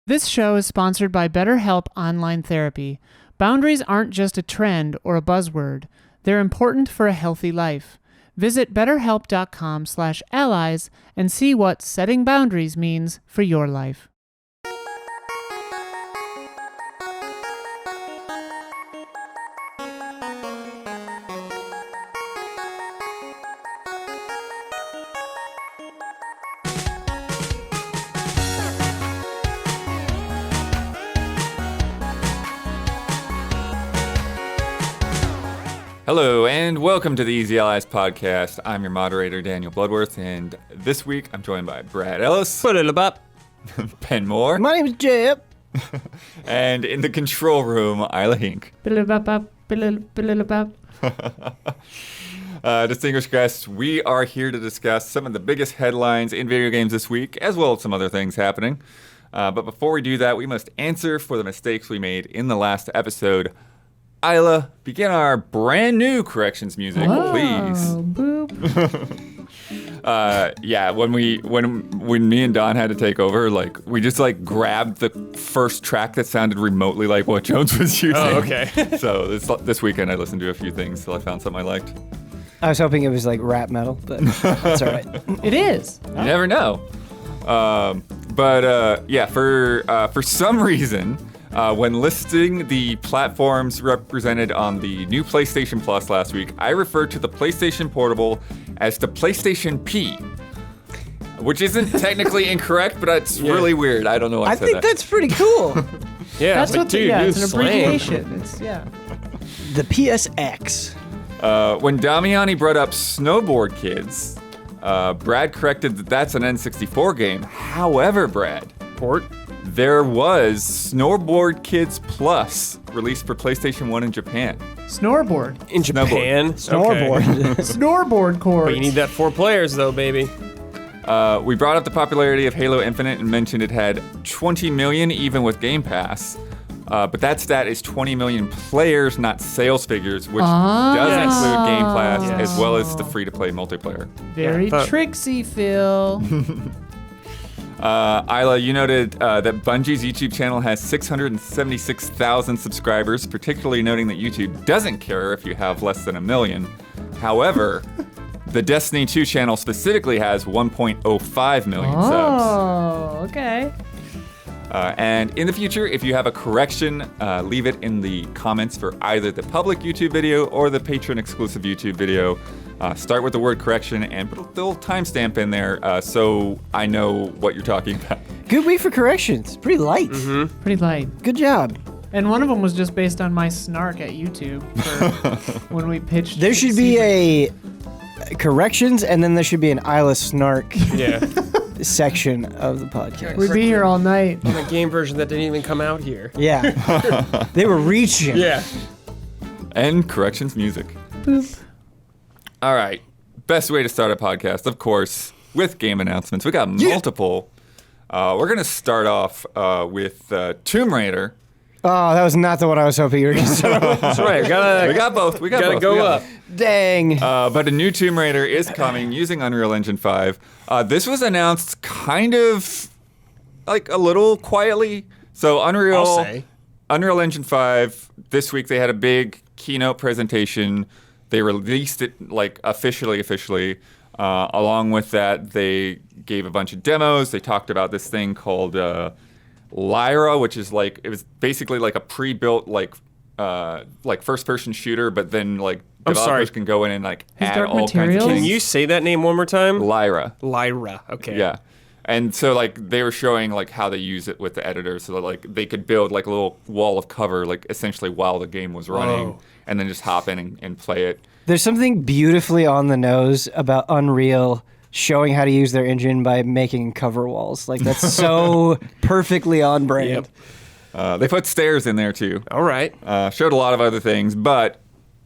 This show is sponsored by BetterHelp Online Therapy. Boundaries aren't just a trend or a buzzword. They're important for a healthy life. Visit betterhelp.com/allies and see what setting boundaries means for your life. Hello, and welcome to the Easy Allies podcast. I'm your moderator, Daniel Bloodworth, and this week I'm joined by Brad Ellis, Ben Moore, My name is Jeb, and in the control room, Isla Hink. Distinguished guests, we are here to discuss some of the biggest headlines in video games this week, as well as some other things happening. But before we do that, we must answer for the mistakes we made in the last episode. Isla, begin our brand new corrections music, please. Boop. Yeah, when me and Don had to take over, we just grabbed the first track that sounded remotely like what Jones was using. Oh, okay. So this weekend I listened to a few things till I found something I liked. I was hoping it was like rap metal, but that's all right. It is. You never know. For some reason, when listing the platforms represented on the new PlayStation Plus last week, I referred to the PlayStation Portable as the PlayStation P, which isn't technically incorrect, but it's really weird. I don't know why I said think that. that's pretty cool. Yeah, That's what. It's an slang. abbreviation. It's The PSX. When Damiani brought up Snowboard Kids, Brad corrected that that's an N64 game. However, Brad, Port. there was Snowboard Kids Plus released for PlayStation 1 in Japan. Snoreboard. In Japan. Snoreboard. Okay. Snoreboard chords. But you need that 4 players, though, baby. We brought up the popularity of Halo Infinite and mentioned it had 20 million even with Game Pass. But that stat is 20 million players, not sales figures, which does include Game Pass as well as the free-to-play multiplayer. Very tricksy, Phil. Isla, you noted that Bungie's YouTube channel has 676,000 subscribers, particularly noting that YouTube doesn't care if you have less than 1 million. However, the Destiny 2 channel specifically has 1.05 million subs. Oh, okay. And in the future, if you have a correction, leave it in the comments for either the public YouTube video or the patron-exclusive YouTube video. Start with the word correction and put a little timestamp in there so I know what you're talking about. Good week for corrections. Pretty light. Pretty light. Good job. And one of them was just based on my snark at YouTube for when we pitched. There should be a corrections, and then there should be an Isla Snark Yeah. section of the podcast. We'd be here all night. On a game version that didn't even come out here. Yeah. They were reaching. Yeah. And corrections music. Boop. All right. Best way to start a podcast, of course, with game announcements. We got multiple. We're going to start off with Tomb Raider. Oh, that was not the one I was hoping you were going to start with. That's right. We got both. We got Gotta both. go We got up. both. Dang. But a new Tomb Raider is coming using Unreal Engine 5. This was announced kind of a little quietly. So I'll say. Unreal Engine 5, this week they had a big keynote presentation. They released it officially. Along with that, they gave a bunch of demos. They talked about this thing called Lara, which is it was basically like a pre-built first-person shooter, but then developers can go in and add Dark all kinds of Materials? things. Can you say that name one more time? Lyra. Lyra. Okay. Yeah. And so they were showing how they use it with the editor, so that they could build a little wall of cover essentially while the game was running, and then just hop in and play it. There's something beautifully on the nose about Unreal showing how to use their engine by making cover walls. That's so perfectly on brand. Yep. They put stairs in there too. All right. Showed a lot of other things, but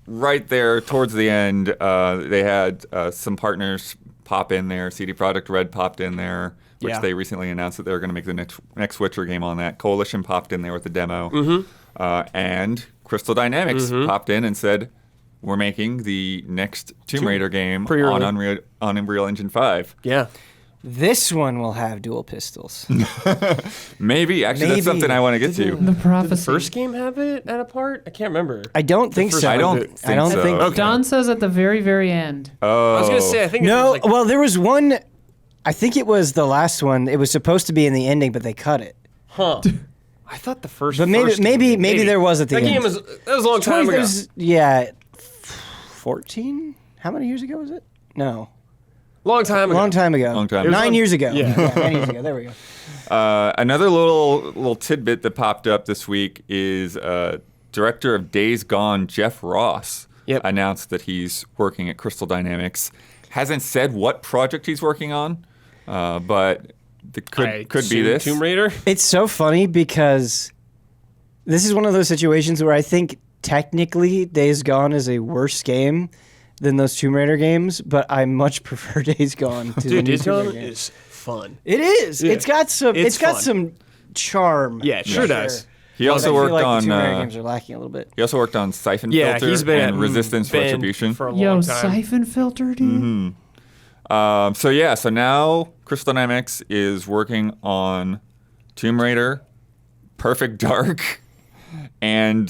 right there towards the end, they had some partners pop in there. CD Projekt Red popped in there, which they recently announced that they were going to make the next Witcher game on that. Coalition popped in there with the demo. And Crystal Dynamics popped in and said, we're making the next Tomb Raider game on Unreal Engine 5. Yeah. This one will have dual pistols. Maybe. Actually, that's something I want to get to. The prophecy. Did the first game have it at a part? I can't remember. I don't think so. I don't think so. Okay. Don says at the very, very end. Oh. I was gonna say I think No, it was well, there was one. I think it was the last one. It was supposed to be in the ending, but they cut it. huh. I thought the first. But maybe there was at the that end. game that was a long time ago. Yeah, 14. How many years ago was it? No, Long time ago. long time ago. Long time. 9 years ago. Yeah. 9 years ago. There we go. Another little tidbit that popped up this week is director of Days Gone, Jeff Ross, announced that he's working at Crystal Dynamics. Hasn't said what project he's working on, but it could be this. Tomb Raider. It's so funny because this is one of those situations where I think technically Days Gone is a worse game than those Tomb Raider games, but I much prefer Days Gone to the Dude, new Days Tomb Gone Raider game. is fun. It is. Yeah. It's got some. It's It's got fun. some charm. Yeah, it sure does. He also I feel worked like on. the Tomb Raider games are lacking a little bit. He also worked on Siphon Yeah, Filter he's been and at Resistance Bend Retribution. for a Yo, long time. siphon filter, dude. So now Crystal Dynamics is working on Tomb Raider, Perfect Dark, and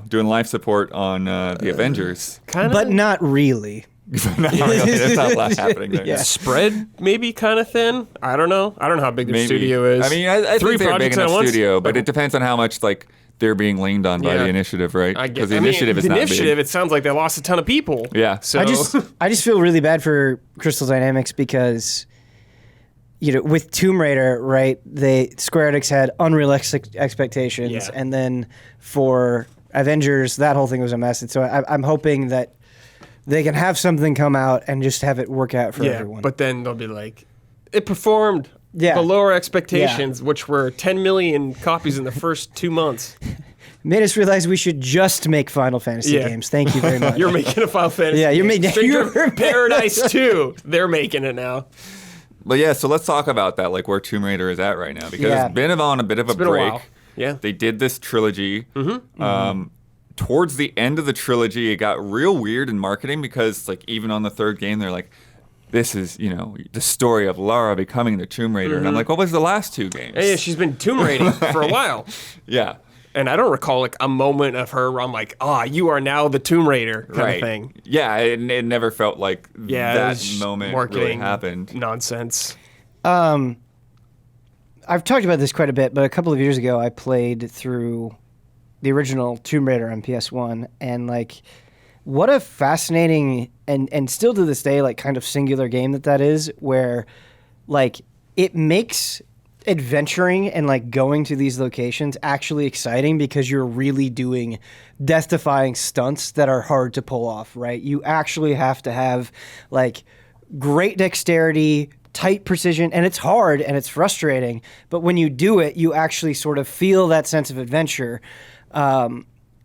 doing life support on the Avengers. Kind But not really. Not really. That's not happening there. Yeah. spread maybe kind of thin. I don't know. I don't know how big their Maybe. studio is. I mean, I Three think they're a big projects at enough once? studio, but it depends on how much they're being leaned on by Yeah. the initiative, right? I get. Because the I mean, initiative is the not initiative. big. It sounds like they lost a ton of people. Yeah. So I just feel really bad for Crystal Dynamics because, with Tomb Raider, right? Square Enix had unrealistic expectations, Yeah. and then for Avengers, that whole thing was a mess. And so I'm hoping that they can have something come out and just have it work out for yeah, everyone. but then they'll be like, it performed Yeah. below our expectations, which were 10 million copies in the first 2 months. Made us realize we should just make Final Fantasy Yeah. games. Thank you very much. You're making a Final Fantasy. Yeah, you're making- Stranger you're- of Paradise 2. They're making it now. But yeah, so let's talk about that, like where Tomb Raider is at right now, because Yeah. it's been on a bit of a It's been a break. while. Yeah. They did this trilogy. Towards the end of the trilogy, it got real weird in marketing because, even on the third game, they're like, "This is, the story of Lara becoming the Tomb Raider," and I'm like, "What was the last two games?" Yeah, she's been Tomb Raiding for a while. Yeah. And I don't recall a moment of her where I'm like, you are now the Tomb Raider kind of thing. Yeah, it never felt like Yeah, it that was moment marketing really happened. nonsense. I've talked about this quite a bit, but a couple of years ago, I played through the original Tomb Raider on PS1, and what a fascinating and still to this day, kind of singular game that is, where it makes adventuring and going to these locations actually exciting because you're really doing death-defying stunts that are hard to pull off, right? You actually have to have great dexterity, tight precision, and it's hard and it's frustrating, but when you do it, you actually sort of feel that sense of adventure.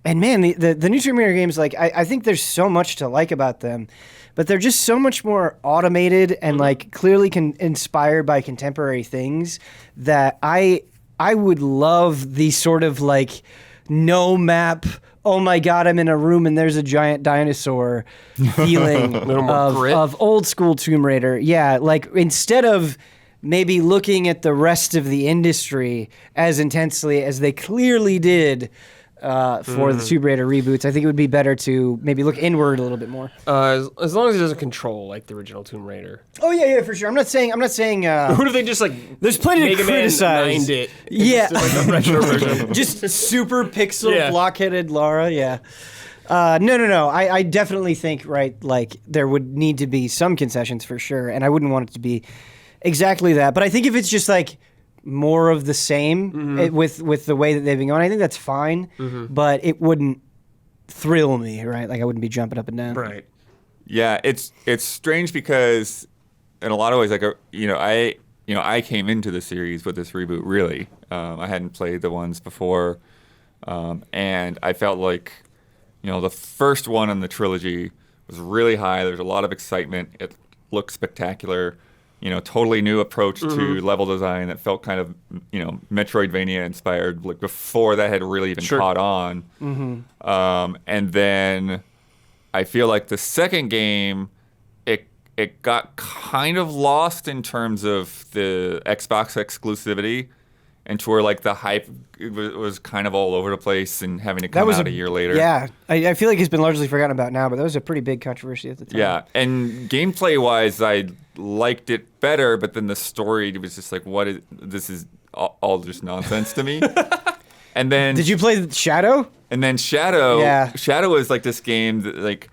And man, the new Tomb Raider games, I think there's so much to like about them, but they're just so much more automated and clearly inspired by contemporary things that I would love the sort of no map, oh my god, I'm in a room and there's a giant dinosaur feeling of old school Tomb Raider. Yeah, instead of maybe looking at the rest of the industry as intensely as they clearly did for the Tomb Raider reboots, I think it would be better to maybe look inward a little bit more. As long as it doesn't control the original Tomb Raider. Oh yeah, for sure. I'm not saying. Who do they just There's plenty to Mega Man criticize. 9'd it. Yeah, Just did, a retro version. just super pixel Yeah. block-headed Lara. Yeah. No. I definitely think there would need to be some concessions for sure, and I wouldn't want it to be exactly that. But I think if it's just more of the same with the way that they've been going, I think that's fine. But it wouldn't thrill me, right? I wouldn't be jumping up and down. Right. Yeah, it's strange because in a lot of ways, I came into the series with this reboot. Really, I hadn't played the ones before, and I felt the first one in the trilogy was really high. There's a lot of excitement. It looked spectacular. Totally new approach to level design that felt kind of, Metroidvania inspired, before that had really even caught on. And then I feel like the second game, it got kind of lost in terms of the Xbox exclusivity, and to where like the hype was kind of all over the place and having to come out a year later. Yeah, I feel like it's been largely forgotten about now, but that was a pretty big controversy at the time. Yeah, and gameplay-wise, I liked it better, but then the story was just like, this is all just nonsense to me. And then did you play Shadow? And then Shadow, Yeah. Shadow was like this game that like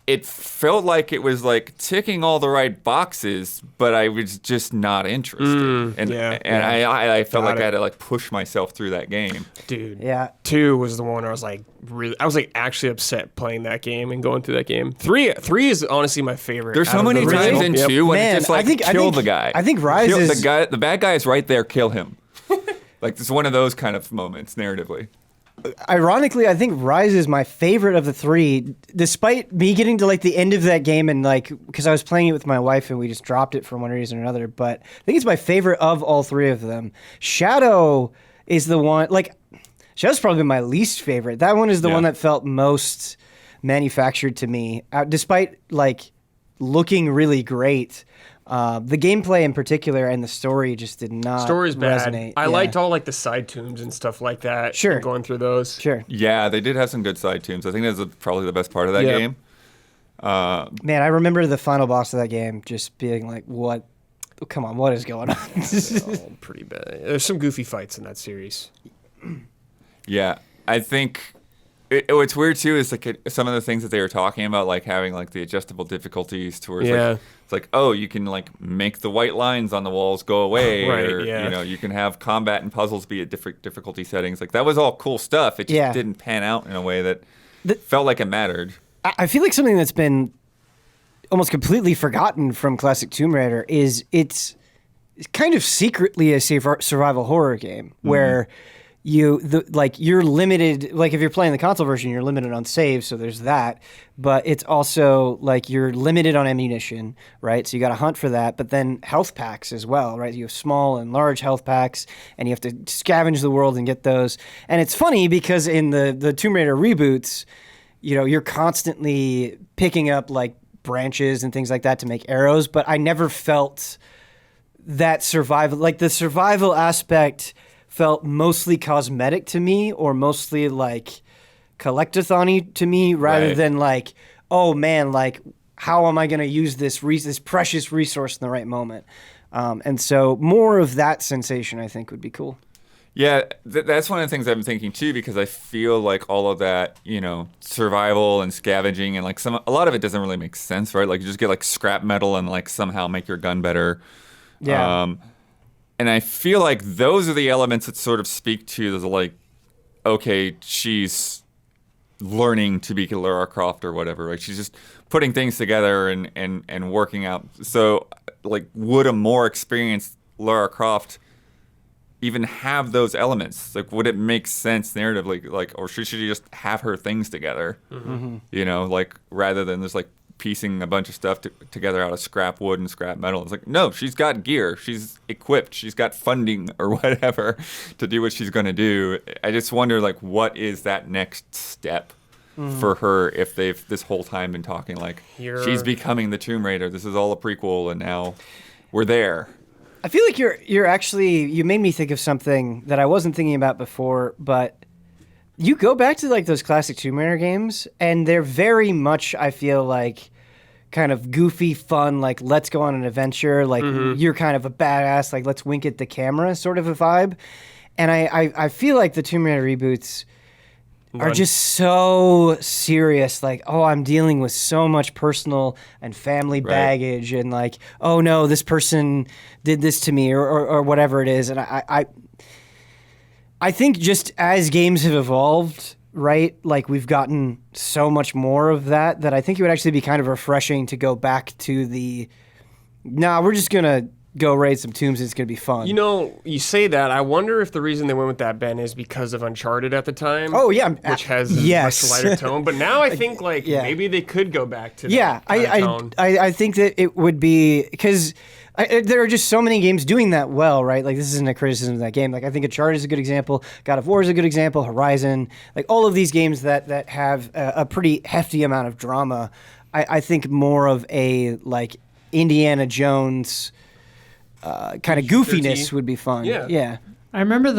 it felt like it was like ticking all the right boxes, but I was just not interested. I felt like I had to like push myself through that game. Dude. Yeah. 2 was the one where I was like actually upset playing that game and going through that game. 3 is honestly my favorite. There's so out of many the times original. in Yep. 2 when Man, it just like kill the guy. I think Rise is the bad guy is right there, kill him. Like it's one of those kind of moments narratively. Ironically, I think Rise is my favorite of the 3, despite me getting to like the end of that game and like because I was playing it with my wife and we just dropped it for one reason or another. But I think it's my favorite of all 3 of them. Shadow is the one like Shadow's probably my least favorite. That one is the one that felt most manufactured to me, despite like looking really great. The gameplay in particular and the story just did not Story's bad. resonate. I liked all like the side tunes and stuff like that. Sure. And going through those. Sure. Yeah, they did have some good side tunes. I think that's probably the best part of that game. Man, I remember the final boss of that game just being like, what? Come on, what is going on? Oh, pretty bad. There's some goofy fights in that series. Yeah, I think what's weird too is like some of the things that they were talking about, like having like the adjustable difficulties towards like it's like, oh, you can like make the white lines on the walls go away, or you know, you can have combat and puzzles be at different difficulty settings. Like that was all cool stuff. It just didn't pan out in a way that felt like it mattered. I feel like something that's been almost completely forgotten from classic Tomb Raider is it's kind of secretly a survival horror game where you're limited. Like if you're playing the console version, you're limited on saves, so there's that. But it's also like you're limited on ammunition, right? So you got to hunt for that. But then health packs as well, right? You have small and large health packs, and you have to scavenge the world and get those. And it's funny because in the Tomb Raider reboots, you know, you're constantly picking up like branches and things like that to make arrows. But I never felt that survival, like the survival aspect felt mostly cosmetic to me or mostly like collectathon-y to me rather than like, oh man, like how am I going to use this precious resource in the right moment? And so more of that sensation I think would be cool. Yeah, that's one of the things I've been thinking too, because I feel like all of that, you know, survival and scavenging and like a lot of it doesn't really make sense, right? Like you just get like scrap metal and like somehow make your gun better. Yeah. And I feel like those are the elements that sort of speak to the like, okay, she's learning to be Lara Croft or whatever. Like she's just putting things together and working out. So like, would a more experienced Lara Croft even have those elements? Like, would it make sense narratively? Like, or should she just have her things together? Mm-hmm. You know, like rather than just like piecing a bunch of stuff together out of scrap wood and scrap metal. It's like, no, she's got gear, she's equipped, she's got funding or whatever to do what she's going to do. I just wonder, like, what is that next step for her if they've this whole time been talking like she's becoming the Tomb Raider. This is all a prequel, and now we're there. I feel like you're actually, you made me think of something that I wasn't thinking about before, but you go back to like those classic Tomb Raider games, and they're very much, I feel like, kind of goofy, fun, like let's go on an adventure, like you're kind of a badass, like let's wink at the camera sort of a vibe. And I feel like the Tomb Raider reboots are just so serious, like, oh, I'm dealing with so much personal and family baggage, and like, oh no, this person did this to me, or whatever it is. And I think just as games have evolved, right, like we've gotten so much more of that I think it would actually be kind of refreshing to go back to we're just going to go raid some tombs and it's going to be fun. You know, you say that. I wonder if the reason they went with that, Ben, is because of Uncharted at the time. Oh, yeah. Which has a much lighter tone. But now I think, like, maybe they could go back to that kind of tone. I think that it would be, because there are just so many games doing that well, right? Like, this isn't a criticism of that game. Like, I think Uncharted is a good example. God of War is a good example. Horizon. Like, all of these games that have a pretty hefty amount of drama. I think more of a like Indiana Jones kind of goofiness would be fun. Yeah. I remember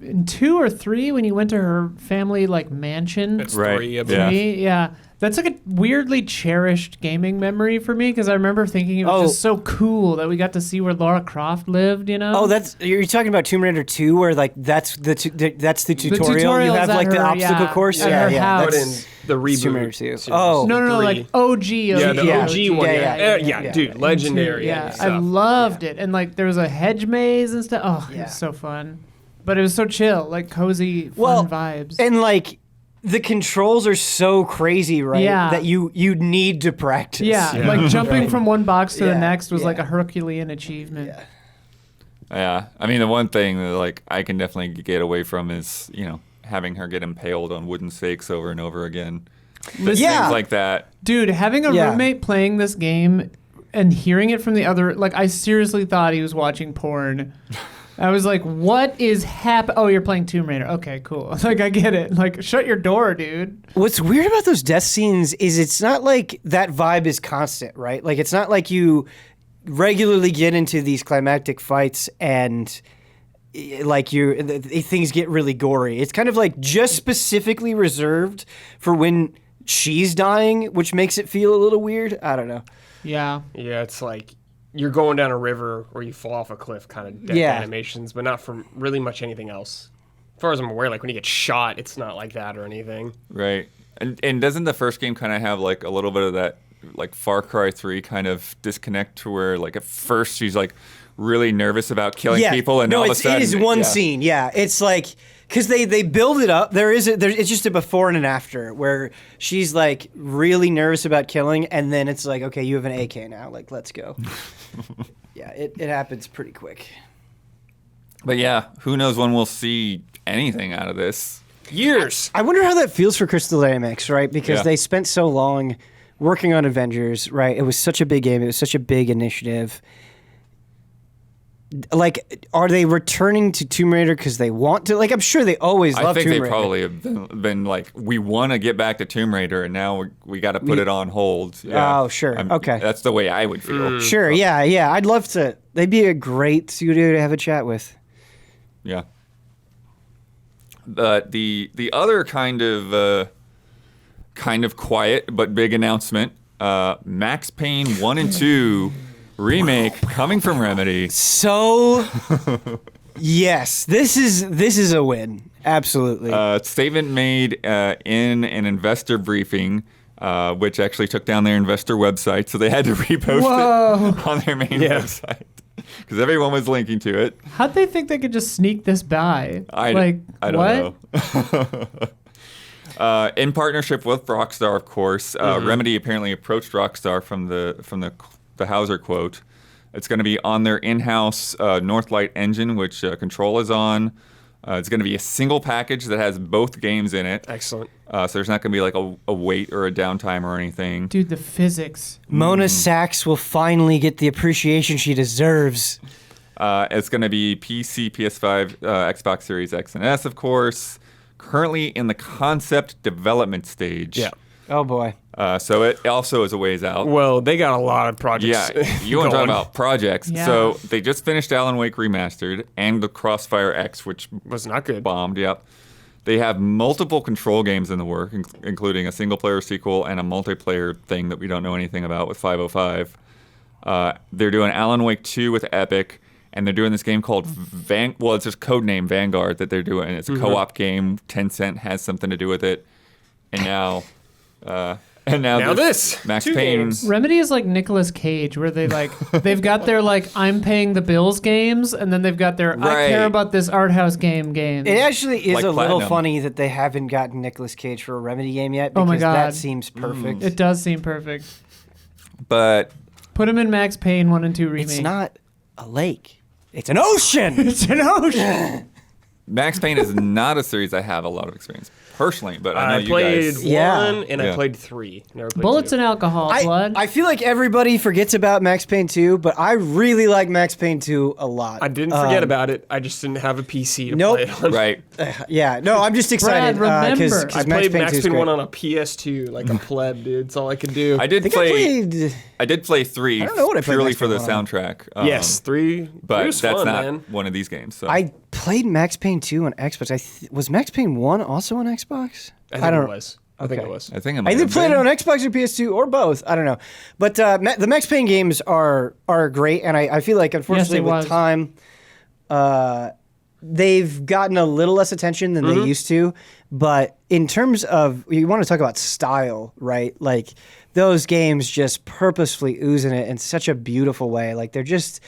in 2 or 3 when you went to her family like mansion. It's Right. 3, I Yeah. believe. Yeah. That's like a weirdly cherished gaming memory for me because I remember thinking it was just so cool that we got to see where Lara Croft lived, you know? Oh, you're talking about Tomb Raider 2, where like that's the tutorial. tutorial You is have at like the her- obstacle yeah, course. at Yeah, her yeah. house. But That's in the reboot. Tomb Raider 2. series. Oh. no, like OG. Yeah, the Yeah. OG one. Yeah, Yeah, dude, legendary. Yeah, stuff. I loved it. And like there was a hedge maze and stuff. Oh, it Yeah. was so fun. But it was so chill, like cozy, fun vibes. And like the controls are so crazy, right? Yeah. That you need to practice. yeah, like jumping from one box to the Yeah, next was like yeah. a Herculean achievement. Yeah. Yeah, I mean, the one thing that like I can definitely get away from is having her get impaled on wooden stakes over and over again. Listen, Yeah. Things like that. Dude, having a Yeah. roommate playing this game and hearing it from the other, like I seriously thought he was watching porn. I was like, what is happening? Oh, you're playing Tomb Raider. Okay, cool. Like, I get it. Like, shut your door, dude. What's weird about those death scenes is it's not like that vibe is constant, right? Like it's not like you regularly get into these climactic fights and like things get really gory. It's kind of like just specifically reserved for when she's dying, which makes it feel a little weird. I don't know. Yeah. Yeah, it's like you're going down a river or you fall off a cliff kind of death Yeah. animations, but not from really much anything else. As far as I'm aware, like when you get shot, it's not like that or anything. Right. And doesn't the first game kind of have like a little bit of that like Far Cry 3 kind of disconnect to where like at first she's like really nervous about killing people and all of a sudden it is one scene. Yeah, it's like because they build it up. It's just a before and an after where she's like really nervous about killing, and then it's like, okay, you have an AK now. Like, let's go. Yeah, it happens pretty quick. But yeah, who knows when we'll see anything out of this. Years. I wonder how that feels for Crystal Dynamics, right? Because Yeah. they spent so long working on Avengers, right? It was such a big game. It was such a big initiative. Like, are they returning to Tomb Raider because they want to? Like, I'm sure they always I love think Tomb they Raider. probably have been like, we want to get back to Tomb Raider, and now we got to put it on hold. Yeah. Oh, sure. Okay. That's the way I would feel. Sure, yeah. I'd love to. They'd be a great studio to have a chat with. Yeah. But the other kind of quiet but big announcement, Max Payne 1 and 2 remake coming from Remedy. So, yes, this is a win. Absolutely. Statement made in an investor briefing, which actually took down their investor website, so they had to repost it on their main website because everyone was linking to it. How'd they think they could just sneak this by? I don't know. In partnership with Rockstar, of course, Remedy apparently approached Rockstar from the Hauser quote. It's going to be on their in-house Northlight engine, which Control is on. It's going to be a single package that has both games in it. Excellent. So there's not going to be like a wait or a downtime or anything. Dude, the physics. Mona Sachs will finally get the appreciation she deserves. It's going to be PC, PS5, Xbox Series X and S, of course. Currently in the concept development stage. Yeah. Oh boy. So it also is a ways out. Well, they got a lot of projects. Yeah, you want to talk going. about projects. Yeah. So they just finished Alan Wake Remastered and the Crossfire X, which Was not good. bombed, yep. They have multiple Control games in the work, including a single-player sequel and a multiplayer thing that we don't know anything about with 505. They're doing Alan Wake 2 with Epic, and they're doing this game called it's just codename Vanguard that they're doing. It's a co-op game. Tencent has something to do with it. And now... now this. Max 2 Payne. games. Remedy is like Nicolas Cage, where they like they've got their like I'm paying the bills games, and then they've got their I Right. care about this art house games. It actually is Like a little Platinum. funny that they haven't gotten Nicolas Cage for a Remedy game yet Oh because my God. that seems perfect. It does seem perfect. But Put him in Max Payne 1 and 2 remake. It's not a lake. It's an ocean. It's an ocean. Max Payne is not a series I have a lot of experience personally, but I know you played guys. 1 and Yeah. I played 3. Never played Bullets 2. and alcohol, blood. I feel like everybody forgets about Max Payne 2, but I really like Max Payne 2 a lot. I didn't forget about it. I just didn't have a PC to Nope. play it on. Right. Yeah, no, I'm just excited Brad, because remember. I Max played Payne Max 2 is Payne great. 1 on a PS2 like a pleb, dude. It's all I could do. I did I think play. I played. did play 3 I don't know what I played purely Max for the Payne 1 on. soundtrack. Yes, 3. But 3 was that's fun, not man. one of these games. So. I played Max Payne 2 on Xbox. Was Max Payne 1 also on Xbox? I think it was. I think Okay. it was. I think I either played it on Xbox or PS2 or both. I don't know. But the Max Payne games are great, and I feel like, unfortunately, Yes, it with was. time, they've gotten a little less attention than they used to. But in terms of, you want to talk about style, right? Like, those games just purposefully oozing it in such a beautiful way. Like, they're just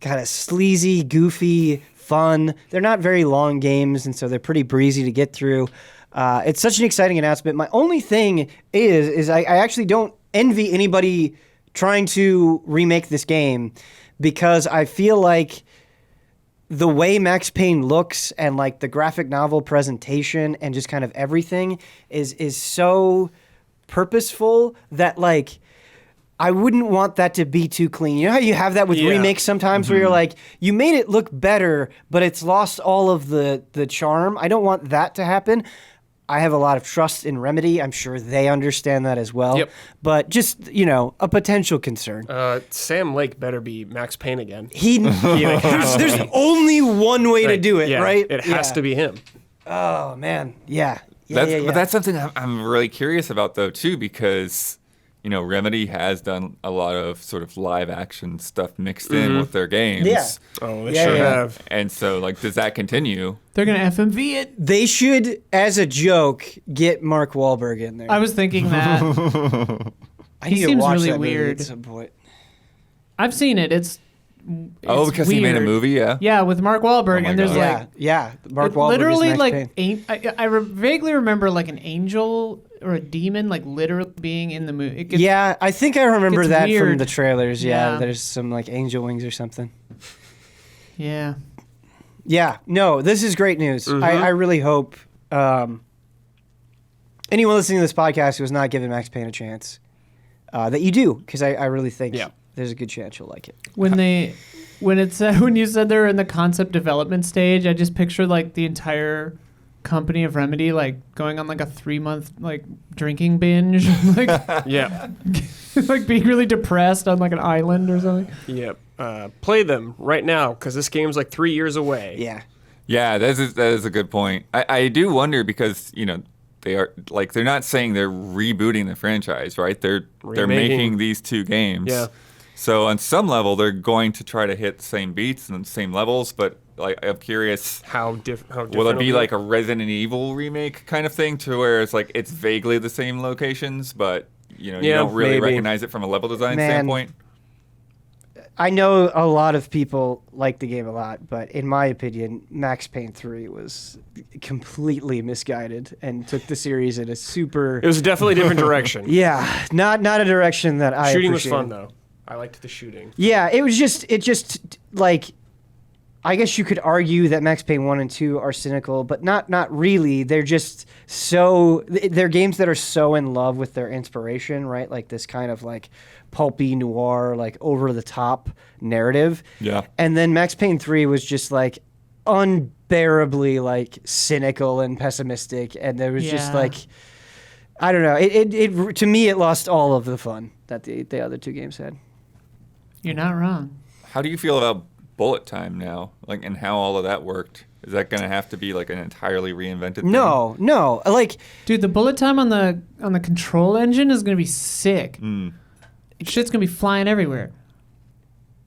kind of sleazy, goofy, fun. They're not very long games, and so they're pretty breezy to get through. It's such an exciting announcement. My only thing is I actually don't envy anybody trying to remake this game, because I feel like the way Max Payne looks and like the graphic novel presentation and just kind of everything is so purposeful that like I wouldn't want that to be too clean. You know how you have that with Yeah. remakes sometimes where you're like, you made it look better, but it's lost all of the charm. I don't want that to happen. I have a lot of trust in Remedy. I'm sure they understand that as well. Yep. But just, a potential concern. Sam Lake better be Max Payne again. There's only one way to Like, do it, yeah, right? It has to be him. Oh, man. Yeah. But that's something I'm really curious about, though, too, because, Remedy has done a lot of sort of live action stuff mixed in with their games. Yeah. Oh, they Yeah, sure yeah. have. And so, does that continue? They're going to FMV it. They should, as a joke, get Mark Wahlberg in there. I was thinking that. I need to seems watch really that movie weird. at some point. I've seen it. It's Because he made a weird. movie, yeah? Yeah, with Mark Wahlberg, my and there's God. Yeah, Mark it Wahlberg literally is Max Payne. vaguely remember like an angel or a demon like literally being in the movie. It gets, Yeah, I think I remember gets that from weird. the trailers. Yeah, Yeah. there's some like angel wings or something. yeah. Yeah, no, this is great news. I really hope anyone listening to this podcast who has not given Max Payne a chance, that you do, because I really think Yeah. there's a good chance you'll like it. When you said they're in the concept development stage, I just pictured like the entire company of Remedy like going on like a 3-month like drinking binge, like Yeah. like being really depressed on like an island or something. Yep. Play them right now because this game's like 3 years away. Yeah. Yeah, that is a good point. I do wonder because, they're not saying they're rebooting the franchise, right? They're Remaking. making these two games. Yeah. So on some level, they're going to try to hit the same beats and the same levels, but I'm curious, How different? will it be like a Resident Evil remake kind of thing, to where it's vaguely the same locations, but you don't really maybe. recognize it from a level design Man. standpoint? I know a lot of people like the game a lot, but in my opinion, Max Payne 3 was completely misguided and took the series in a super... It was definitely a different direction. Yeah, not a direction that I Shooting was appreciated. fun though. I liked the shooting. Yeah, it just like, I guess you could argue that Max Payne 1 and 2 are cynical, but not really. They're just they're games that are so in love with their inspiration, right? Like this kind of like pulpy noir, like over the top narrative. Yeah. And then Max Payne 3 was just like unbearably like cynical and pessimistic, and there was just Yeah. like, I don't know. It to me it lost all of the fun that the other two games had. You're not wrong. How do you feel about bullet time now, and how all of that worked? Is that going to have to be like an entirely reinvented thing? No, like Dude, the bullet time on the control engine is gonna be sick. Shit's gonna be flying everywhere.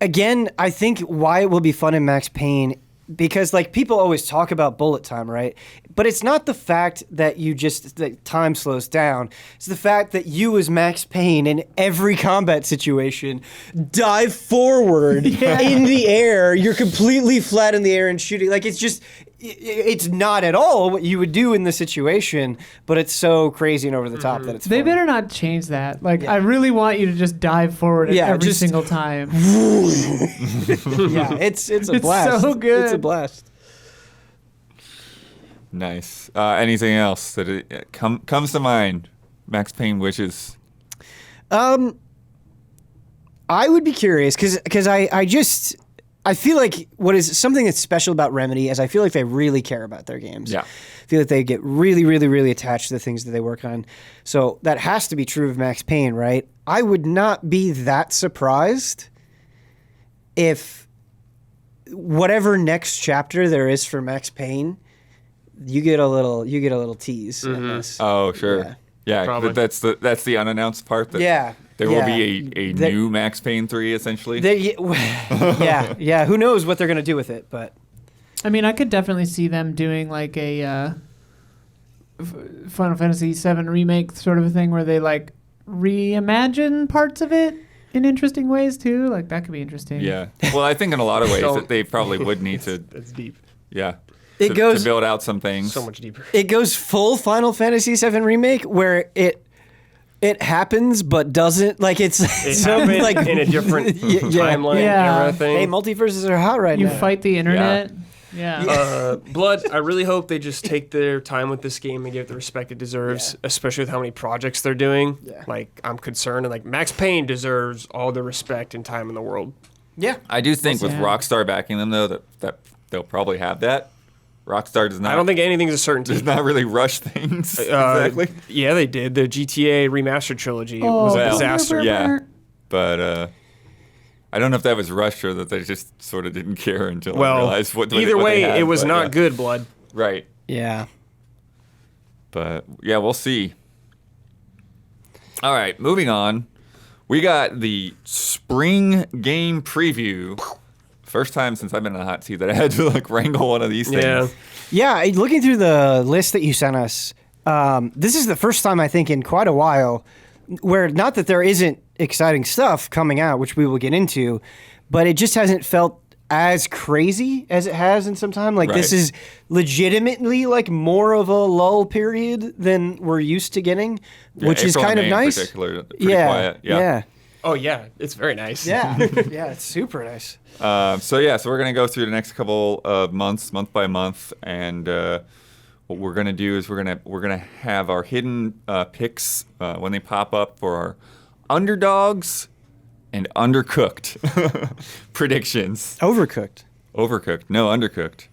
again, I think why it will be fun in Max Payne, because like people always talk about bullet time, right? But it's not the fact that that time slows down. It's the fact that you as Max Payne in every combat situation dive forward in the air. You're completely flat in the air and shooting. Like it's not at all what you would do in the situation, but it's so crazy and over the top that it's They fun. better not change that. Like, I really want you to just dive forward Yeah, every just- single time. Yeah, it's a It's blast. so good. It's a blast. Nice. Anything else that comes to mind? Max Payne wishes. I would be curious because I feel like what is something that's special about Remedy is I feel like they really care about their games. Yeah. I feel like they get really, really, really attached to the things that they work on. So that has to be true of Max Payne, right? I would not be that surprised if whatever next chapter there is for Max Payne, you get a little tease in this. Oh, sure. Yeah, Probably. that's the unannounced part. That Yeah. There will be a new Max Payne 3, essentially. Yeah. Who knows what they're going to do with it, but... I mean, I could definitely see them doing like a Final Fantasy VII remake sort of a thing where they like reimagine parts of it in interesting ways too. Like that could be interesting. Yeah. Well, I think in a lot of ways that they probably would need to. It's deep. Yeah. It goes to build out some things. So much deeper. It goes full Final Fantasy VII remake where it happens but doesn't, like it's so happened like in a different timeline Yeah. era thing. Hey, multiverses are hot right You now. fight the internet. Yeah. Blood, I really hope they just take their time with this game and give it the respect it deserves, especially with how many projects they're doing. Yeah. Like, I'm concerned, and like, Max Payne deserves all the respect and time in the world. Yeah. I do think with Yeah. Rockstar backing them, though, that they'll probably have that. Rockstar does not. I don't think anything's a certainty. does not really rush things. Exactly. Yeah, they did. The GTA remastered trilogy Oh, was a well, disaster. Yeah. But I don't know if that was rushed or that they just sort of didn't care until I Well, realized what either what way, they had, it was but, not yeah. good, Blood. Right. Yeah. But yeah, we'll see. All right, moving on. We got the spring game preview. First time since I've been in the hot seat that I had to like wrangle one of these things. Yeah. Yeah, looking through the list that you sent us, this is the first time I think in quite a while where not that there isn't exciting stuff coming out, which we will get into, but it just hasn't felt as crazy as it has in some time. Like this Right. is legitimately like more of a lull period than we're used to getting, Yeah, which is April kind and of May in nice. particular, pretty Yeah, quiet. yeah, Oh, yeah. It's very nice. yeah, yeah. It's super nice. So we're gonna go through the next couple of months, month by month, and what we're gonna do is we're gonna have our hidden picks when they pop up for our underdogs and undercooked predictions. Overcooked. Overcooked, no undercooked.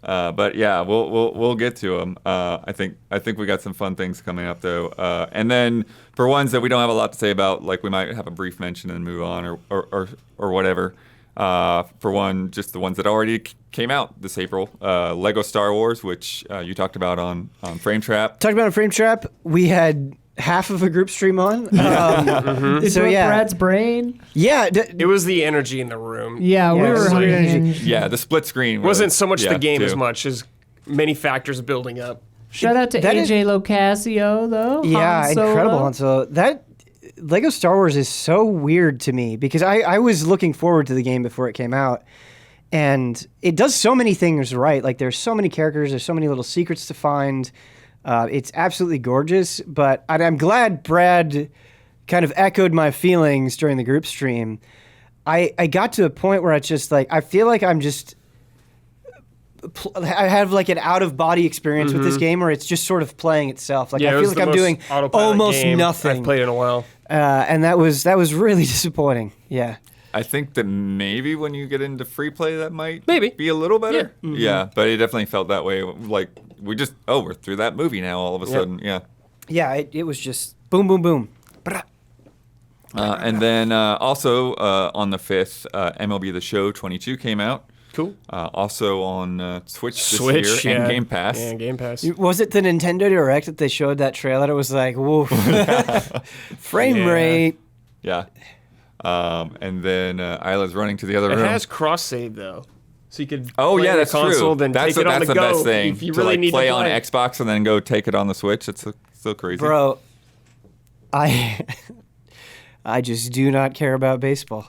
But yeah, we'll get to them. I think we got some fun things coming up though. And then for ones that we don't have a lot to say about, like we might have a brief mention and move on or whatever. For one, just the ones that already came out this April. Lego Star Wars, which you talked about on Frame Trap. Talked about a frame trap. We had half of a group stream on. It's So with yeah, Brad's brain. yeah. It was the energy in the room. Yeah, we Yeah, were so unhinged. Yeah, the split screen It wasn't so much yeah, the game too. as much as many factors building up. Shout out to That is- AJ Locasio though. Yeah, Han Solo. incredible. Han Solo. That Lego Star Wars is so weird to me because I was looking forward to the game before it came out, and it does so many things right. Like there's so many characters, there's so many little secrets to find. It's absolutely gorgeous. But I'm glad Brad kind of echoed my feelings during the group stream. I got to a point where it's just like I feel like I'm just. I have like an out of body experience with this game, where it's just sort of playing itself. Like Yeah, I it feel was like the I'm most doing autopilot almost game nothing. I've played in a while. And that was really disappointing. Yeah. I think that maybe when you get into free play, that might Maybe. be a little better. Yeah. Yeah, but it definitely felt that way. Like we're through that movie now. All of a sudden, yeah. Yeah, it was just boom, boom, boom. And then also on the 5th, MLB The Show 22 came out. Cool. Also on Switch this Switch, year yeah. and Game Pass. Yeah, Game Pass. Was it the Nintendo Direct that they showed that trailer? It was like, woof. Frame Yeah. rate. Yeah. And then Isla's running to the other It room. has cross save though, so you could. Oh play yeah, on that's the console, true. Then That's take it on that's the the go best thing. if you to really like need play to on play. Xbox and then go take it on the Switch. It's so crazy. Bro, I just do not care about baseball.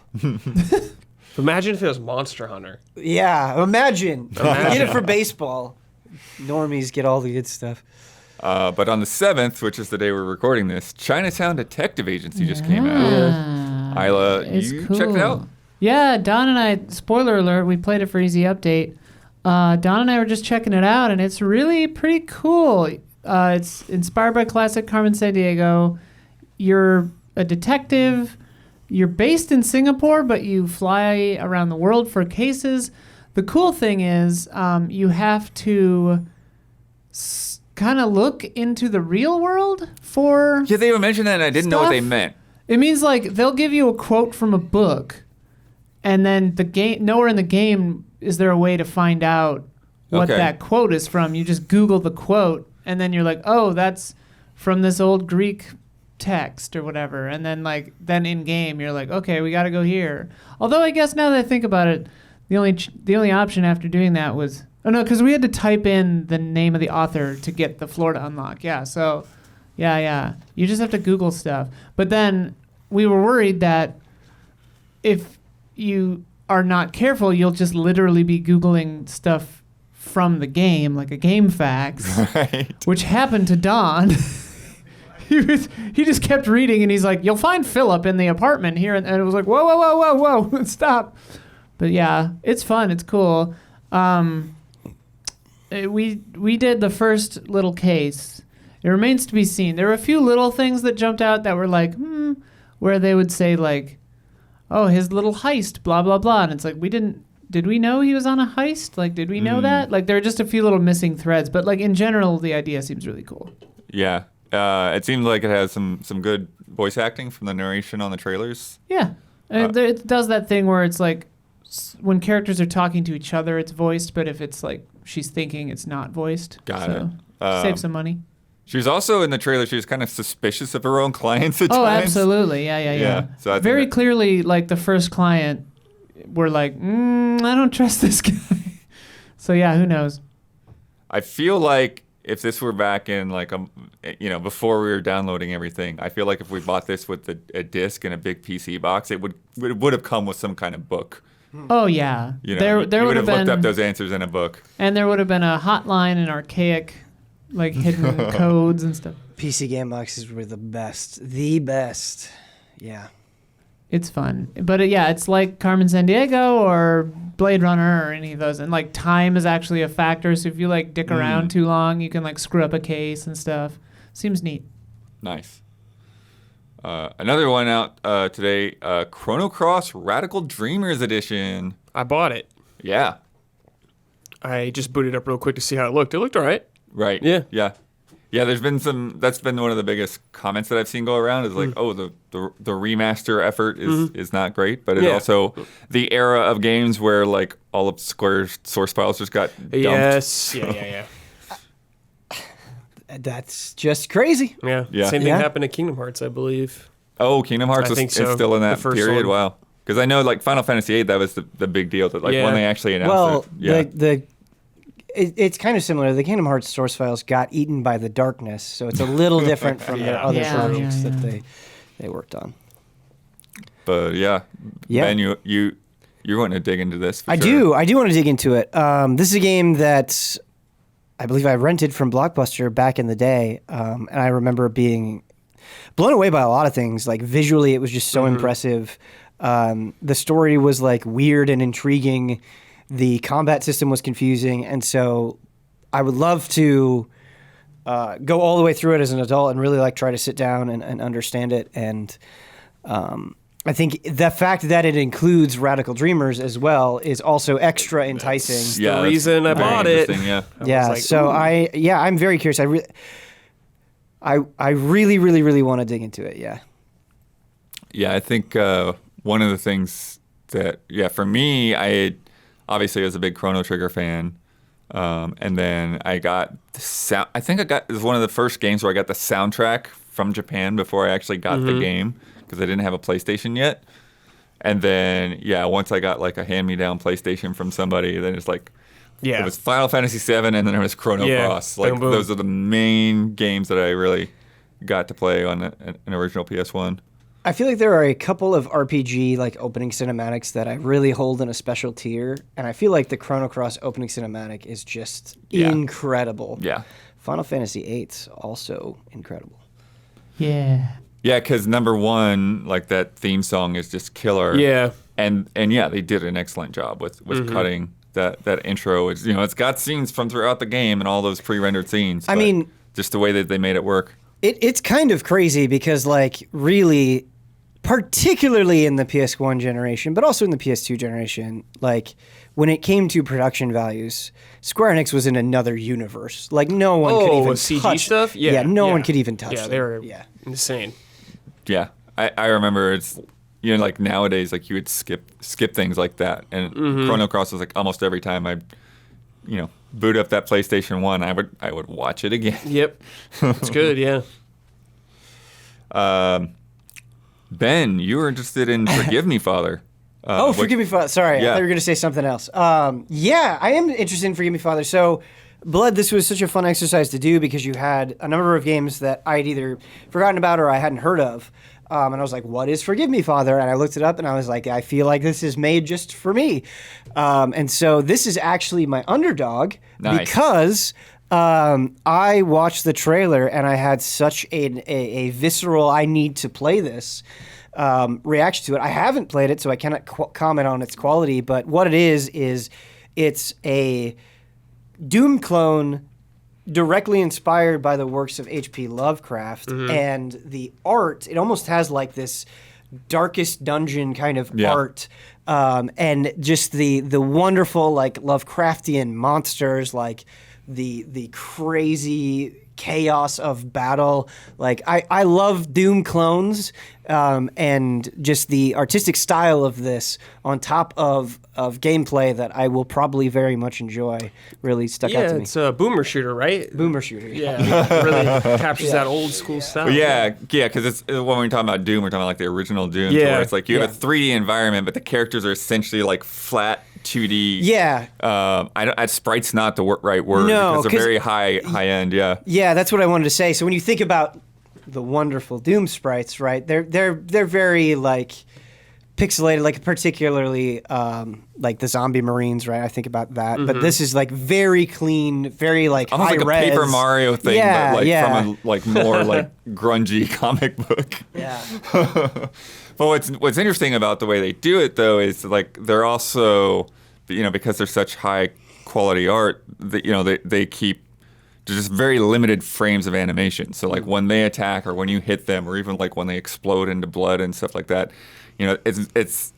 Imagine if it was Monster Hunter. Yeah, imagine. Get it for baseball. Normies get all the good stuff. But on the 7th, which is the day we're recording this, Chinatown Detective Agency just came out. Isla, It's you cool. checked it out? Yeah, Don and I, spoiler alert, we played it for Easy Update. Don and I were just checking it out, and it's really pretty cool. It's inspired by classic Carmen Sandiego. You're a detective. You're based in Singapore, but you fly around the world for cases. The cool thing is you have to kind of look into the real world for Yeah, they even mentioned that, and I didn't know what they stuff. meant. It means like they'll give you a quote from a book, and then the game. Nowhere in the game is there a way to find out what Okay. that quote is from. You just Google the quote, and then you're like, oh, that's from this old Greek text or whatever. And then in game, you're like, okay, we got to go here. Although I guess now that I think about it, the only option after doing that was because we had to type in the name of the author to get the floor to unlock. Yeah, so. Yeah. You just have to Google stuff. But then we were worried that if you are not careful, you'll just literally be Googling stuff from the game, like a game fax, Right. which happened to Don. He just kept reading, and he's like, you'll find Philip in the apartment here. And it was like, whoa, stop. But yeah, it's fun. It's cool. We did the first little case. It remains to be seen. There were a few little things that jumped out that were like, where they would say like, oh, his little heist, blah, blah, blah. And it's like, did we know he was on a heist? Like, did we know that? Like, there are just a few little missing threads. But like, in general, the idea seems really cool. Yeah. It seems like it has some good voice acting from the narration on the trailers. Yeah. And it does that thing where it's like, when characters are talking to each other, it's voiced. But if it's like she's thinking, it's not voiced. Got it. Save some money. She was also in the trailer. She was kind of suspicious of her own clients at Oh, times. absolutely. Yeah. So I think Very that- clearly, like the first client, we're like, I don't trust this guy. So yeah, who knows? I feel like if this were back in like before we were downloading everything, I feel like if we bought this with a disc and a big PC box, it would have come with some kind of book. Oh yeah, You know, there you would have looked been, up those answers in a book. and there would have been a hotline and archaic, like hidden codes and stuff. PC game boxes were the best. The best. Yeah. It's fun, but it's like Carmen Sandiego or Blade Runner or any of those, and like time is actually a factor. So if you like dick around too long, you can like screw up a case and stuff. Seems neat. Nice. Another one out today, Chrono Cross Radical Dreamers Edition. I bought it. Yeah. I just booted up real quick to see how it looked. It looked all right. Right. Yeah. Yeah, there's been that's been one of the biggest comments that I've seen go around is like, oh, the remaster effort is not great, but it's also the era of games where like all of Square's source files just got dumped. Yes. Yeah. That's just crazy. Yeah. Yeah. Same thing Yeah. happened to Kingdom Hearts, I believe. Oh, Kingdom Hearts I is think so. still in that The first period. one. Wow. Because I know like Final Fantasy VIII, that was the big deal that like Yeah. when they actually announced Well, it. Yeah. it's kind of similar. The Kingdom Hearts source files got eaten by the darkness, so it's a little different from their other Yeah, projects yeah. that they worked on. But yeah. Ben, you're wanting to dig into this. For I sure. do want to dig into it. This is a game that I believe I rented from Blockbuster back in the day, and I remember being blown away by a lot of things. Like visually, it was just so impressive. The story was like weird and intriguing. The combat system was confusing, and so I would love to go all the way through it as an adult and really like try to sit down and understand it. And I think the fact that it includes Radical Dreamers as well is also extra enticing. Yeah, the that's reason I very bought it. interesting, Yeah. Yeah, like, so ooh. I'm very curious. I really want to dig into it. Yeah. Yeah, I think one of the things that, for me, I obviously was a big Chrono Trigger fan. And then I got the sound. I think it was one of the first games where I got the soundtrack from Japan before I actually got the game because I didn't have a PlayStation yet. And then, once I got like a hand-me-down PlayStation from somebody, then it's like, Yeah. it was Final Fantasy VII and then it was Chrono Cross. Like, Boom, boom. those are the main games that I really got to play on an original PS1. I feel like there are a couple of RPG like opening cinematics that I really hold in a special tier, and I feel like the Chrono Cross opening cinematic is just incredible. Yeah. Final Fantasy VIII's also incredible. Yeah. Yeah, because number one, like that theme song is just killer. Yeah. And they did an excellent job with cutting that intro is, it's got scenes from throughout the game and all those pre-rendered scenes. I mean, just the way that they made it work. It's kind of crazy because, like, really, particularly in the PS1 generation, but also in the PS2 generation, like, when it came to production values, Square Enix was in another universe. Like, no one could even CG touch stuff? Yeah. no one could even touch Yeah, them. they were insane. Yeah, I remember it's like nowadays, like you would skip things like that, and Chrono Cross was like almost every time I boot up that PlayStation 1, I would watch it again. Yep, it's good. Yeah. Ben, you were interested in Forgive Me, Father. Forgive Me, Father. Sorry, I thought you were going to say something else. Yeah, I am interested in Forgive Me, Father. So, Blood, this was such a fun exercise to do because you had a number of games that I'd either forgotten about or I hadn't heard of. And I was like, what is Forgive Me, Father? And I looked it up and I was like, I feel like this is made just for me. And so this is actually my underdog because I watched the trailer and I had such a visceral, I need to play this reaction to it. I haven't played it, so I cannot comment on its quality, but what it is it's a Doom clone directly inspired by the works of H.P. Lovecraft, and the art, it almost has like this Darkest Dungeon kind of art, and just the wonderful like Lovecraftian monsters, like the crazy chaos of battle. Like I love Doom clones, and just the artistic style of this on top of gameplay that I will probably very much enjoy really stuck out to me. Yeah, it's a boomer shooter, right? Boomer shooter. Yeah, really captures that old school style. Yeah, because it's when we're talking about Doom, we're talking about like the original Doom, where it's like you have a 3D environment, but the characters are essentially like flat 2D. Yeah. Sprite's not the right word because they're very high end. Yeah. Yeah, that's what I wanted to say. So when you think about the wonderful Doom sprites, right? They're very like pixelated, like particularly like the Zombie Marines, right? I think about that. But this is like very clean, very like almost high like a res. Paper Mario thing, but like from a like more like grungy comic book. Yeah. But what's interesting about the way they do it though is like they're also, because they're such high quality art, they keep just very limited frames of animation. So like when they attack or when you hit them or even like when they explode into blood and stuff like that, it's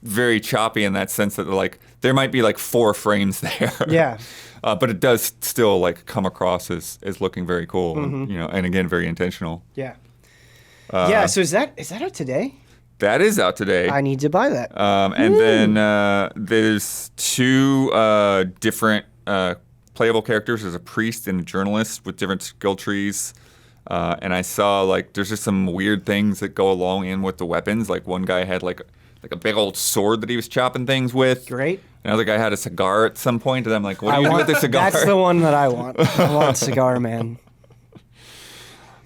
very choppy in that sense that like there might be like 4 frames there. Yeah. But it does still like come across as looking very cool, and again very intentional. Yeah. Yeah, so is that out today? That is out today. I need to buy that. And then there's 2 different playable characters. There's a priest and a journalist with different skill trees. And I saw like there's just some weird things that go along in with the weapons. Like one guy had like a big old sword that he was chopping things with. Great. Another guy had a cigar at some point, and I'm like, what do you do with the cigar? That's the one that I want. I want Cigar Man.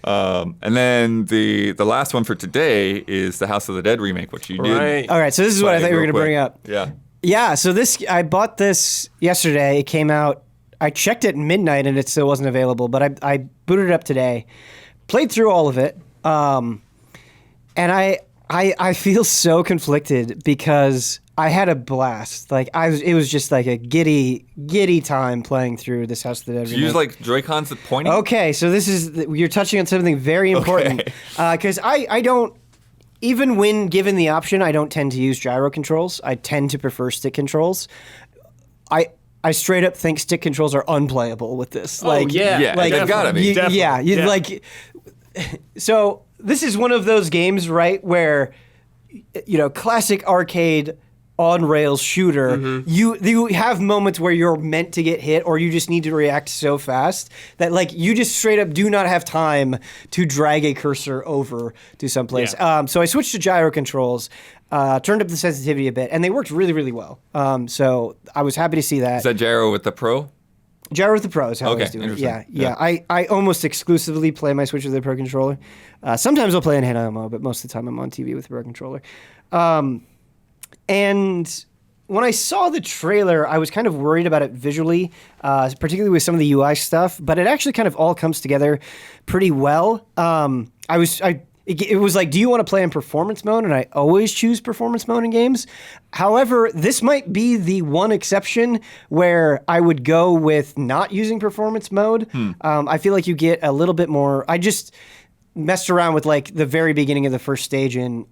And then the last one for today is the House of the Dead remake, which you did. All right, so this is what I thought you were going to bring up. Yeah. Yeah, so I bought this yesterday. It came out. I checked at midnight and it still wasn't available, but I booted it up today, played through all of it, and I feel so conflicted because I had a blast. Like it was just like a giddy time playing through this House of the Dead. Did you use like Joy-Cons that pointing? Okay, so you're touching on something very important because I don't. Even when given the option, I don't tend to use gyro controls. I tend to prefer stick controls. I straight up think stick controls are unplayable with this. Like, they've gotta be. Like. So this is one of those games, right, where classic arcade on rails shooter. You have moments where you're meant to get hit, or you just need to react so fast that like you just straight up do not have time to drag a cursor over to someplace. Yeah. So I switched to gyro controls. Turned up the sensitivity a bit, and they worked really, really well. So I was happy to see that. Is that gyro with the Pro? Gyro with the Pro is how I was doing it. Interesting. Yeah. I almost exclusively play my Switch with the Pro controller. Sometimes I'll play in hand mode, but most of the time I'm on TV with the Pro controller. And when I saw the trailer, I was kind of worried about it visually, particularly with some of the UI stuff, but it actually kind of all comes together pretty well. it was like, do you want to play in performance mode? And I always choose performance mode in games. However, this might be the one exception where I would go with not using performance mode. I feel like you get a little bit more. I just messed around with like the very beginning of the first stage in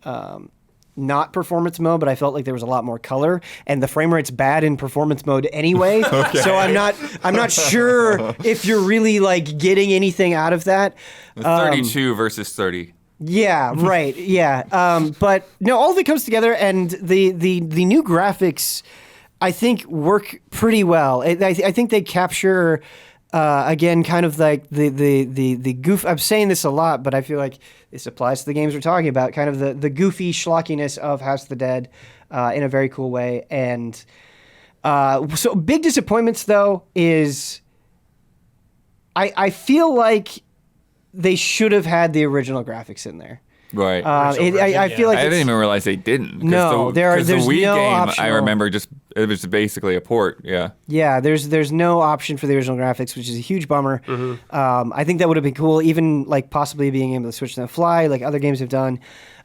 not performance mode, but I felt like there was a lot more color, and the frame rate's bad in performance mode anyway. So I'm not sure if you're really like getting anything out of that. 32 versus 30. Yeah, right. Yeah. But no, all of it comes together, and the new graphics, I think, work pretty well. I think they capture, again, kind of like the goof. I'm saying this a lot, but I feel like this applies to the games we're talking about. Kind of the goofy schlockiness of House of the Dead, in a very cool way. And so big disappointments though is, I feel like they should have had the original graphics in there. Right. I feel like I didn't even realize they didn't. No, there's the Wii no game, optional. I remember it was basically a port. Yeah. Yeah, there's no option for the original graphics, which is a huge bummer. I think that would have been cool, even like possibly being able to switch on the fly, like other games have done.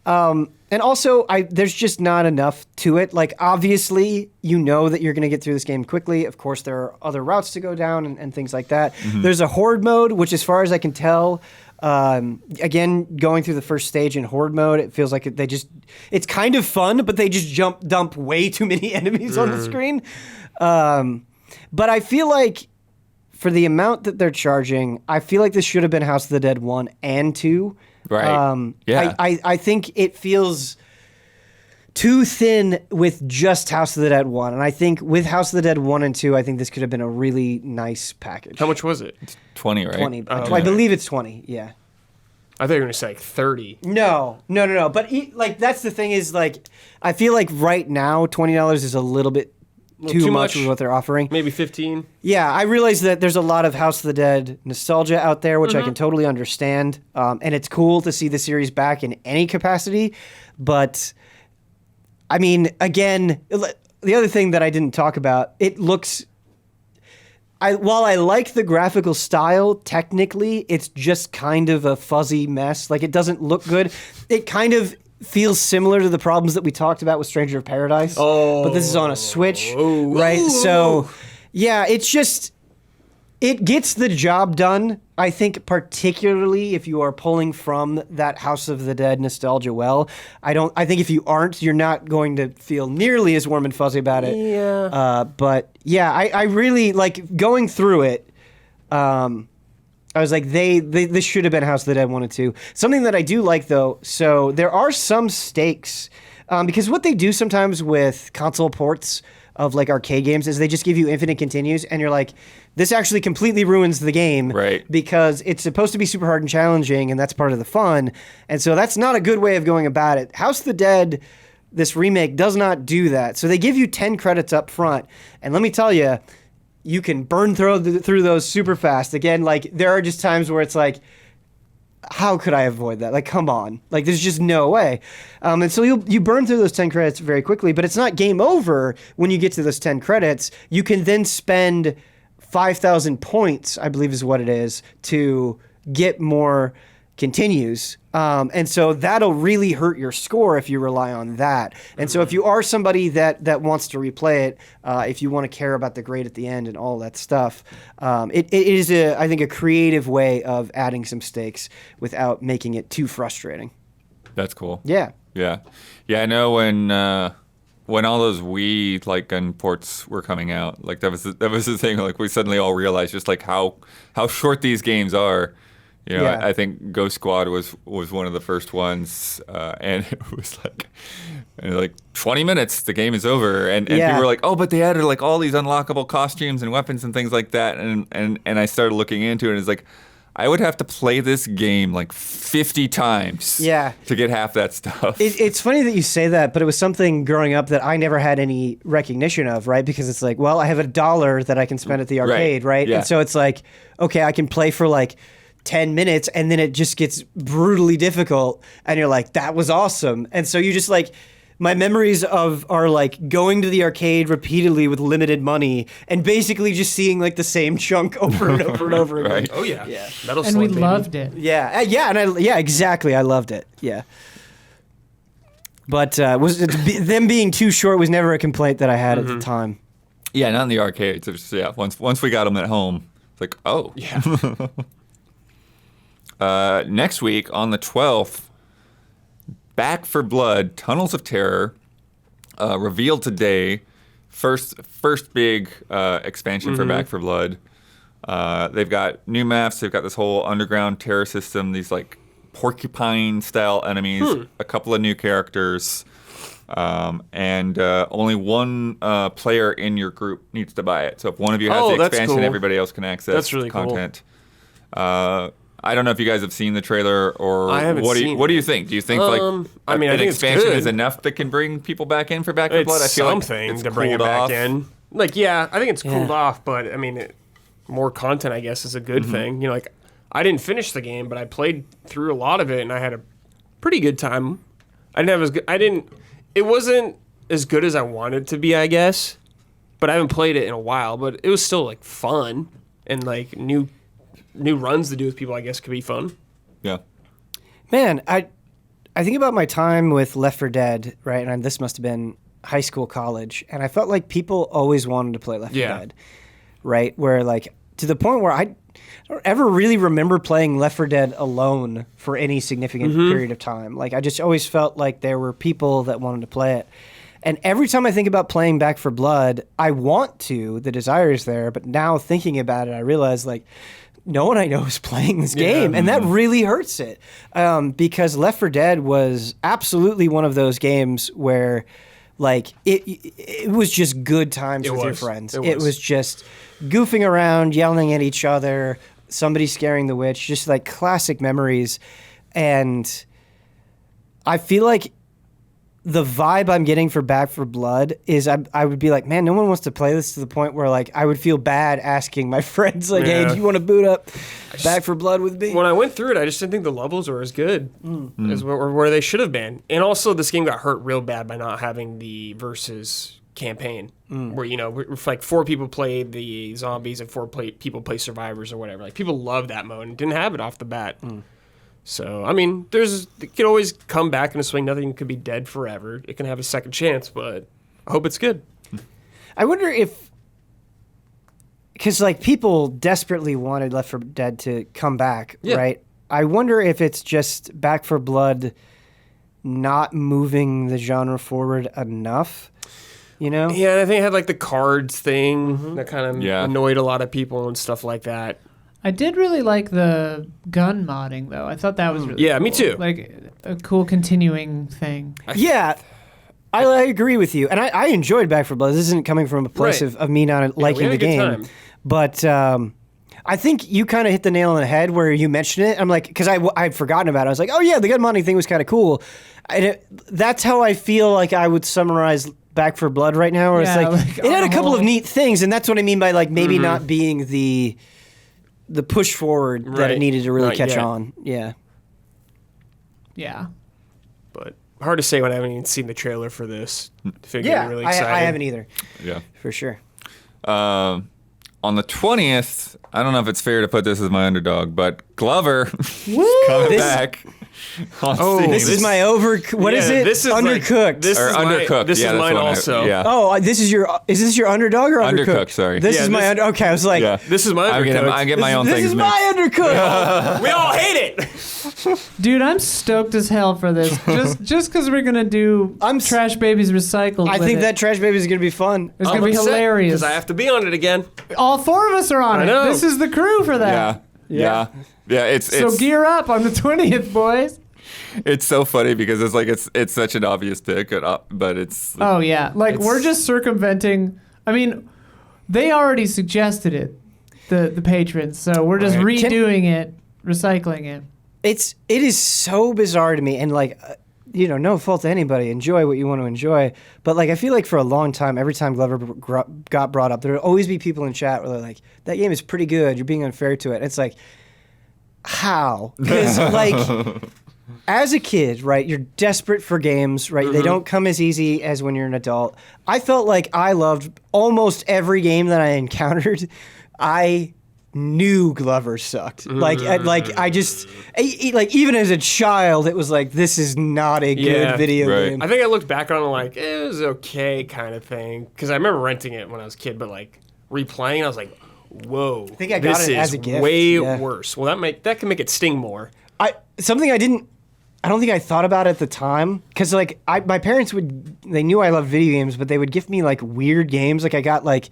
And also, there's just not enough to it. Like, obviously, you know that you're going to get through this game quickly. Of course, there are other routes to go down and things like that. There's a horde mode, which, as far as I can tell, again, going through the first stage in horde mode, it feels like it's kind of fun, but they just dump way too many enemies on the screen. But I feel like for the amount that they're charging, I feel like this should have been House of the Dead 1 and 2. Right. Yeah. I think it feels too thin with just House of the Dead 1. And I think with House of the Dead 1 and 2, I think this could have been a really nice package. How much was it? 20, right? 20. I believe it's 20, yeah. I thought you were going to say like 30. No. But like that's the thing is like I feel like right now $20 is a little bit too much with what they're offering. Maybe 15. Yeah, I realize that there's a lot of House of the Dead nostalgia out there, which I can totally understand. And it's cool to see the series back in any capacity. But, I mean, again, the other thing that I didn't talk about, it looks... while I like the graphical style, technically, it's just kind of a fuzzy mess. Like, it doesn't look good. It kind of feels similar to the problems that we talked about with Stranger of Paradise. But this is on a Switch, right? So, yeah, it's just... It gets the job done, I think, particularly if you are pulling from that House of the Dead nostalgia well. I think if you aren't, you're not going to feel nearly as warm and fuzzy about it. Yeah. But yeah, I really like going through it. I was like, this should have been House of the Dead 1 and 2. Something that I do like though, so there are some stakes, because what they do sometimes with console ports of like arcade games is they just give you infinite continues, and you're like, this actually completely ruins the game, right? Because it's supposed to be super hard and challenging, and that's part of the fun. And so that's not a good way of going about it. House of the Dead, this remake, does not do that. So they give you 10 credits up front, and let me tell you, you can burn through those super fast. Again, like there are just times where it's like, how could I avoid that? Like, come on. Like, there's just no way. And so you burn through those 10 credits very quickly, but it's not game over when you get to those 10 credits. You can then spend 5,000 points, I believe is what it is, to get more continues. And so that'll really hurt your score if you rely on that. And so if you are somebody that wants to replay it, if you want to care about the grade at the end and all that stuff, it is, I think, a creative way of adding some stakes without making it too frustrating. That's cool. Yeah. Yeah. Yeah, I know when all those Wii like gun ports were coming out, like that was the thing. Like we suddenly all realized just like how short these games are. You know, Yeah. I think Ghost Squad was one of the first ones, and it was like 20 minutes, the game is over, and Yeah. people were like, oh, but they added like all these unlockable costumes and weapons and things like that, and I started looking into it, and it's like, I would have to play this game like 50 times to get half that stuff. It's funny that you say that, but it was something growing up that I never had any recognition of, right? Because it's like, well, I have $1 that I can spend at the arcade, right? Yeah. And so it's like, okay, I can play for like 10 minutes, and then it just gets brutally difficult, and you're like, that was awesome. And so you just like, my memories are like going to the arcade repeatedly with limited money and basically just seeing like the same chunk over and over and over again. Right. Oh yeah. Yeah. Metal And Slug, we baby. loved it. Yeah, exactly. I loved it. Yeah. But them being too short was never a complaint that I had at the time. Yeah, not in the arcades. It was, yeah, once we got them at home, it's like, oh. Yeah. Next week on the 12th, Back for Blood: Tunnels of Terror, revealed today. First big expansion for Back for Blood. They've got new maps. They've got this whole underground terror system. These like porcupine-style enemies. A couple of new characters. And only one player in your group needs to buy it. So if one of you has the that's expansion, cool. everybody else can access That's really cool. content. I don't know if you guys have seen the trailer or I haven't what seen do you it. think? Do you think like I mean, I an think it's expansion good. is enough that can bring people back in for Back for It's Blood? I feel something like it's to bring it cooled back off. in. Like, yeah, I think it's cooled Yeah. off, but I mean, more content, I guess, is a good thing. You know, like I didn't finish the game, but I played through a lot of it, and I had a pretty good time. I didn't have as good. It wasn't as good as I wanted it to be, I guess. But I haven't played it in a while. But it was still like fun, and like new runs to do with people, I guess, could be fun. Yeah. Man, I think about my time with Left 4 Dead, right? And this must have been high school, college, and I felt like people always wanted to play Left 4 Yeah. Dead, right? Where like to the point where I don't ever really remember playing Left 4 Dead alone for any significant period of time. Like I just always felt like there were people that wanted to play it. And every time I think about playing Back for Blood, I want to, the desire is there, but now thinking about it, I realize like no one I know is playing this game, and that really hurts it because Left 4 Dead was absolutely one of those games where like it was just good times with your friends. It was just goofing around, yelling at each other, somebody scaring the witch, just like classic memories. And I feel like the vibe I'm getting for Back for Blood is I would be like, man, no one wants to play this, to the point where like I would feel bad asking my friends like, hey, do you want to boot up Back for Blood with me? When I went through it, I just didn't think the levels were as good as where they should have been. And also, this game got hurt real bad by not having the versus campaign, where if like 4 people played the zombies and 4 people play survivors or whatever. Like people love that mode and didn't have it off the bat. So I mean, it can always come back in a swing. Nothing could be dead forever. It can have a second chance, but I hope it's good. I wonder if, because like people desperately wanted Left 4 Dead to come back, right? I wonder if it's just Back for Blood not moving the genre forward enough, you know? Yeah, I think it had like the cards thing that kind of Yeah. annoyed a lot of people and stuff like that. I did really like the gun modding, though. I thought that was really Yeah, me cool. too. Like a cool continuing thing. Yeah, I agree with you. And I enjoyed Back for Blood. This isn't coming from a place Right. of me not liking had the a good game. time. But I think you kind of hit the nail on the head where you mentioned it. I'm like, because I'd forgotten about it. I was like, oh yeah, the gun modding thing was kind of cool. And that's how I feel like I would summarize Back for Blood right now. Where Yeah, it's like, like, it had on a the couple of whole- neat things. And that's what I mean by like maybe not being the push forward that it Right. needed to really Not catch yet. on. Yeah. Yeah. But hard to say when I haven't even seen the trailer for this. Figure Yeah, really excited. I haven't either, Yeah. for sure. On the 20th, I don't know if it's fair to put this as my underdog, but Glover is coming This- back. on Oh, Steam. This is my what is Yeah, it? this is Undercooked. Like, this Or is Undercooked. This yeah, is that's mine what also. yeah. Oh, is this your underdog or undercooked? Undercooked, sorry. This Yeah, is my this- Okay, I was like, Yeah. This is my I Undercooked. get my own this things is mixed. my undercooked. We all hate it. Dude, I'm stoked as hell for this. Just because we're going to do Trash Babies Recycled. I with think it. that Trash Baby is gonna be fun. It's going to be hilarious. because I have to be on it again. All 4 of us are on I it. know. This is the crew for that. Yeah. It's So gear up on the 20th, boys. it's so funny because it's such an obvious pick, but it's Oh, yeah. Like, It's- we're just circumventing. I mean, they already suggested it, the patrons. So we're just Right. redoing it, recycling it. It is so bizarre to me, and like, no fault to anybody. Enjoy what you want to enjoy, but like, I feel like for a long time, every time Glover got brought up, there would always be people in chat where they're like, "That game is pretty good. You're being unfair to it." And it's like, how? Because like. as a kid, right, you're desperate for games, right? They don't come as easy as when you're an adult. I felt like I loved almost every game that I encountered. I knew Glover sucked. Like even as a child, it was like, this is not a good video game. I think I looked back on it like, it was okay kind of thing. Because I remember renting it when I was a kid, but like replaying, I was like, whoa. I think I got it as a gift. Way worse. Well, that can make it sting more. Something I don't think I thought about at the time, because like my parents they knew I loved video games, but they would give me like weird games. Like I got like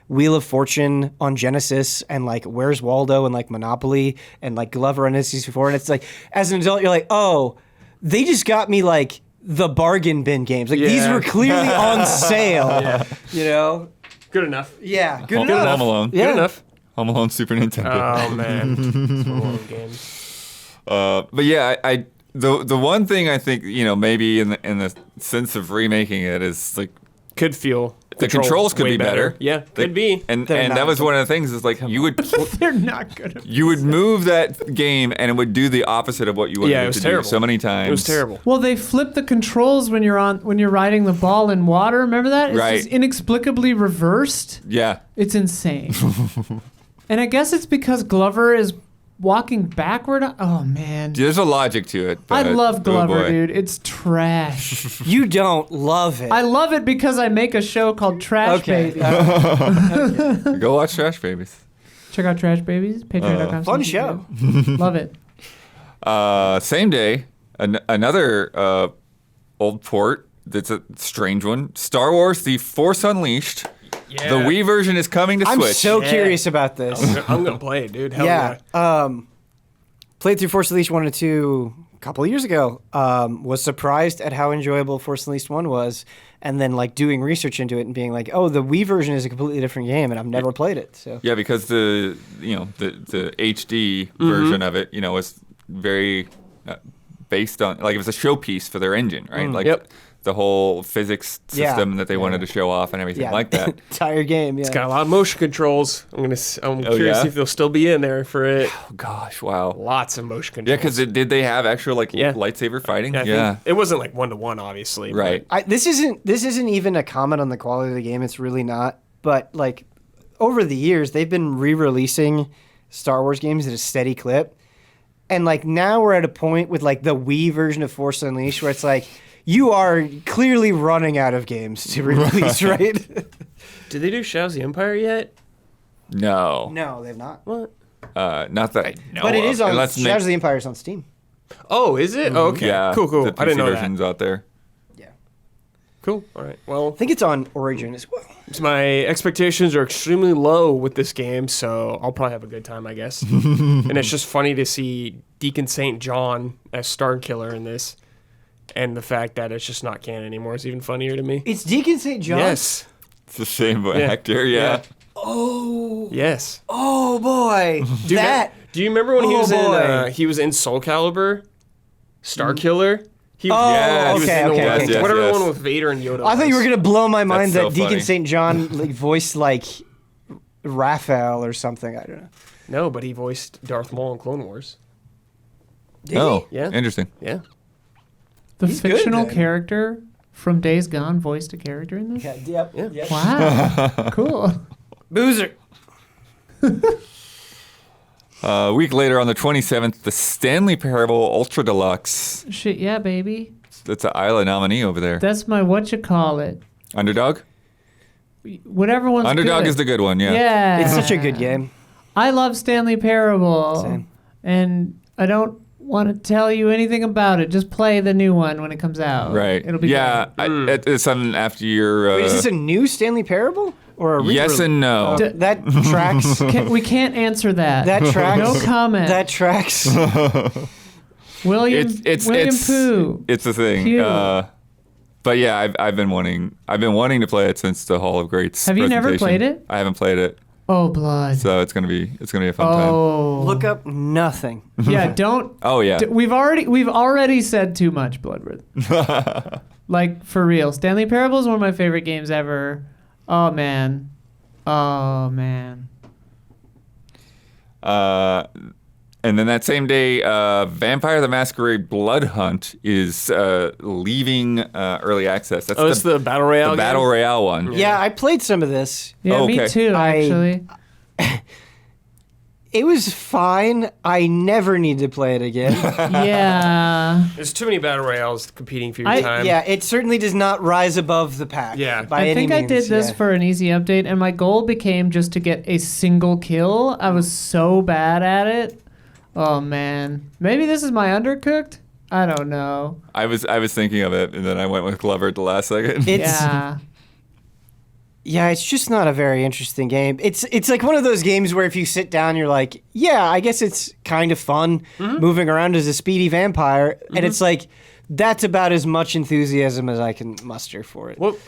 Wheel of Fortune on Genesis and like Where's Waldo and like Monopoly and like Glover on N64, and it's like as an adult you're like, oh, they just got me like the bargain bin games. Like these were clearly on sale. You know, good enough. Yeah, good enough. Home Alone. Yeah. Good enough. Home Alone Super Nintendo. Oh man, Home Alone games. But yeah, the one thing I think, maybe in the sense of remaking it is like could feel the controls could way be better. Yeah, could be. And that was one of the things is like you would They're not good. you would move that game and it would do the opposite of what you wanted it to do so many times. It was terrible. Well, they flip the controls when you're riding the ball in water. Remember that? It's Right. just inexplicably reversed. Yeah. It's insane. And I guess it's because Glover is walking backward. Oh man. There's a logic to it. I But, love Glover, boy. dude. It's trash. You don't love it. I love it because I make a show called Trash Okay. Baby. Go watch Trash Babies. Check out Trash Babies. Patreon.com. Fun show. Love it. Same day, another old port that's a strange one. Star Wars: The Force Unleashed. Yeah. The Wii version is coming to I'm Switch. so curious about this. I'm gonna play it, dude. Hell Yeah. yeah. Played through Force Unleashed 1 and 2 a couple of years ago. Was surprised at how enjoyable Force Unleashed 1 was. And then like doing research into it and being like, oh, the Wii version is a completely different game and I've never played it. So Yeah, because the HD version of it, was very based on, like, it was a showpiece for their engine, right? Like the whole physics system that they wanted to show off and everything like that. Entire game, yeah. It's got a lot of motion controls. I'm curious yeah? if they'll still be in there for it. Oh gosh, wow. Lots of motion Yeah, controls. because did they have actual lightsaber fighting? I think it wasn't like 1-to-1, obviously. Right. This isn't even a comment on the quality of the game. It's really not. But like over the years, they've been re-releasing Star Wars games at a steady clip. And like now we're at a point with like the Wii version of Force Unleashed where it's like you are clearly running out of games to release, right? Did they do Shadows of the Empire yet? No. No, they've not. What? Not that I know But it of. is on Unless Shadows of the Empire is on Steam. Oh, is it? Oh, okay. Yeah, Cool. The PC I didn't know that. version's out there. Yeah. Cool. All right. Well, I think it's on Origin as well. my expectations are extremely low with this game, so I'll probably have a good time, I guess. And it's just funny to see Deacon St. John as Starkiller in this, and the fact that it's just not canon anymore is even funnier to me. It's Deacon St. John? Yes. It's the same actor, yeah. Oh. Yes. Oh, boy. Do you remember when boy. he was in Soul Calibur? Starkiller? He was, Oh, he was okay, in the okay, one- okay. Whatever Yes. one with Vader and Yoda. I thought you were was. going to blow my mind That's that so Deacon funny. St. John like voiced like Raphael or something. I don't know. No, but he voiced Darth Maul in Clone Wars. Oh, Yeah. interesting. Yeah. The He's good, fictional then. character from Days Gone voiced a character in this? Yep. Yeah. Wow. Cool. Boozer. A week later, on the 27th, the Stanley Parable Ultra Deluxe. Shit, yeah, baby. That's an Isla nominee over there. That's my whatchamacallit. Underdog? Whatever one's Underdog good. is the good one, yeah. Yeah. It's such a good game. I love Stanley Parable. Same. And I don't want to tell you anything about it. Just play the new one when it comes out. Right. It'll be yeah, great. it's something after your... Wait, is this a new Stanley Parable or a yes re-release? and no. That tracks. We can't answer that. That tracks. No comment. That tracks. William Pooh. It's a thing. Pew. But yeah, I've been wanting to play it since the Hall of Greats. Have you never presentation. played it? I haven't played it, Oh, blood. so it's gonna be a fun time. Oh. Look up nothing. Yeah, don't. Oh yeah. We've already said too much, Bloodworth. Like, for real. Stanley Parable is one of my favorite games ever. Oh, man. Oh, man. And then that same day, Vampire the Masquerade Blood Hunt is leaving early access. That's it's the Battle Royale The game? Battle Royale one. Yeah, I played some of this. Yeah, Oh, me okay. too, actually. It was fine. I never need to play it again. Yeah. There's too many Battle Royales competing for your I- time. Yeah, it certainly does not rise above the pack. Yeah. by I any think I means, did this yeah. for an easy update, and my goal became just to get a single kill. I was so bad at it. Oh, man. Maybe this is my undercooked? I don't know. I was thinking of it, and then I went with Glover at the last second. Yeah. Yeah, it's just not a very interesting game. It's like one of those games where if you sit down, you're like, yeah, I guess it's kind of fun moving around as a speedy vampire, and it's like that's about as much enthusiasm as I can muster for it. What?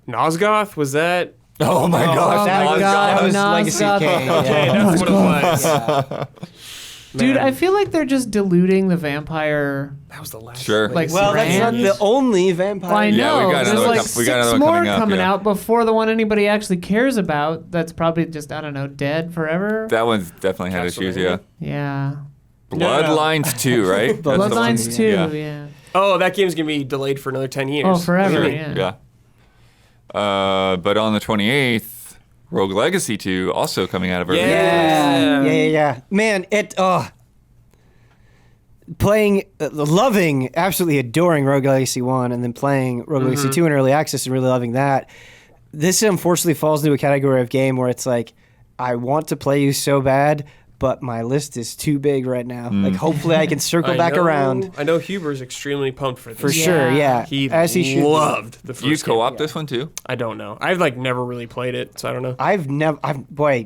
Nosgoth? Was that? Oh my gosh. that my was, God, that was Legacy Nosgoth. Kane. Okay, Yeah. that's what it was. Dude, Man. I feel like they're just diluting the vampire. That was the last. Sure. Like, Well, that's not brand. the only vampire. Well, I know. Yeah, we got There's another like we got six another one more coming up, coming yeah. out before the one anybody actually cares about. That's probably just, I don't know, dead forever. That one's definitely had issues, yeah. Yeah. Bloodlines 2, right? That's the one. Bloodlines 2, Yeah. yeah. Oh, that game's gonna be delayed for another 10 years. Oh, forever, Sure, yeah. But on the 28th, Rogue Legacy 2 also coming out of early Yeah. Yeah. Man, playing, loving, absolutely adoring Rogue Legacy 1 and then playing Rogue Legacy 2 in early access and really loving that. This unfortunately falls into a category of game where it's like, I want to play you so bad, but my list is too big right now. Like, hopefully I can circle back around. I know Huber's extremely pumped for this. For sure, yeah. He As he should be. loved the first You game. co-op this one too? I don't know. I've like never really played it, so I don't know.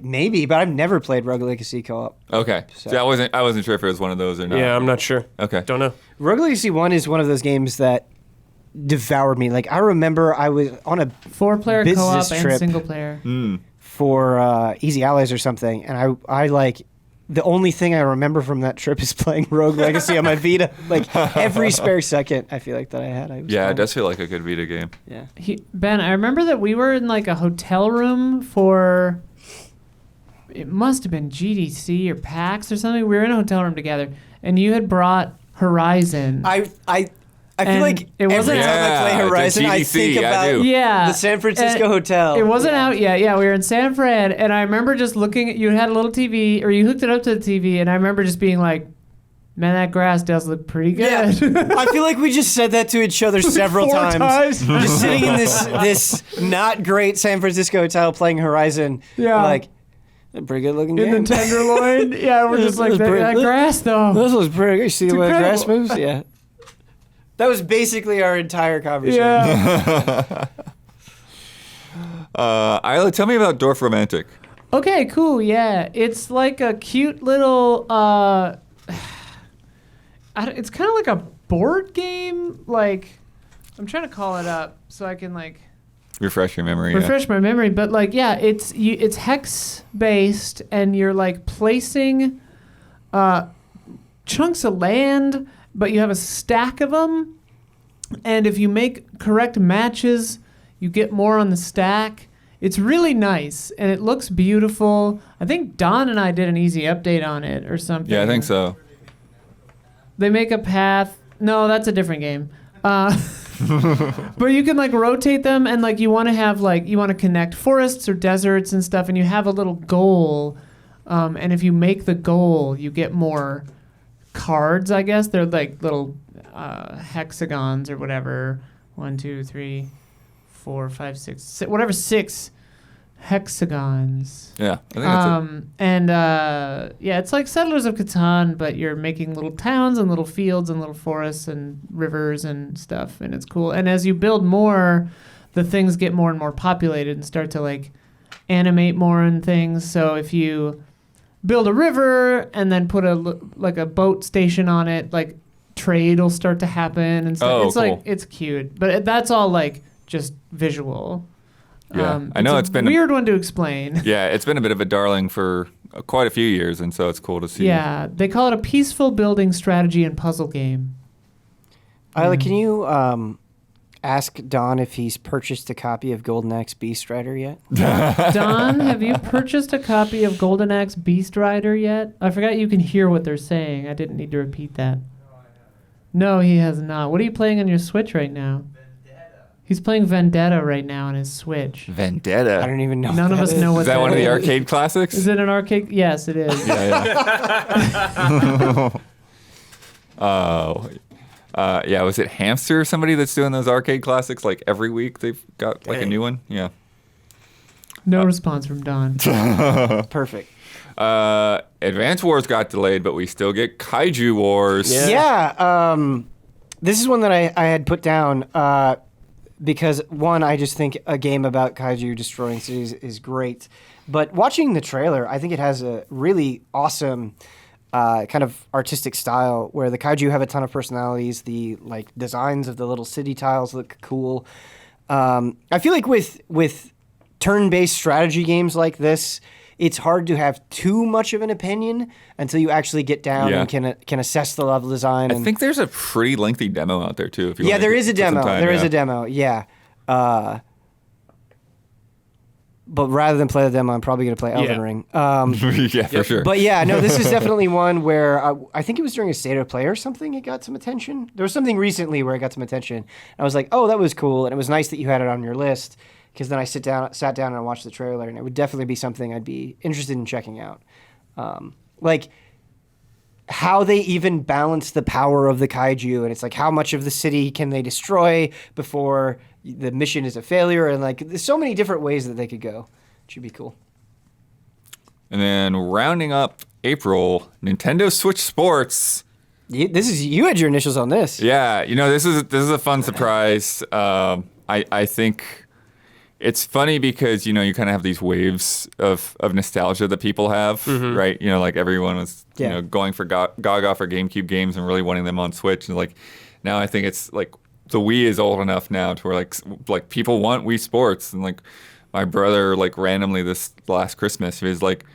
Maybe, but I've never played Rogue Legacy co-op. Okay. So I wasn't sure if it was one of those or not. Yeah, I'm not sure. Okay. Don't know. Rogue Legacy 1 is one of those games that devoured me. Like, I remember I was on a 4-player business co-op and trip. single player. for Easy Allies or something, and I like the only thing I remember from that trip is playing Rogue Legacy on my Vita. Like every spare second, I feel like that I had. I was Yeah, fine. it does feel like a good Vita game. Yeah. Ben, I remember that we were in like a hotel room for, it must have been GDC or PAX or something. We were in a hotel room together, and you had brought Horizon. I feel And like it wasn't- every time I play Yeah, the Horizon, I GDC, think I about do. Yeah. the San Francisco And hotel. It wasn't out yet. Yeah, we were in San Fran, and I remember just looking at, you had a little TV, or you hooked it up to the TV, and I remember just being like, man, that grass does look pretty Yeah, good. I feel like we just said that to each other several 4 times. Just sitting in this not great San Francisco hotel playing Horizon. Yeah. Like, a pretty good looking In game. the Tenderloin. Yeah, we're just like, that grass, though. This was pretty good. You see the way the grass incredible. moves? Yeah. That was basically our entire conversation. Yeah. Isla, tell me about Dorf Romantic. Okay, cool. Yeah, it's like a cute little. It's kind of like a board game. Like, I'm trying to call it up so I can like Refresh your memory. refresh my memory. But like, yeah, it's hex based, and you're like placing chunks of land, but you have a stack of them, and if you make correct matches, you get more on the stack. It's really nice, and it looks beautiful. I think Don and I did an easy update on it or something. Yeah, I think so. They make a path. No, that's a different game. But you can like rotate them, and like you want to connect forests or deserts and stuff, and you have a little goal. And if you make the goal, you get more cards, I guess. They're like little hexagons or whatever. 1, 2, 3, 4, 5, 6, whatever, 6 hexagons. Yeah, I think that's Yeah, it's like Settlers of Catan, but you're making little towns and little fields and little forests and rivers and stuff, and it's cool. And as you build more, the things get more and more populated and start to like animate more and things. So if you build a river and then put a boat station on it, like trade will start to happen and stuff. Oh, it's cool. like it's cute, but that's all like just visual. Yeah. I know it's been a weird one to explain. Yeah, it's been a bit of a darling for quite a few years, and so it's cool to see. Yeah, they call it a peaceful building strategy and puzzle game. Isla, can you? ask Don if he's purchased a copy of Golden Axe Beast Rider yet? Don, have you purchased a copy of Golden Axe Beast Rider yet? I forgot you can hear what they're saying. I didn't need to repeat that. No, he has not. What are you playing on your Switch right now? He's playing Vendetta right now on his Switch. Vendetta. I don't even know. None of us know what Is that one of the arcade classics? Is it an arcade? Yes, it is. Yeah. Oh. Yeah, was it Hamster or somebody that's doing those arcade classics like every week? They've got like a new one. Yeah. No response from Don. Perfect. Advance Wars got delayed, but we still get Kaiju Wars. Yeah. This is one that I had put down because, one, I just think a game about kaiju destroying cities is great. But watching the trailer, I think it has a really awesome kind of artistic style where the kaiju have a ton of personalities. The designs of the little city tiles look cool. I feel like with turn-based strategy games like this, it's hard to have too much of an opinion until you actually get down and can assess the level design. I think there's a pretty lengthy demo out there too. If you there is a demo. There is a demo. Yeah. But rather than play the demo, I'm probably going to play Elden Ring. Yeah, for sure. But yeah, no, this is definitely one where I think it was during a state of play or something. It got some attention. There was something recently where it got some attention. I was like, oh, that was cool, and it was nice that you had it on your list. Because then I sat down and I watched the trailer, and it would definitely be something I'd be interested in checking out. Like how they even balance the power of the kaiju, and it's like how much of the city can they destroy before the mission is a failure, and like there's so many different ways that they could go. It should be cool. And then rounding up April, Nintendo Switch Sports. You had your initials on this. Yeah, this is a fun surprise. I think. It's funny because, you kind of have these waves of nostalgia that people have, right? Like everyone was, going for Gaga for GameCube games and really wanting them on Switch. And like now I think it's like the Wii is old enough now to where like people want Wii Sports. And like my brother, like randomly this last Christmas, he was like,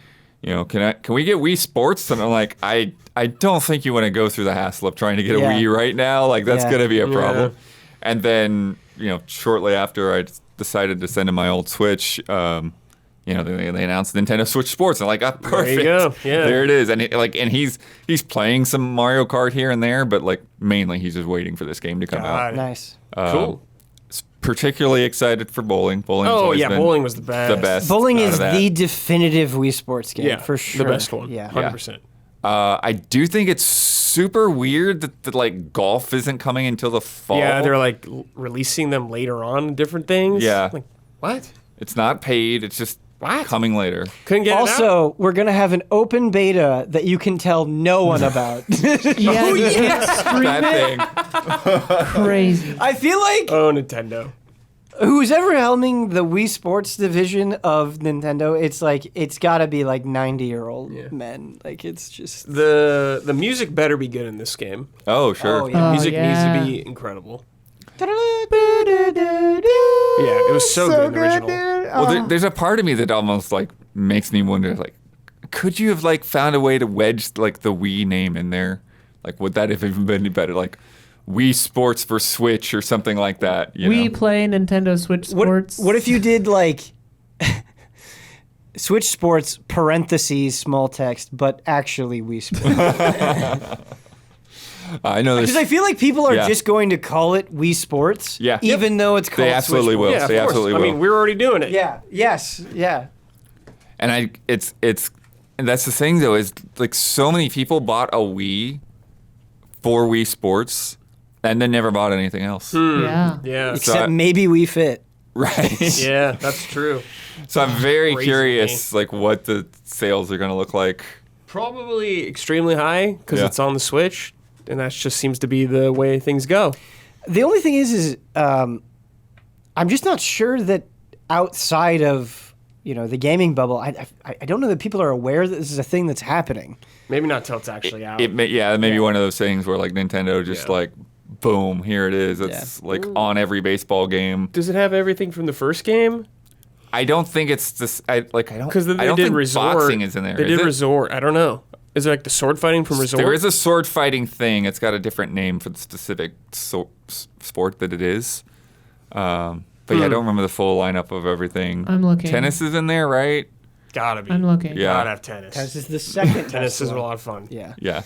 can we get Wii Sports? And I'm like, I don't think you want to go through the hassle of trying to get a Wii right now. Like that's going to be a problem. And then, shortly after I decided to send him my old Switch, they announced Nintendo Switch Sports. And I'm like, perfect. There you go. Yeah. There it is. And he's playing some Mario Kart here and there, but like mainly he's just waiting for this game to come out. Nice. Cool. Particularly excited for bowling. Bowling was the best. The best. Bowling is the definitive Wii Sports game, for sure. The best one. Yeah. 100%. I do think it's super weird that like golf isn't coming until the fall. Yeah, they're like releasing them later on, different things. Yeah. Like, what? It's not paid. It's just coming later. Couldn't get it out? Also, we're going to have an open beta that you can tell no one about. Yeah, you can't stream it. That thing. Crazy. I feel like Oh, Nintendo. who's ever helming the Wii Sports division of Nintendo, it's got to be like 90-year-old men. Like it's just The music better be good in this game. Oh, sure. Oh, yeah. The music needs yeah. to be incredible. Yeah, it was so good in the original. Well, there's a part of me that almost like makes me wonder, like, could you have like found a way to wedge like the Wii name in there? Like, would that have even been any better? Like, Wii Sports for Switch or something like that. We play Nintendo Switch Sports. What if you did like Switch Sports parentheses small text, but actually Wii Sports? I know this. Because I feel like people are just going to call it Wii Sports, even though it's called They absolutely Switch will. Sports. Yeah, They of course. absolutely I will. mean, we're already doing it. Yeah. Yes. Yeah. And and that's the thing though, is like so many people bought a Wii for Wii Sports and then never bought anything else. Yeah. Yeah. Except maybe Wii Fit. Right. Yeah, that's true. So I'm very Crazy curious, like what the sales are going to look like. Probably extremely high because Yeah. it's on the Switch, and that just seems to be the way things go. The only thing is I'm just not sure that outside of the gaming bubble, I don't know that people are aware that this is a thing that's happening. Maybe not till it's actually out. It may be one of those things where like Nintendo just like, boom, here it is. It's like on every baseball game. Does it have everything from the first game? I don't think it's this. I don't. Because they I don't did think Resort. boxing is in there. They is did it? Resort. I don't know. Is it like the sword fighting from Resort? There is a sword fighting thing. It's got a different name for the specific sport that it is. But yeah, I don't remember the full lineup of everything. I'm looking. Tennis is in there, right? Gotta be. I'm looking. Yeah. Gotta have tennis. Tennis is the second. Tennis is one. a lot of fun. Yeah. Yeah.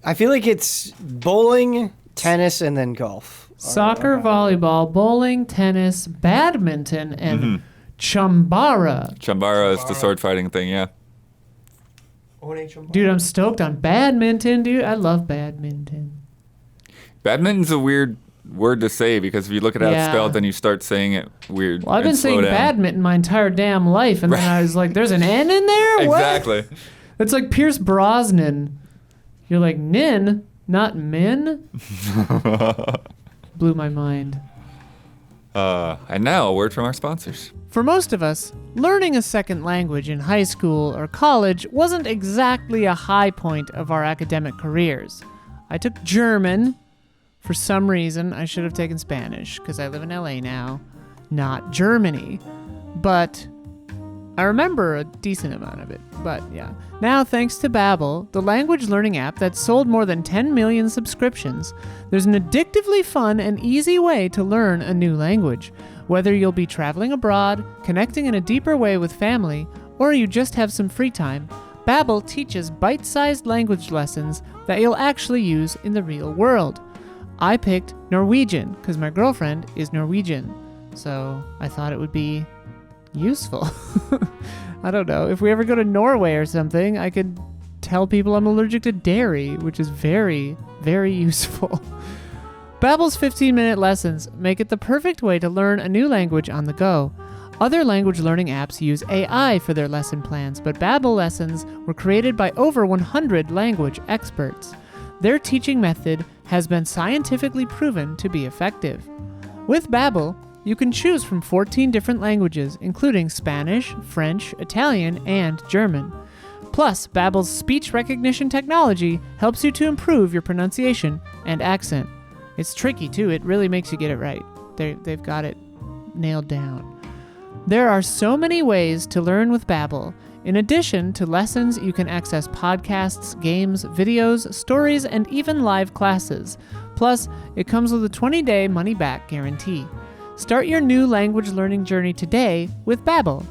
I feel like it's bowling, tennis, and then golf. Soccer, volleyball, bowling, tennis, badminton, and chambara. Chambara is the sword fighting thing, yeah. Dude, I'm stoked on badminton, dude. I love badminton. Badminton's a weird word to say because if you look at how it's Yeah. spelled, then you start saying it weird. Well, I've been and slow saying down. badminton my entire damn life, and then I was like, there's an N in there? What? Exactly. It's like Pierce Brosnan. You're like, Nin, not Min? Blew my mind. And now a word from our sponsors. For most of us, learning a second language in high school or college wasn't exactly a high point of our academic careers. I took German. For some reason, I should have taken Spanish, because I live in LA now, not Germany. But I remember a decent amount of it. But yeah. Now, thanks to Babbel, the language learning app that's sold more than 10 million subscriptions, there's an addictively fun and easy way to learn a new language. Whether you'll be traveling abroad, connecting in a deeper way with family, or you just have some free time, Babbel teaches bite-sized language lessons that you'll actually use in the real world. I picked Norwegian because my girlfriend is Norwegian, so I thought it would be useful. I don't know. If we ever go to Norway or something, I could tell people I'm allergic to dairy, which is very, very useful. Babbel's 15-minute lessons make it the perfect way to learn a new language on the go. Other language learning apps use AI for their lesson plans, but Babbel lessons were created by over 100 language experts. Their teaching method has been scientifically proven to be effective. With Babbel, you can choose from 14 different languages, including Spanish, French, Italian, and German. Plus, Babbel's speech recognition technology helps you to improve your pronunciation and accent. It's tricky, too. It really makes you get it right. They've got it nailed down. There are so many ways to learn with Babbel. In addition to lessons, you can access podcasts, games, videos, stories, and even live classes. Plus, it comes with a 20-day money-back guarantee. Start your new language learning journey today with Babbel.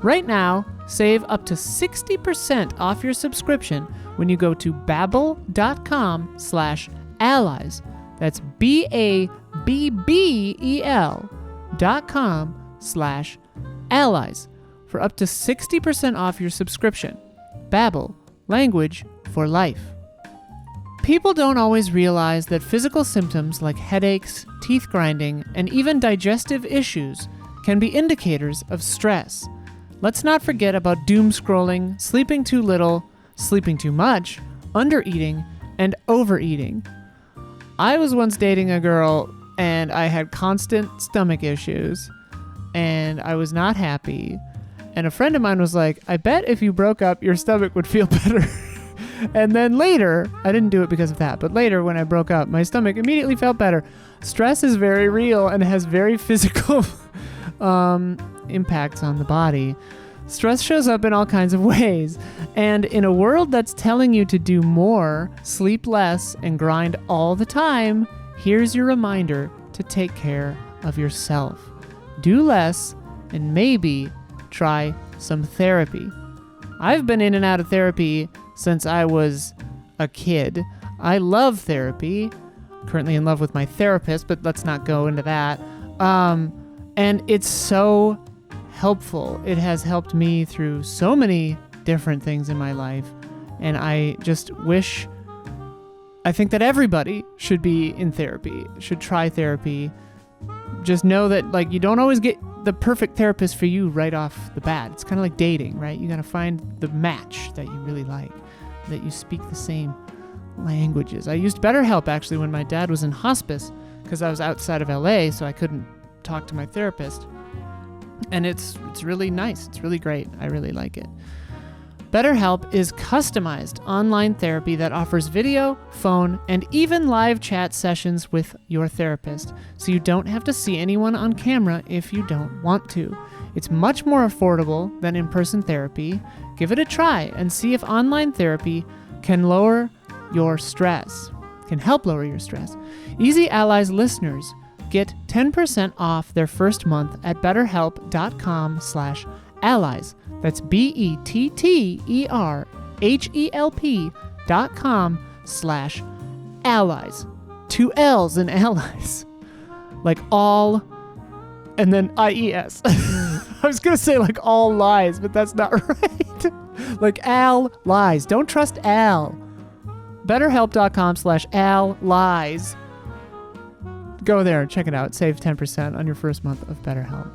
Right now, save up to 60% off your subscription when you go to babbel.com/allies. That's BABBEL.com/allies. For up to 60% off your subscription. Babbel, language for life. People don't always realize that physical symptoms like headaches, teeth grinding, and even digestive issues can be indicators of stress. Let's not forget about doom scrolling, sleeping too little, sleeping too much, undereating, and overeating. I was once dating a girl and I had constant stomach issues and I was not happy. And a friend of mine was like, I bet if you broke up, your stomach would feel better. And then later, I didn't do it because of that, but later when I broke up, my stomach immediately felt better. Stress is very real and has very physical impacts on the body. Stress shows up in all kinds of ways. And in a world that's telling you to do more, sleep less, and grind all the time, here's your reminder to take care of yourself. Do less and maybe try some therapy. I've been in and out of therapy since I was a kid. I love therapy. Currently in love with my therapist, but let's not go into that. And it's so helpful. It has helped me through so many different things in my life. And I think that everybody should be in therapy, should try therapy. Just know that like you don't always get the perfect therapist for you right off the bat. It's kind of like dating, right? You got to find the match that you really like, that you speak the same languages. I used BetterHelp actually when my dad was in hospice because I was outside of LA, so I couldn't talk to my therapist. And it's really nice. It's really great. I really like it. BetterHelp is customized online therapy that offers video, phone, and even live chat sessions with your therapist, so you don't have to see anyone on camera if you don't want to. It's much more affordable than in-person therapy. Give it a try and see if online therapy can help lower your stress. Easy Allies listeners get 10% off their first month at betterhelp.com/allies. That's BETTERHELP.com/allies. 2 L's in allies. Like all, and then IES. I was going to say like all lies, but that's not right. Like Al lies. Don't trust Al. BetterHelp.com/allies. Go there and check it out. Save 10% on your first month of BetterHelp.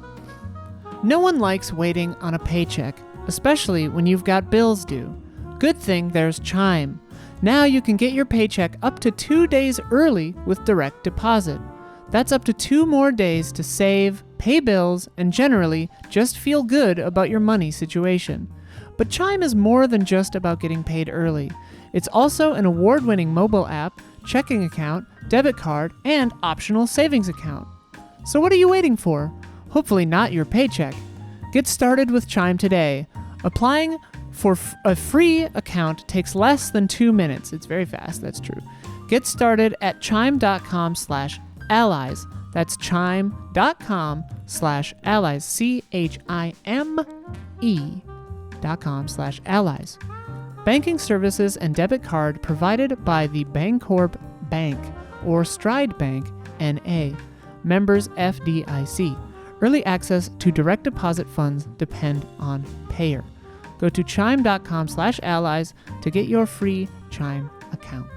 No one likes waiting on a paycheck, especially when you've got bills due. Good thing there's Chime. Now you can get your paycheck up to 2 days early with direct deposit. That's up to 2 more days to save, pay bills, and generally just feel good about your money situation. But Chime is more than just about getting paid early. It's also an award-winning mobile app, checking account, debit card, and optional savings account. So what are you waiting for? Hopefully not your paycheck. Get started with Chime today. Applying for a free account takes less than 2 minutes. It's very fast, that's true. Get started at chime.com/allies. That's chime.com/allies. CHIME.com/allies. Banking services and debit card provided by the Bancorp Bank or Stride Bank, N.A. Members FDIC. Early access to direct deposit funds depend on payer. Go to chime.com/allies to get your free Chime account.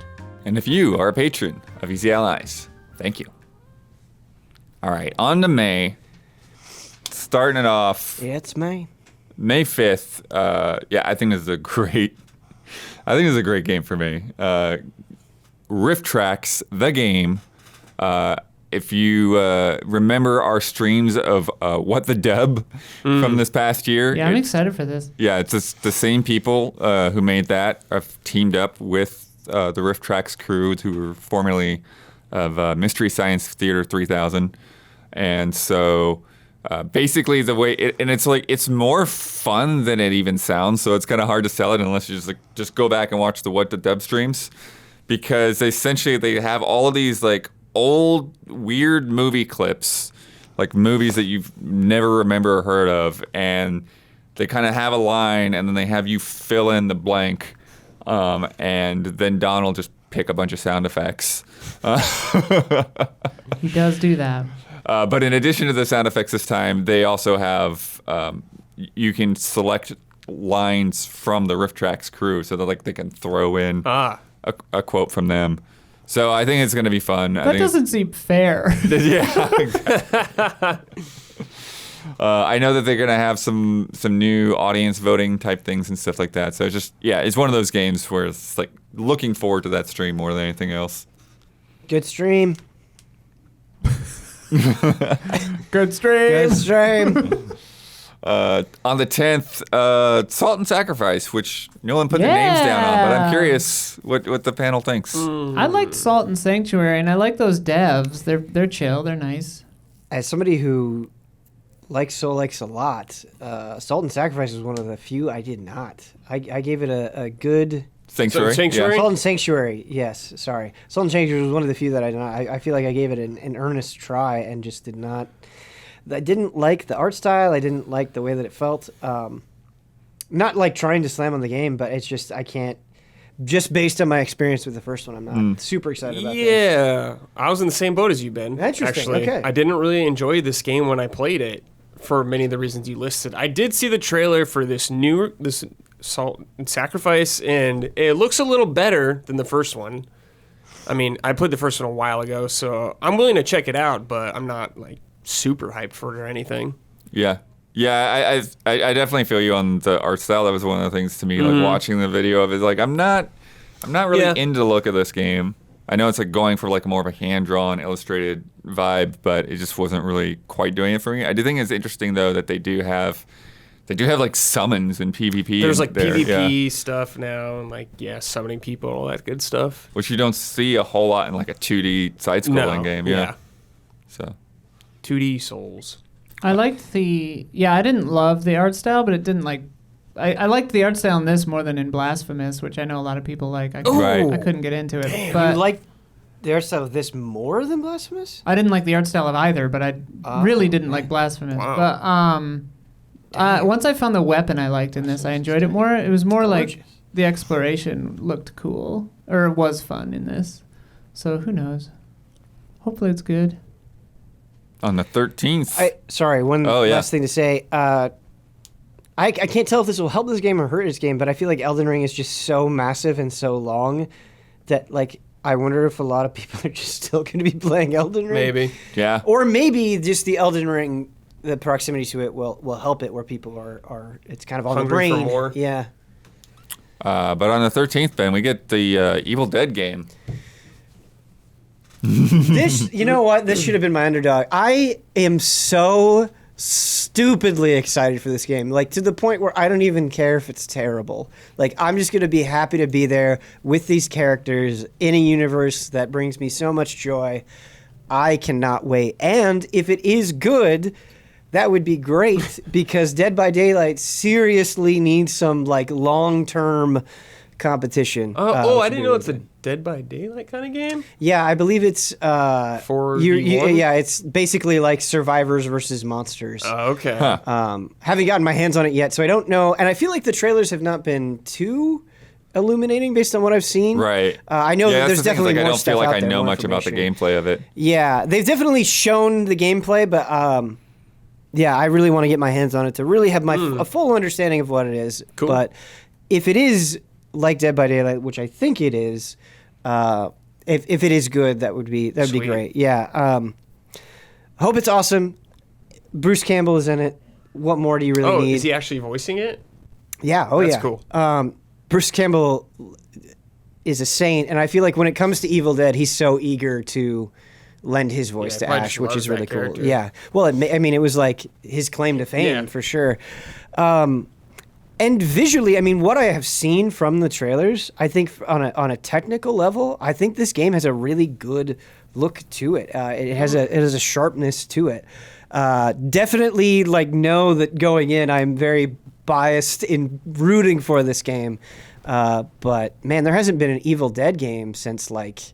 And if you are a patron of Easy Allies, thank you. All right, on to May. Starting it off. Yeah, it's May. May 5th. I think this is a great game for me. Rift Tracks, the game. If you remember our streams of What the Dub from this past year. Yeah, I'm excited for this. Yeah, it's just the same people who made that have teamed up with the Rift Tracks crew, who were formerly of Mystery Science Theater 3000. And so basically the way it's more fun than it even sounds. So it's kind of hard to sell it unless you just go back and watch the What the Dub streams, because essentially they have all of these like old weird movie clips, like movies that you've never remember or heard of, and they kind of have a line and then they have you fill in the blank, and then Don will just pick a bunch of sound effects. He does do that. But in addition to the sound effects this time, they also have you can select lines from the Rift Tracks crew, so that they can throw in a quote from them. So I think it's going to be fun. That doesn't seem fair. Yeah. Exactly. I know that they're going to have some new audience voting type things and stuff like that. So it's one of those games where it's like looking forward to that stream more than anything else. Good stream. Good stream. Good stream. On the 10th, Salt and Sacrifice, which no one put their names down on, but I'm curious what the panel thinks. I liked Salt and Sanctuary, and I like those devs. They're chill. They're nice. As somebody who likes a lot, Salt and Sacrifice was one of the few I did not. I gave it a good... Sanctuary? Sanctuary? Yeah. Salt and Sanctuary, yes, sorry. Salt and Sanctuary was one of the few that I did not. I feel like I gave it an earnest try and just did not... I didn't like the art style. I didn't like the way that it felt. Not like trying to slam on the game, but it's just, I can't... Just based on my experience with the first one, I'm not super excited about this. Yeah, I was in the same boat as you, Ben. Interesting, Actually, okay. I didn't really enjoy this game when I played it for many of the reasons you listed. I did see the trailer for this Salt and Sacrifice, and it looks a little better than the first one. I mean, I played the first one a while ago, so I'm willing to check it out, but I'm not like super hyped for it or anything. Yeah. Yeah, I definitely feel you on the art style. That was one of the things to me, like watching the video of it. Like, I'm not really into the look of this game. I know it's like going for like more of a hand-drawn, illustrated vibe, but it just wasn't really quite doing it for me. I do think it's interesting though that they do have like summons and PvP. There's like there, PvP stuff now, and like summoning people, all that good stuff. which you don't see a whole lot in like a 2D side-scrolling game. Yeah. So 2D Souls. I liked I didn't love the art style, but it didn't like... I liked the art style in this more than in Blasphemous, which I know a lot of people like. I couldn't get into it. Damn, but you like the art style of this more than Blasphemous? I didn't like the art style of either, but I really didn't like Blasphemous. Wow. But once I found the weapon I liked in this, I enjoyed it more. It was more like the exploration looked cool, or was fun in this. So who knows? Hopefully it's good. On the 13th. Sorry, one last thing to say. I can't tell if this will help this game or hurt this game, but I feel like Elden Ring is just so massive and so long that, like, I wonder if a lot of people are just still going to be playing Elden Ring. Maybe. Yeah. Or maybe just the Elden Ring, the proximity to it will help it, where people are it's kind of on Hungry the for brain. more. Yeah. But on the 13th, Ben, we get the Evil Dead game. This, you know what? This should have been my underdog. I am so stupidly excited for this game, like to the point where I don't even care if it's terrible. Like, I'm just going to be happy to be there with these characters in a universe that brings me so much joy. I cannot wait. And if it is good, that would be great because Dead by Daylight seriously needs some like long-term competition. I didn't know it's a Dead by Daylight kind of game. Yeah, I believe it's 4v1? yeah, it's basically like survivors versus monsters. Okay. Haven't gotten my hands on it yet, so I don't know. And I feel like the trailers have not been too illuminating based on what I've seen. Right. I know that that's there's the thing, definitely like, more I don't stuff feel like out I there, know more much about the information. gameplay of it. Yeah, they've definitely shown the gameplay, but yeah, I really want to get my hands on it to really have a full understanding of what it is. Cool. But if it is like Dead by Daylight, which I think it is, if it is good, that would be Sweet. great. Yeah. Hope it's awesome. Bruce Campbell is in it. What more do you really need? Is he actually voicing it? Yeah. Oh, That's yeah. cool. Bruce Campbell is a saint, and I feel like when it comes to Evil Dead, he's so eager to lend his voice to probably Ash, just which loves is that really cool. character. Yeah. Well, it was like his claim to fame Yeah. for sure. And visually, I mean, what I have seen from the trailers, I think on a technical level, I think this game has a really good look to it. It has a sharpness to it. Definitely, like, know that going in, I'm very biased in rooting for this game. But man, there hasn't been an Evil Dead game since like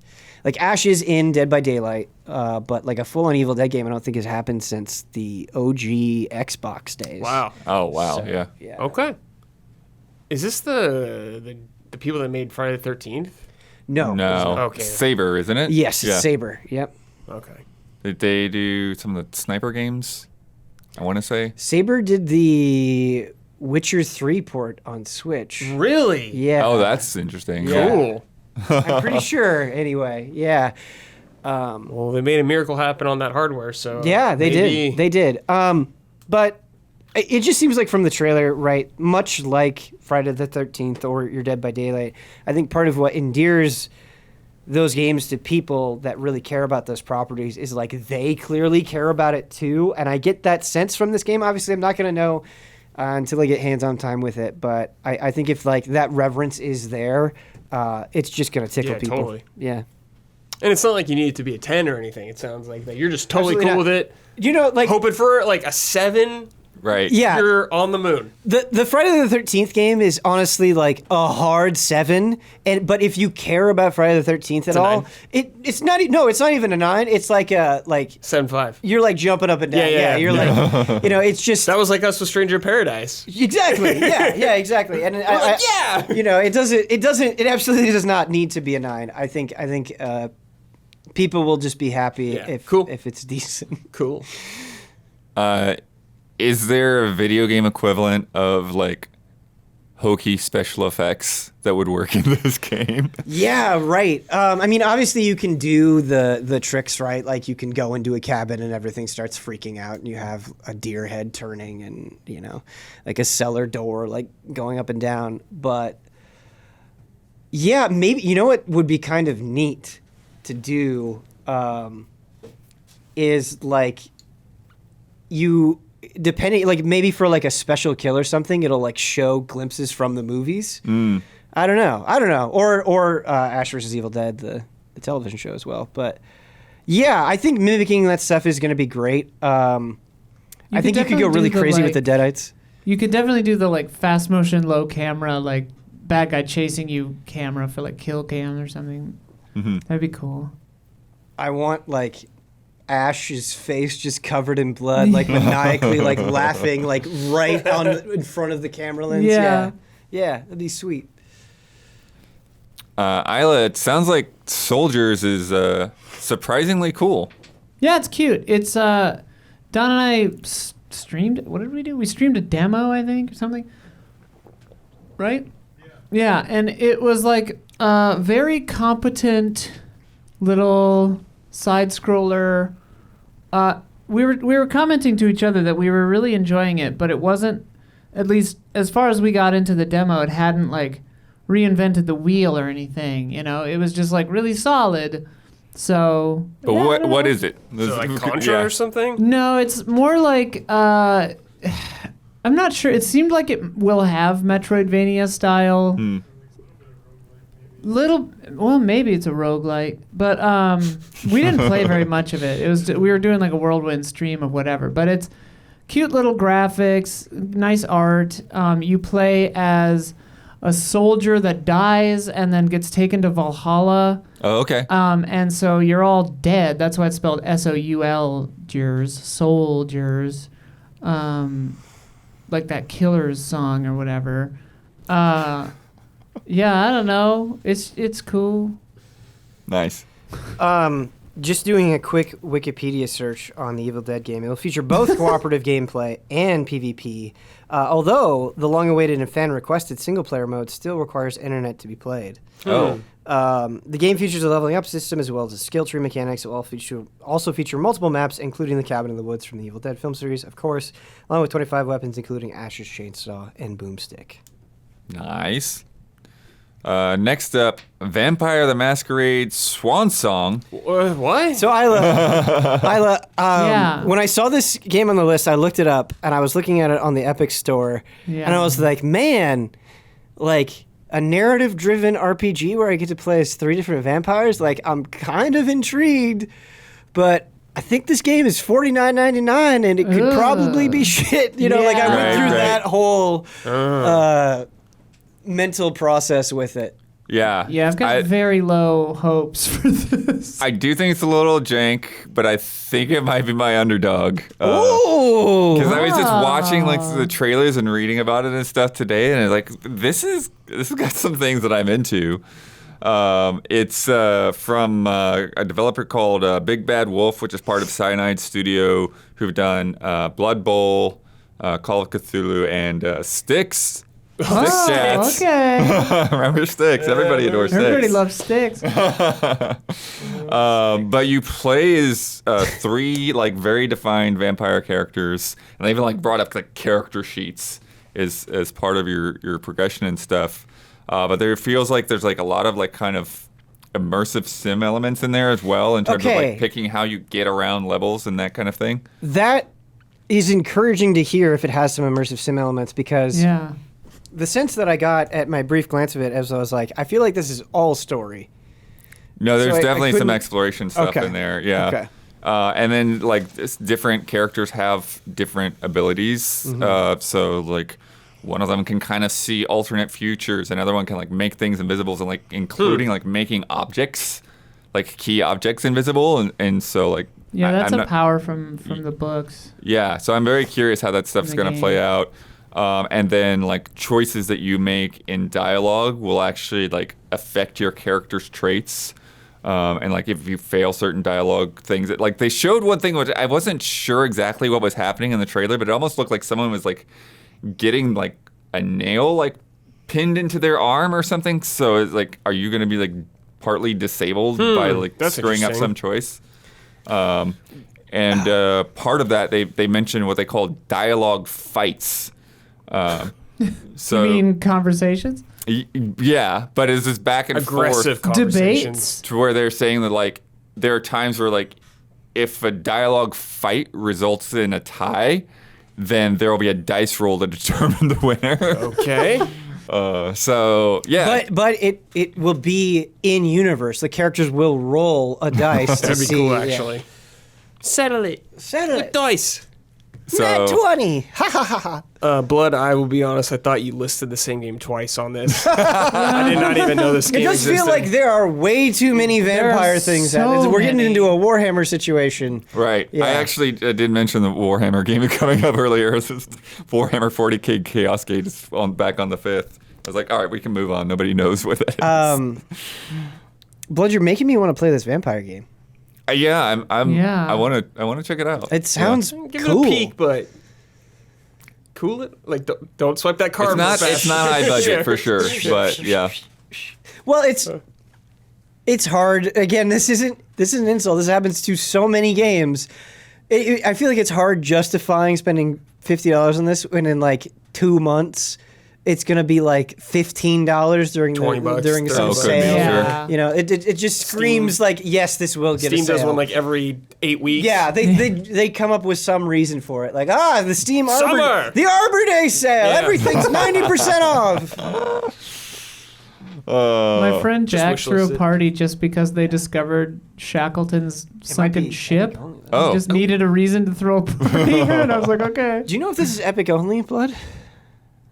Ash is in Dead by Daylight, but like a full-on Evil Dead game, I don't think has happened since the OG Xbox days. Wow. Oh, wow. So, yeah. Yeah. Okay. Is this the people that made Friday the 13th? No. No. Okay. Saber, isn't it? Yes, Yeah. Saber. Yep. Okay. Did they do some of the sniper games? I want to say. Saber did the Witcher 3 port on Switch. Really? Yeah. Oh, that's interesting. Yeah. Cool. I'm pretty sure. Anyway, yeah. Well, they made a miracle happen on that hardware, so Yeah, they maybe- did. They did. But it just seems like from the trailer, right, much like Friday the 13th or Your Dead by Daylight, I think part of what endears those games to people that really care about those properties is like they clearly care about it too. And I get that sense from this game. Obviously, I'm not going to know until I get hands-on time with it. But I think if like that reverence is there, it's just going to tickle Yeah, people. totally. Yeah. And it's not like you need it to be a 10 or anything. It sounds like that you're just totally Absolutely cool not. with it. You know, like Hoping for like a 7. Right. Yeah. You're on the moon. The Friday the 13th game is honestly like a hard 7, but if you care about Friday the 13th at a all, 9. it's not it's not even a 9. It's like a 7.5. you're like jumping up and down. Yeah. You're like it's just That was like us with Stranger in Paradise. exactly. Yeah, exactly. And yeah. it absolutely does not need to be a 9. I think people will just be happy Yeah. if it's decent. Cool. Is there a video game equivalent of like hokey special effects that would work in this game? Yeah, right. I mean, obviously you can do the tricks, right? Like you can go into a cabin and everything starts freaking out and you have a deer head turning and, like a cellar door, like going up and down. But yeah, maybe, what would be kind of neat to do is like depending, like maybe for like a special kill or something, it'll like show glimpses from the movies. I don't know. Or Ash vs. Evil Dead, the television show as well. But yeah, I think mimicking that stuff is going to be great. I think you could go really crazy with the Deadites. You could definitely do the like fast motion, low camera, like bad guy chasing you camera for like kill cam or something. Mm-hmm. That'd be cool. I want like Ash's face just covered in blood, like maniacally, like laughing, like right in front of the camera lens. Yeah. Yeah, that'd be sweet. Isla, it sounds like Soldiers is surprisingly cool. Yeah, it's cute. It's Don and I streamed. What did we do? We streamed a demo, I think, or something. Right? Yeah, and it was like a very competent little side scroller. We were commenting to each other that we were really enjoying it, but it wasn't, at least as far as we got into the demo, it hadn't like reinvented the wheel or anything. You know, it was just like really solid. So. But yeah, what is it? So like Contra or something? No, it's more like I'm not sure. It seemed like it will have Metroidvania style. Well, maybe it's a roguelike, but we didn't play very much of it. We were doing like a whirlwind stream of whatever, but it's cute little graphics, nice art. You play as a soldier that dies and then gets taken to Valhalla. Oh, okay. And so you're all dead. That's why it's spelled Souldiers, soldiers. Like that Killers song or whatever. Yeah, I don't know. It's cool. Nice. Just doing a quick Wikipedia search on the Evil Dead game. It will feature both cooperative gameplay and PvP, although the long-awaited and fan-requested single-player mode still requires internet to be played. Oh. The game features a leveling up system as well as a skill tree mechanics. It will also feature multiple maps, including the cabin in the woods from the Evil Dead film series, of course, along with 25 weapons, including Ash's chainsaw and boomstick. Nice. Next up, Vampire the Masquerade Swan Song. What? So Isla, Yeah. when I saw this game on the list, I looked it up, and I was looking at it on the Epic Store, Yeah. and I was like, man, like a narrative-driven RPG where I get to play as 3 different vampires, like I'm kind of intrigued, but I think this game is $49.99, and it could probably be shit. You know, like I went Right, through right. that whole mental process with it. Yeah. Yeah, I've got very low hopes for this. I do think it's a little jank, but I think it might be my underdog. Ooh! Because I was just watching like the trailers and reading about it and stuff today, and it's like this has got some things that I'm into. It's from a developer called Big Bad Wolf, which is part of Cyanide Studio, who've done Blood Bowl, Call of Cthulhu, and Styx. Styx. Okay. Remember Styx? Everybody adores Styx. Everybody loves sticks. But you play as 3 like very defined vampire characters, and they even like brought up like character sheets as part of your progression and stuff. But there feels like there's like a lot of like kind of immersive sim elements in there as well in terms of like picking how you get around levels and that kind of thing. That is encouraging to hear if it has some immersive sim elements, because Yeah. the sense that I got at my brief glance of it as I was like, I feel like this is all story. No, there's So I definitely some couldn't- exploration stuff Okay. in there. Yeah. Okay. And then like different characters have different abilities. So like one of them can kind of see alternate futures. Another one can like make things invisible, and like including like making objects, like key objects invisible. And so like Yeah, that's I'm a not- power from the books. Yeah, so I'm very curious how that stuff's the going to game. play out. And then like choices that you make in dialogue will actually like affect your character's traits. And like if you fail certain dialogue things, like they showed one thing which I wasn't sure exactly what was happening in the trailer, but it almost looked like someone was like getting like a nail like pinned into their arm or something. So it's like, are you going to be like partly disabled by like that's screwing up interesting. some choice? And part of that, they mentioned what they call dialogue fights. So You mean conversations? yeah, but it's this back and Aggressive forth conversations. Debates? to where they're saying that like there are times where like if a dialogue fight results in a tie, then there will be a dice roll to determine the winner. Okay. So yeah, But it will be in universe. The characters will roll a dice to That'd be see. cool, yeah. actually. Settle it. Settle With it. dice. So Nat 20. Ha ha ha ha. Blood, I will be honest, I thought you listed the same game twice on this. I did not even know this It game does feel existed. like there are way too many vampire things. so We're getting many. into a Warhammer situation. right. Yeah. I actually did mention the Warhammer game coming up earlier. It's just Warhammer 40K Chaos Gate is back on the 5th. I was like, all right, we can move on. Nobody knows what it is. Blood, you're making me want to play this vampire game. Yeah, Yeah. I want to check it out. It sounds Give cool. it a peek, but cool it. Like, don't swipe that card. It's not high budget for sure, but yeah. Well, it's hard. Again, this isn't an insult. This happens to so many games. I feel like it's hard justifying spending $50 on this when in like 2 months it's gonna be like $15 during $20, during some $30. sale. Yeah. You know, it just screams like yes, this will get Steam a sale. does one like every 8 weeks. Yeah, they come up with some reason for it, like the Steam Summer! the Arbor Day sale. Yeah. Everything's 90% off. My friend Jack wish threw a listed. party just because they discovered Shackleton's sunken be ship. Epic only, Oh. He just needed a reason to throw a party, and I was like, okay. Do you know if this is Epic only, Blood?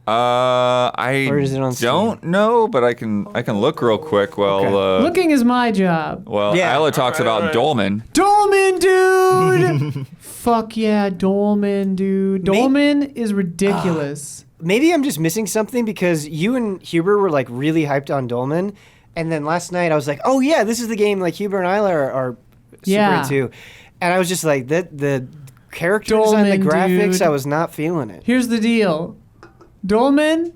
I Or is it on Steam? don't know, but I can look real quick while Looking is my job. Yeah. Isla talks about Dolmen. Dolmen, dude! Fuck yeah, Dolmen, dude. Dolmen is ridiculous. Maybe I'm just missing something because you and Huber were like really hyped on Dolmen, and then last night I was like, oh yeah, this is the game like Huber and Isla are super Yeah. into, and I was just like the character design, the Dolmen, graphics, dude. I was not feeling it. Here's the deal. Dolmen,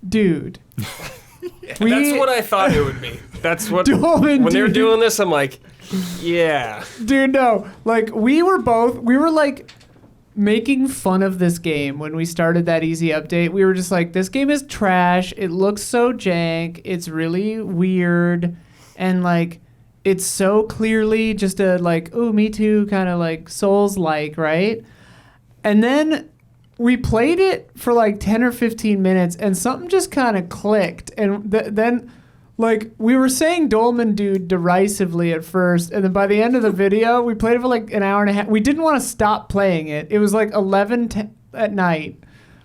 dude. That's what I thought it would be. That's what. Dolmen, when they were dude. doing this, I'm like, yeah. Dude, no. Like, we were like making fun of this game when we started that easy update. We were just like, this game is trash. It looks so jank. It's really weird. And like, it's so clearly just a like, ooh, me too, kind of like Souls-like, right? And then we played it for like 10 or 15 minutes and something just kind of clicked. And then like we were saying Dolmen dude derisively at first, and then by the end of the video, we played it for like an hour and a half. We didn't want to stop playing it. It was like 11 at night.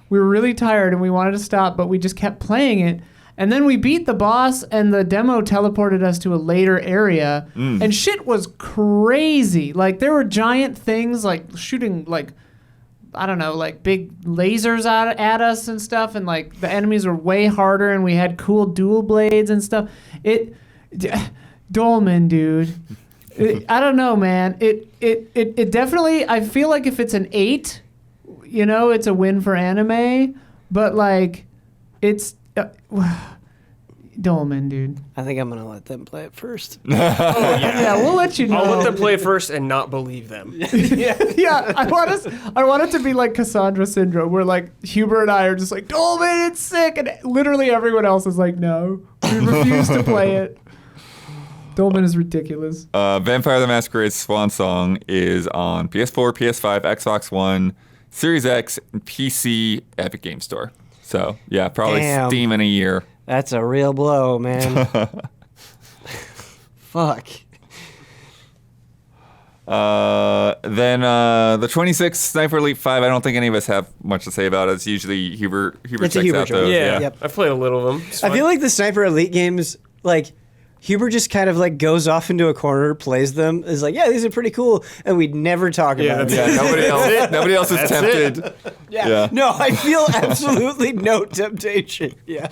We were really tired and we wanted to stop, but we just kept playing it. And then we beat the boss, and the demo teleported us to a later area, and shit was crazy. Like there were giant things like shooting like, I don't know, like big lasers at us and stuff, and like the enemies were way harder, and we had cool dual blades and stuff. Dolmen, dude. I don't know, man. It definitely. I feel like if it's an 8, you know, it's a win for anime. But like, it's Dolmen, dude. I think I'm gonna let them play it first. Yeah, we'll let you know. I'll let them play first and not believe them. Yeah, I want it to be like Cassandra syndrome, where like Huber and I are just like, Dolmen, it's sick, and literally everyone else is like, no, we refuse to play it. Dolmen is ridiculous. Vampire the Masquerade's Swan Song is on PS4, PS5, Xbox One, Series X, and PC Epic Game Store. So yeah, probably Damn. Steam in a year. That's a real blow, man. Fuck. Then the 26 Sniper Elite 5, I don't think any of us have much to say about it. It's usually Huber It's a checks Huber out joint. those. Yeah, Yep. I've played a little of them. It's I fine. feel like the Sniper Elite games, like Huber just kind of like goes off into a corner, plays them, is like, yeah, these are pretty cool, and we'd never talk Yeah, about that's it. Yeah, nobody else is tempted. Yeah. No, I feel absolutely no temptation. Yeah.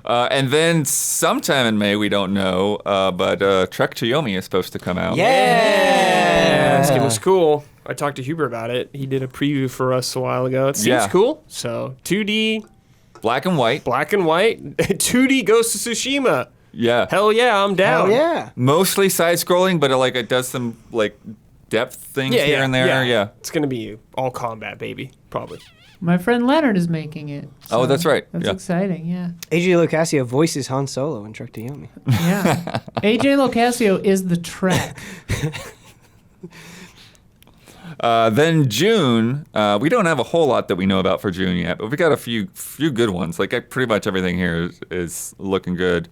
And then sometime in May, we don't know, but Trek to Yomi is supposed to come out. Yeah, this game was cool. I talked to Huber about it. He did a preview for us a while ago. It seems Yeah. cool. So 2D, Black and white. black and white, 2D Ghost of Tsushima. Yeah. Hell yeah, I'm down. Oh, yeah. Mostly side scrolling, but it does some like depth things here and there. Yeah. It's gonna be all combat, baby. Probably. My friend Leonard is making it. Oh, that's right. That's Yeah. exciting, yeah. AJ Locascio voices Han Solo in Trek to Yomi. Yeah. AJ Locascio is the Trek. Then June, we don't have a whole lot that we know about for June yet, but we got a few good ones. Like pretty much everything here is looking good.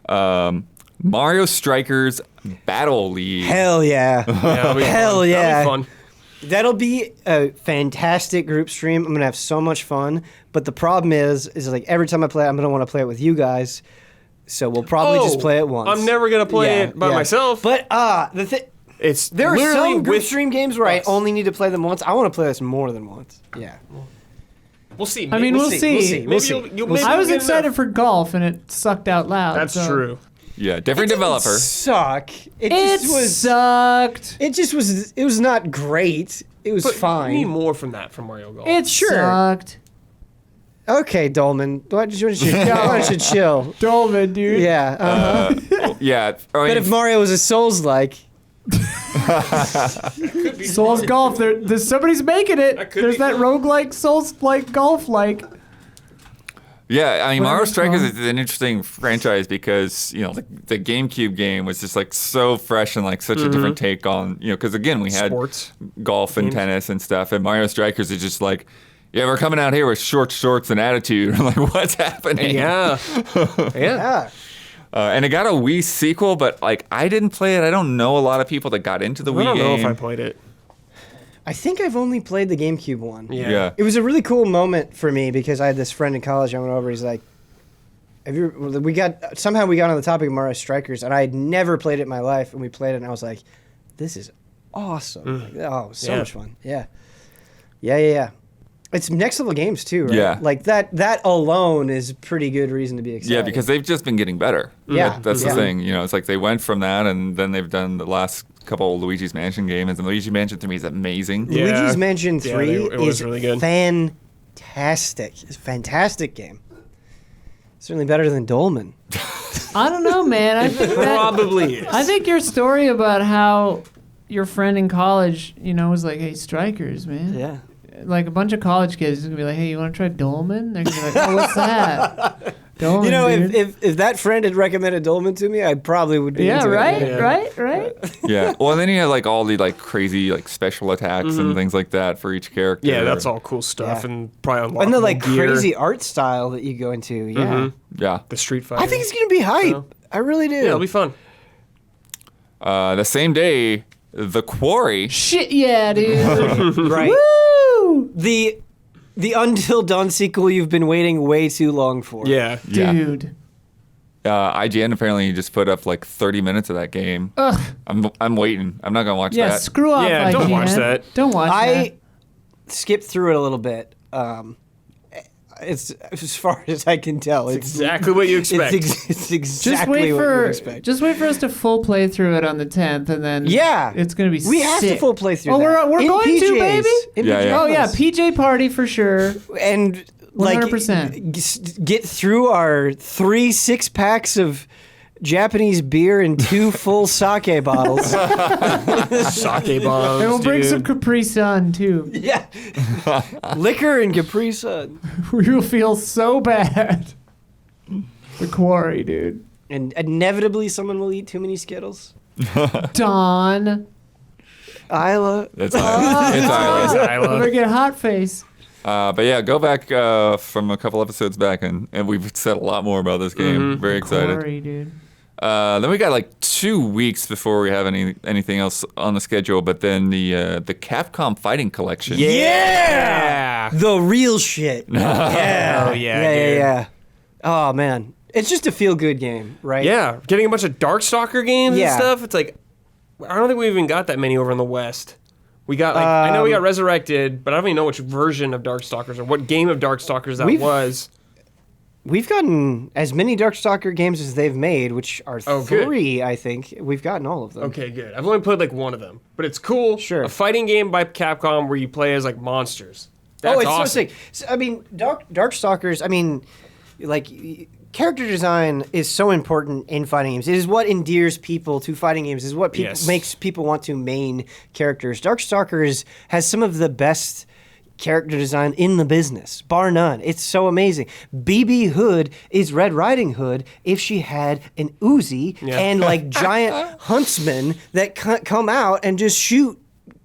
Mario Strikers Battle League. Hell yeah. Yeah, Hell yeah. That'll be fun. That'll be a fantastic group stream. I'm gonna have so much fun. But the problem is like every time I play, I'm gonna want to play it with you guys. So we'll probably just play it once. I'm never gonna play it by myself. But the thing. There are literally some group with stream games where I us. only need to play them once. I want to play this more than once. Yeah. We'll see. I mean, we'll see. We'll see. I was excited for golf, and it sucked out loud. That's so. true. Yeah, different developer. Suck. It sucked. It just was. It was not great. It was But fine. You need more from that from Mario Golf. It sucked. Okay, Dolman. Why don't you chill? Dolman, dude. Yeah. Yeah. But if Mario was a Souls-like, Souls Golf. There's somebody's making it. That could There's be that fun. roguelike Souls-like golf-like. Yeah, I mean, Mario Whatever it's Strikers called. is an interesting franchise because, you know, the GameCube game was just like so fresh and like such a different take on, you know, because again, we had Sports. golf and tennis and stuff, and Mario Strikers is just like, yeah, we're coming out here with short shorts and attitude. Like, what's happening? Yeah. yeah. And it got a Wii sequel, but like, I didn't play it. I don't know a lot of people that got into the Wii I don't know game. if I played it. I think I've only played the GameCube one. Yeah. It was a really cool moment for me because I had this friend in college. I went over. He's like, we got on the topic of Mario Strikers, and I had never played it in my life, and we played it, and I was like, this is awesome. Like, oh, so much fun. Yeah. It's next level games too, right? Yeah. Like that alone is a pretty good reason to be excited. Yeah, because they've just been getting better. Yeah. That's Yeah. the thing. You know, it's like they went from that, and then they've done the last couple of Luigi's Mansion games, and Luigi's Mansion to me is amazing. Yeah. Luigi's Mansion 3 it was is really good. fantastic. It's a fantastic game. Certainly better than Dolman. I don't know, man. I think Probably is. I think your story about how your friend in college, you know, was like, "Hey, Strikers, man." Yeah. Like a bunch of college kids is gonna be like, "Hey, you want to try Dolman?" They're gonna be like, "Oh, what's that?" Dolman, You know, dude. if that friend had recommended Dolman to me, I probably would be yeah, into right, it. right. Yeah. Well, and then you have like all the like crazy like special attacks and things like that for each character. Yeah, that's all cool stuff, Yeah. and probably unlockable And the like gear. crazy art style that you go into, yeah. Yeah. The Street Fighter. I think it's gonna be hype. So- I really do. yeah, it'll be fun. The same day, The Quarry. Shit, yeah, dude. right. Woo, The Until Dawn sequel you've been waiting way too long for. Yeah. Yeah. dude. IGN apparently just put up like 30 minutes of that game. Ugh. I'm waiting. I'm not gonna watch Yeah, that. screw off. Yeah, don't IGN. watch that. Don't watch I that. skipped through it a little bit. It's as far as I can tell. It's Exactly what you expect. It's exactly Just wait what you for expect. us to full play through it on the 10th, and then Yeah. it's gonna be. We have to sick. full play through Oh, that. we're In going to, PJs. baby. In Yeah, yeah. Oh yeah, PJs. PJ party for sure. And like 100%. get through our 3 6-packs of Japanese beer and 2 full sake bottles. Sake bombs. And we'll bring dude. some Capri Sun too. Yeah. Liquor and Capri Sun. We will feel so bad. The Quarry, dude. And inevitably someone will eat too many Skittles. Don. Isla. It's Island. It's Island. We're Isla. gonna get hot face. But yeah, go back from a couple episodes back, and we've said a lot more about this game. Very excited. Quarry, dude. Then we got like 2 weeks before we have anything else on the schedule. But then the Capcom Fighting Collection. Yeah. The real shit. Yeah. Oh, yeah, Yeah, dude. yeah. Oh, man. It's just a feel-good game, right? Yeah. Getting a bunch of Darkstalker games Yeah. and stuff. It's like, I don't think we even got that many over in the West. We got like, I know we got Resurrected, but I don't even know which version of Darkstalkers or what game of Darkstalkers that was. We've gotten as many Darkstalker games as they've made, which are Oh, good. 3, I think. We've gotten all of them. Okay, good. I've only played like one of them, but it's cool. Sure. A fighting game by Capcom where you play as like monsters. That's It's awesome. so sick. So, I mean, Darkstalkers, I mean, like, character design is so important in fighting games. It is what endears people to fighting games. It is what Yes. makes people want to main characters. Darkstalkers has some of the best character design in the business, bar none. It's so amazing. BB Hood is Red Riding Hood if she had an Uzi and like giant huntsmen that come out and just shoot.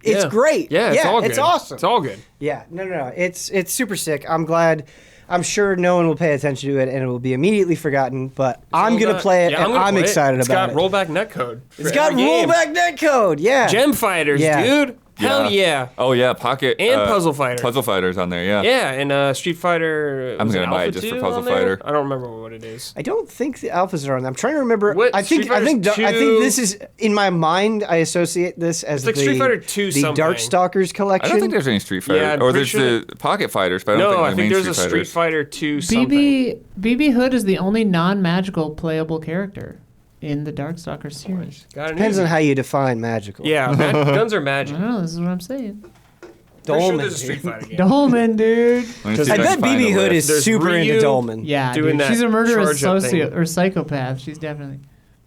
It's Yeah. great. Yeah, it's all good. It's awesome. It's all good. Yeah, no. It's super sick. I'm glad. I'm sure no one will pay attention to it, and it will be immediately forgotten. But I'm gonna play it, and gonna I'm play it. excited about it. It's got rollback netcode. It's got rollback netcode. Yeah. Gem Fighters, Yeah. dude. Hell yeah. Oh yeah, Pocket And Puzzle Fighter. Puzzle Fighter's on there. Yeah. Yeah, and Street Fighter. I'm was gonna buy it Alpha just for 2 Puzzle on there? Fighter. I don't remember what it is. I don't think the alphas are on there. I'm trying to remember. What, I think Street Fighter's I 2? think this is in my mind. I associate this as It's like Street Fighter 2 the something. Darkstalkers I collection. don't think there's any Street Fighter. Yeah, I'm or pretty there's sure the Pocket Fighters, but I don't No, I think think the main there's a Street Street Fighters. Fighter 2 something. BB Hood is the only non-magical playable character in the Darkstalkers series. Got an Depends easy. on how you define magical. Yeah, guns are magic. I don't know. This is what I'm saying. Pretty sure Dolmen, there's a Street dude. Fighter game. Dolmen, dude. Let me see I if bet can find BB the Hood list. is There's super Ryu into Dolmen. Yeah, Doing dude. that She's a murderous charge up thing. or psychopath. She's definitely.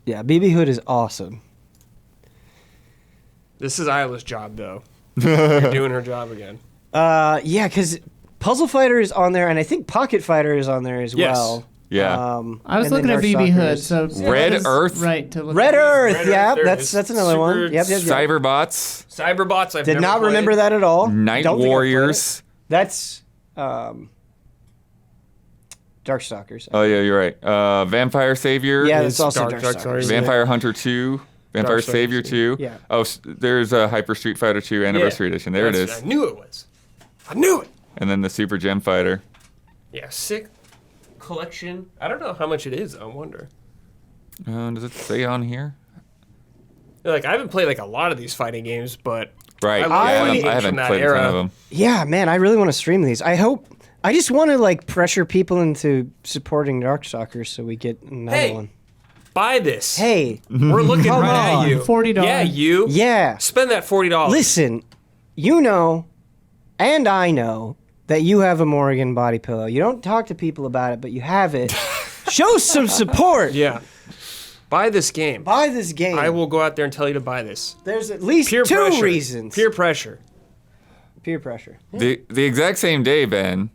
Yeah, BB Hood is awesome. This is Isla's job, though. You're doing her job again. Yeah, because Puzzle Fighter is on there, and I think Pocket Fighter is on there as Yes. well. Yeah. I was and then looking at BB Hood, Darkstalkers. so Red that is Earth? right to look. Red at. Earth, Red yeah, Earth, there it that's is. another one. Super Yep. Cyberbots, Cyberbots, I've Did never not played. remember that at all. Night Don't think I played Warriors. it. That's Darkstalkers. Oh yeah, you're right. Vampire Savior. Yeah, is that's also Darkstalkers. Darkstalkers. Vampire Hunter 2. Vampire Darkstalkers, Savior 2. Yeah. Oh, there's a Hyper Street Fighter 2 Anniversary Edition. There it That's- is. I knew it was. I knew it. And then the Super Gem Fighter. Yeah, sick collection. I don't know how much it is. I wonder. Does it say on here? Like, I haven't played like a lot of these fighting games, but Right. I love yeah, fighting I games haven't from that played a ton era. of them. Yeah, man, I really want to stream these. I just want to like pressure people into supporting Darkstalkers so we get another Hey. one. buy this. Hey, We're looking Come right on. at you. $40. Yeah, you. yeah. Spend that $40. Listen, you know, and I know that you have a Morgan body pillow. You don't talk to people about it, but you have it. Show some support. Yeah. Buy this game. Buy this game. I will go out there and tell you to buy this. There's at least Peer two pressure. reasons. Peer pressure. Peer pressure. The exact same day, Ben.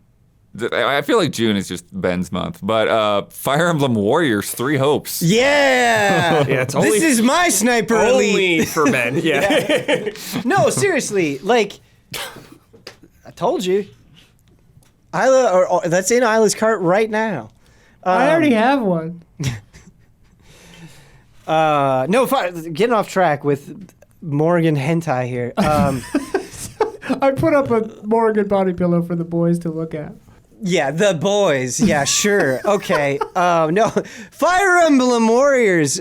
I feel like June is just Ben's month, but Fire Emblem Warriors 3 Hopes. Yeah. Yeah, it's only this is my sniper elite. only for men. Yeah. No, seriously, like I told you, Isla, or that's in Isla's cart right now. I already have one. No, getting off track with Morgan hentai here. I put up a Morgan body pillow for the boys to look at. Yeah, the boys. Yeah, sure. Okay. No, Fire Emblem Warriors.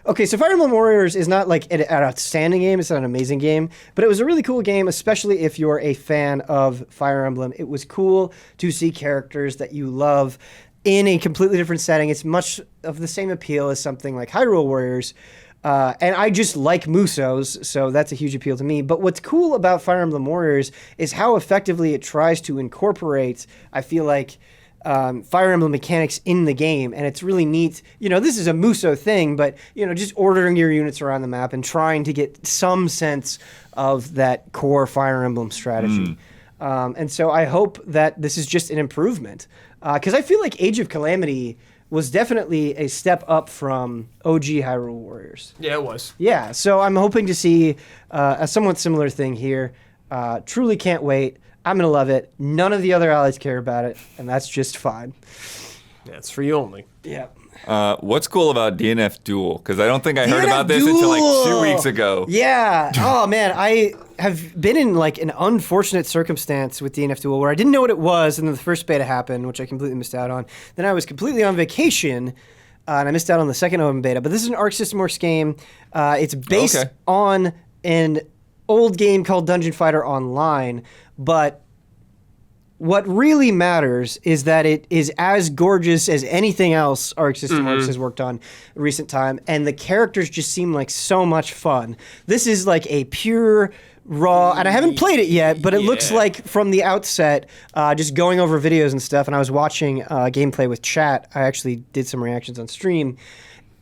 Okay, so Fire Emblem Warriors is not like an outstanding game. It's not an amazing game, but it was a really cool game, especially if you're a fan of Fire Emblem. It was cool to see characters that you love in a completely different setting. It's much of the same appeal as something like Hyrule Warriors. And I just like Musos, so that's a huge appeal to me. But what's cool about Fire Emblem Warriors is how effectively it tries to incorporate, I feel like, Fire Emblem mechanics in the game. And it's really neat. You know, this is a Muso thing, but, you know, just ordering your units around the map and trying to get some sense of that core Fire Emblem strategy. And so I hope that this is just an improvement. Because I feel like Age of Calamity was definitely a step up from OG Hyrule Warriors. Yeah, it was. Yeah, so I'm hoping to see a somewhat similar thing here. Truly can't wait. I'm going to love it. None of the other allies care about it, and that's just fine. That's for you only. Yeah. What's cool about DNF Duel? Because I don't think I heard DNF about this until like 2 Duel! weeks ago. Yeah. Oh, man. I have been in like an unfortunate circumstance with DNF Duel where I didn't know what it was, and then the first beta happened, which I completely missed out on. Then I was completely on vacation, and I missed out on the second open beta. But this is an Arc System Works game. It's based Okay. on an old game called Dungeon Fighter Online, but what really matters is that it is as gorgeous as anything else Arc System Works has worked on in recent time, and the characters just seem like so much fun. This is like a pure, raw, and I haven't played it yet, but it looks Yeah. like from the outset, just going over videos and stuff, and I was watching gameplay with chat. I actually did some reactions on stream.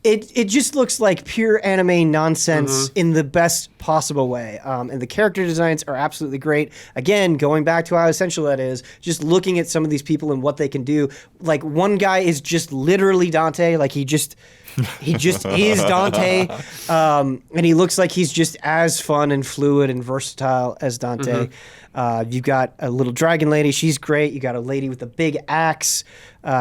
It just looks like pure anime nonsense in the best possible way. And the character designs are absolutely great. Again, going back to how essential that is, just looking at some of these people and what they can do. Like, one guy is just literally Dante. Like, he just is Dante. And he looks like he's just as fun and fluid and versatile as Dante. You've got a little dragon lady. She's great. You got a lady with a big axe.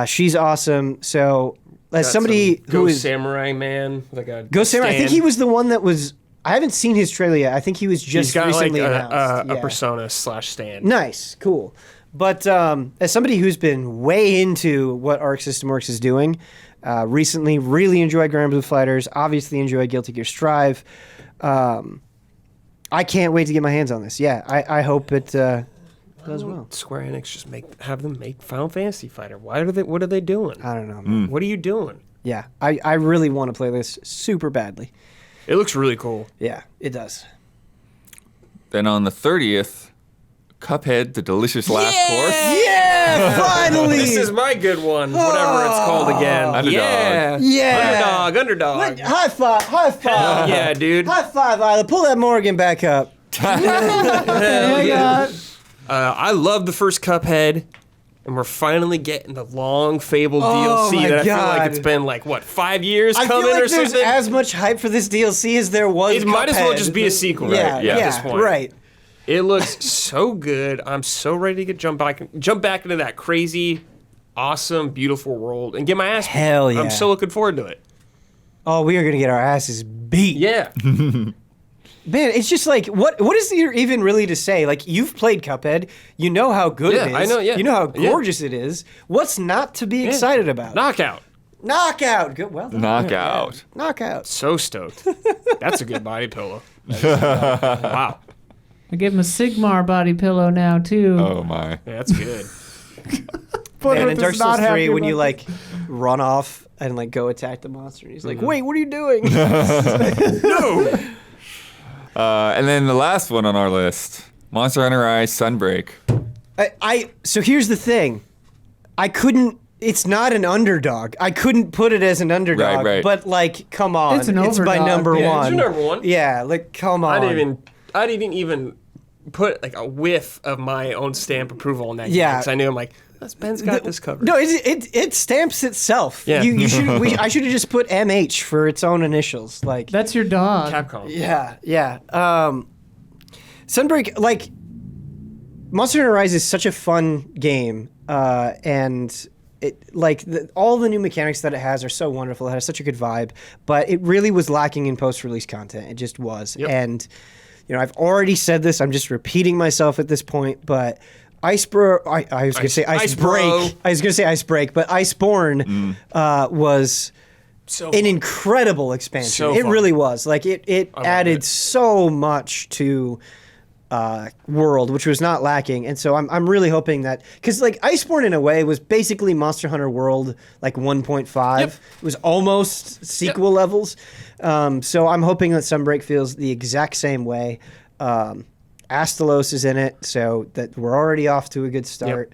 She's awesome. So... as Got somebody some who Ghost is Samurai Man, like a Ghost Samurai, I think stand. he was the one that was I haven't seen his trailer yet. I think he was just He's got recently like announced. a Yeah. persona / stand. Nice, cool. But as somebody who's been way into what Arc System Works is doing, recently really enjoyed Grand Blue Fighters, obviously enjoyed Guilty Gear Strive. I can't wait to get my hands on this. Yeah, I hope it does well. Square Enix just have them make Final Fantasy Fighter. What are they doing? I don't know, man. What are you doing? Yeah, I really want to play this super badly. It looks really cool. Yeah, it does. Then on the 30th, Cuphead, the delicious last course. Yeah, finally! This is my good one. Whatever it's called again. Underdog. Yeah. Yeah. Underdog. High five, high five. Yeah, dude. High five, Isla. Pull that Morgan back up. I love the first Cuphead, and we're finally getting the long fabled Oh DLC my that I feel God. like it's been like 5 years I coming feel like or there's something. as much hype for this DLC as there was. It might as well Cuphead. just be a sequel, Yeah, right? yeah, At this point. right. It looks so good. I'm so ready to jump back into that crazy, awesome, beautiful world and get my ass beat. Hell yeah. I'm so looking forward to it. Oh, we are gonna get our asses beat. Yeah. Man, it's just like, what is there even really to say? Like, you've played Cuphead. You know how good it is. Yeah, I know, yeah. You know how Yeah. gorgeous it is. What's not to be excited about? Knockout. Knockout. Good. Well done. Knockout. Yeah. Knockout. So stoked. That's a good body pillow. Wow. I give him a Sigmar body pillow now too. Oh my. Yeah, that's good. But And it in Dark does not Souls have 3, your when you, weapon. like, run off and, like, go attack the monster, and he's like, wait, what are you doing? No. And then the last one on our list, Monster Hunter Rise Sunbreak. So here's the thing. It's not an underdog. I couldn't put it as an underdog. Right. But, like, come on. It's an my overdog. number Yeah, one. it's your number one. Yeah, like, come on. I didn't even put like a whiff of my own stamp approval on that. Yeah. Because I knew I'm like, Ben's got this covered. No, it stamps itself. Yeah. You should. I should have just put MH for its own initials. Like, That's your dog. Capcom. yeah. Sunbreak, like, Monster Hunter Rise is such a fun game, and it like all the new mechanics that it has are so wonderful. It has such a good vibe, but it really was lacking in post-release content. It just was, and I've already said this. I'm just repeating myself at this point, but I was going to say Icebreak. I was going to say Icebreak, but Iceborne was So an incredible expansion. So it fun. really was. Like it added it. so much to world, which was not lacking. And so I'm really hoping that, because like Iceborne in a way was basically Monster Hunter World like 1.5. Yep. It was almost sequel levels. So I'm hoping that Sunbreak feels the exact same way. Astalos is in it, so that we're already off to a good start.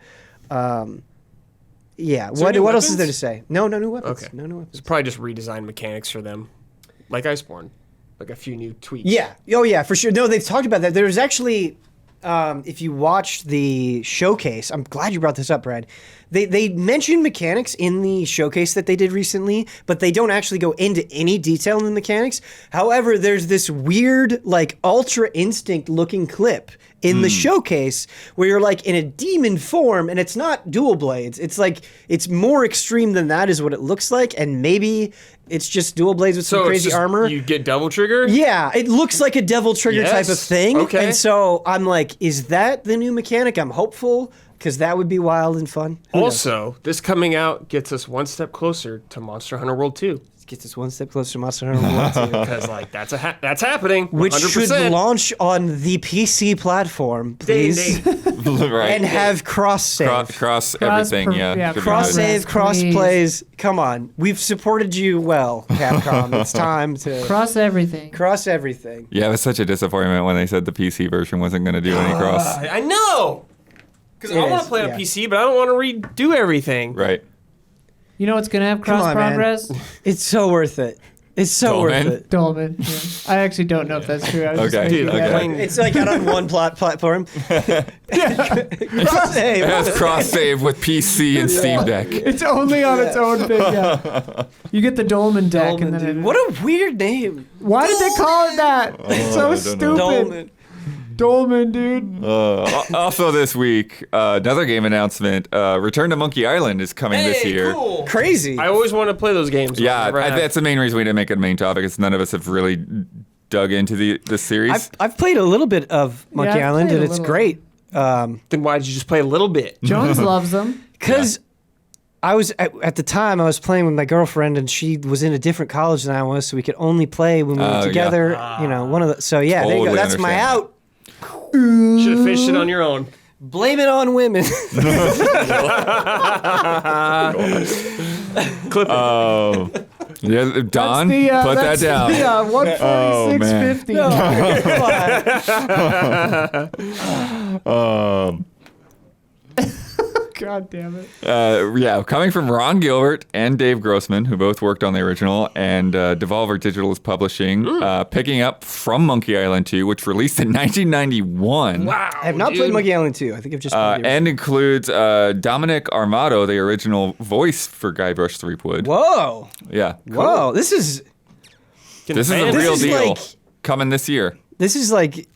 Yeah. there any What else is weapons? there to say? No new weapons. Okay. No new weapons. It's probably just redesigned mechanics for them, like Iceborne, like a few new tweaks. Yeah. Oh, yeah, for sure. No, they've talked about that. There was actually, if you watched the showcase, I'm glad you brought this up, Brad. They mentioned mechanics in the showcase that they did recently, but they don't actually go into any detail in the mechanics. However, there's this weird, like, Ultra Instinct looking clip in the showcase where you're like in a demon form, and it's not dual blades. It's like, it's more extreme than that is what it looks like, and maybe it's just dual blades with some So it's crazy just, armor. you get double trigger. Yeah, it looks like a Devil Trigger type of Yes. thing. Okay. And so I'm like, is that the new mechanic? I'm hopeful, because that would be wild and fun. Who knows? Also, this coming out gets us one step closer to Monster Hunter World 2. Gets us one step closer to Monster Hunter World 2. Because like that's happening. 100%. Which should launch on the PC platform, Day and please. date. Right. And have cross-save. Cross everything, should be Cross-save, Yes, cross-plays. Come on. We've supported you well, Capcom. It's time to Cross everything. cross everything. Yeah, it was such a disappointment when they said the PC version wasn't going to do any cross. I know. Because I It want is, to play on yeah. PC, but I don't want to redo everything. Right. You know what's gonna have cross on, man. progress? It's so worth it. It's so worth Dolmen. it. Dolman. Yeah. I actually don't know if that's true. I was just Okay. making Dude, that okay. up. playing- It's like out on one platform. Cross-save. It has cross save with PC and Steam Deck. It's only on its own thing. Yeah. You get the Dolman deck, Dolmen, and then dude. it, What a weird name. why did they call it that? It's so I don't know. stupid. Dolmen. Dolman, dude. Also this week, another game announcement. Return to Monkey Island is coming this year. Cool. Crazy. I always want to play those games. Yeah, Never have. that's the main reason we didn't make it a main topic. Is none of us have really dug into the series? I've played a little bit of Monkey I've Island, played and a it's little. great. Then why did you just play a little bit? Jones loves them. Because I was at the time I was playing with my girlfriend, and she was in a different college than I was, so we could only play when we were together. You know, one of the. So yeah, there you go. Totally That's my understand out. Should have fished it on your own. Blame it on women. Clip it. Oh, yeah, Don, The, put that down. The 146.50. God damn it. Coming from Ron Gilbert and Dave Grossman, who both worked on the original, and Devolver Digital is publishing, picking up from Monkey Island 2, which released in 1991. Wow. I have not played Monkey Island 2. I think I've just played it. And includes Dominic Armato, the original voice for Guybrush Threepwood. Whoa. Yeah. Whoa. This is This is a This real is deal. like- Coming this year. like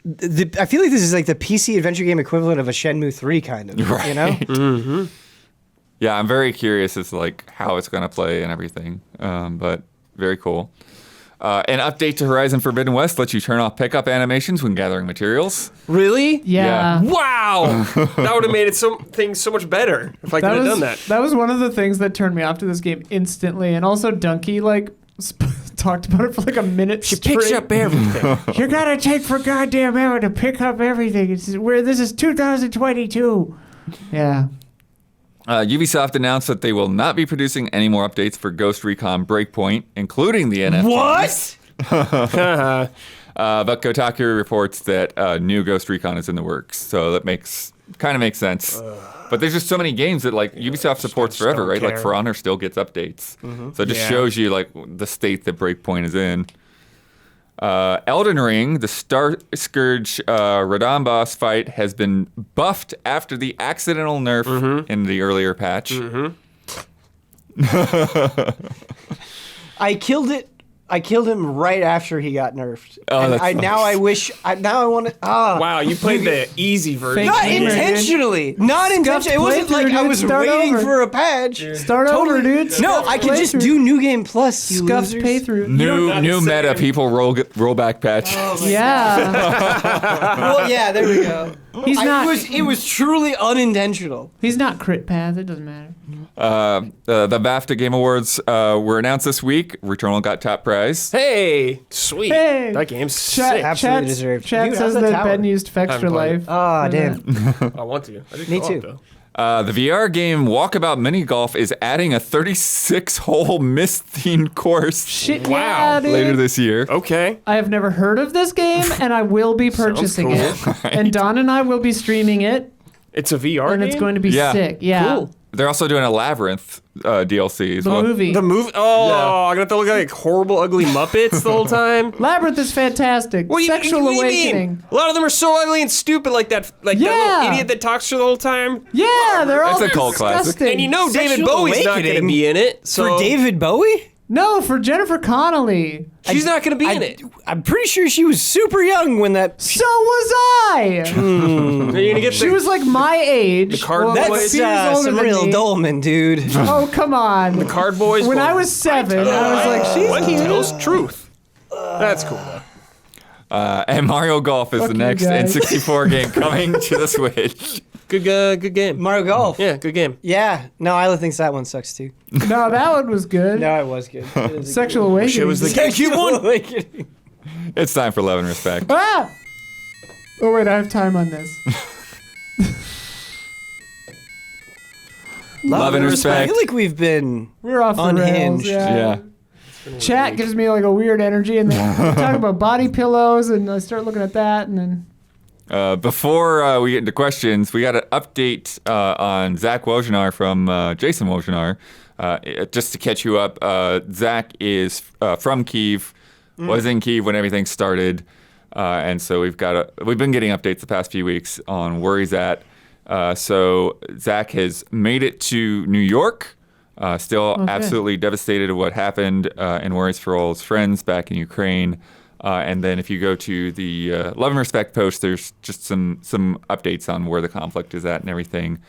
I feel like this is like the PC adventure game equivalent of a Shenmue 3 kind of, you know? Mm-hmm. Yeah, I'm very curious as to like how it's going to play and everything. But very cool. An update to Horizon Forbidden West lets you turn off pickup animations when gathering materials. Really? Yeah. Wow. That would have made things so much better if I could have done that. That was one of the things that turned me off to this game instantly. And also Donkey, like, talked about it for like a minute She straight. picks up everything. You gotta take for goddamn ever to pick up everything. This is 2022. Yeah. Ubisoft announced that they will not be producing any more updates for Ghost Recon Breakpoint, including the NFT. What? But Kotaku reports that new Ghost Recon is in the works, so that kind of makes sense. But there's just so many games that like Ubisoft supports just forever, don't right? Like care. For Honor still gets updates, so it just Yeah. shows you like the state that Breakpoint is in. Elden Ring, the Star Scourge Radon boss fight has been buffed after the accidental nerf in the earlier patch. I killed it. I killed him right after he got nerfed. Oh, And that's now I wish. Now I want to. Wow, you played the easy version. Not Gamer, dude. intentionally. Not intentionally. It wasn't playthrough, like I dude. was Start waiting over. for a patch. Start over, dude. No, I can just do New Game Plus. You Scuffed losers. playthrough. New meta, people roll back patch. Yeah. Well, yeah, there we go. He's not. It was truly unintentional. He's not crit path. It doesn't matter. The BAFTA Game Awards were announced this week. Returnal got top prize. Hey, sweet. Hey. That game's Chat, sick. Absolutely chat, deserved. chat Dude, says how's that that tower? Ben used Fextra Haven't played Life. Ah, damn. I want to. I did Me co-op, too. though. The VR game Walkabout Mini Golf is adding a 36-hole Mist-themed course Shit, Wow. yeah, dude. later this year. Okay. I have never heard of this game, and I will be purchasing cool. it. And Don and I will be streaming it, It's a VR and game? it's going to be Yeah. sick. Yeah. Cool. They're also doing a Labyrinth DLC as The well. movie. The movie? Oh, I'm going to have to look like horrible, ugly Muppets the whole time. Labyrinth is fantastic. Sexual what do you mean? awakening. A lot of them are so ugly and stupid, like that Yeah. little idiot that talks to her the whole time. Yeah, they're all It's a cult classic. disgusting. And you know David Sexual Bowie's not going to Awakening? be in it. So For David Bowie? No, for Jennifer Connelly. she's not going to be in it. I'm pretty sure she was super young when that. So was I. You're going to get She was like my age. The card like, boys? a That's few years older some than real me. Dolman, dude. Oh, come on. Card Boys. When I was 7, I was like, she's What cute. tells truth? That's cool, though. And Mario Golf is Fuck the you next guys. N64 game coming to the Switch. Good game. Mario Golf. Yeah, good game. Yeah. No, Isla thinks that one sucks too. No, that one was good. No, it was good. It was a Sexual awakening. It was the GameCube one. It's time for Love and Respect. Ah! Oh, wait, I have time on this. Love and I respect. feel like we've been We're off the Unhinged. rails. Yeah. Yeah. Chat gives me like a weird energy, and then we talk about body pillows, and I start looking at that, and then Before we get into questions, we got an update on Zach Wojnar from Jason Wojnar. Just to catch you up, Zach is from Kyiv, was in Kyiv when everything started, and so we've been getting updates the past few weeks on where he's at. So Zach has made it to New York. Still absolutely devastated at what happened, and worries for all his friends back in Ukraine. And then if you go to the Love and Respect post, there's just some updates on where the conflict is at and everything,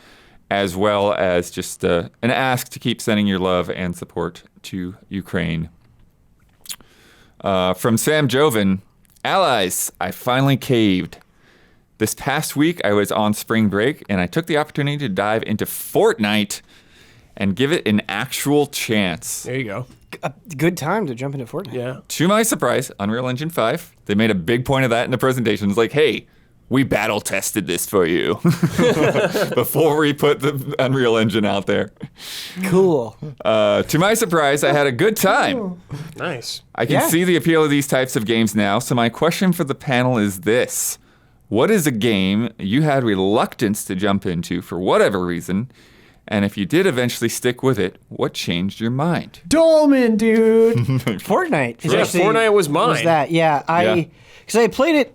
as well as just an ask to keep sending your love and support to Ukraine. From Sam Joven, Allies, I finally caved. This past week, I was on spring break, and I took the opportunity to dive into Fortnite and give it an actual chance. There you go. A good time to jump into Fortnite. Yeah. To my surprise, Unreal Engine 5, they made a big point of that in the presentation. It's like, hey, we battle tested this for you before we put the Unreal Engine out there. Cool. To my surprise, I had a good time. Nice. I can see the appeal of these types of games now, so my question for the panel is this. What is a game you had reluctance to jump into for whatever reason? And if you did eventually stick with it, what changed your mind? Dolman, dude. Fortnite. Yeah, Fortnite was mine. Was that? Yeah, because I played it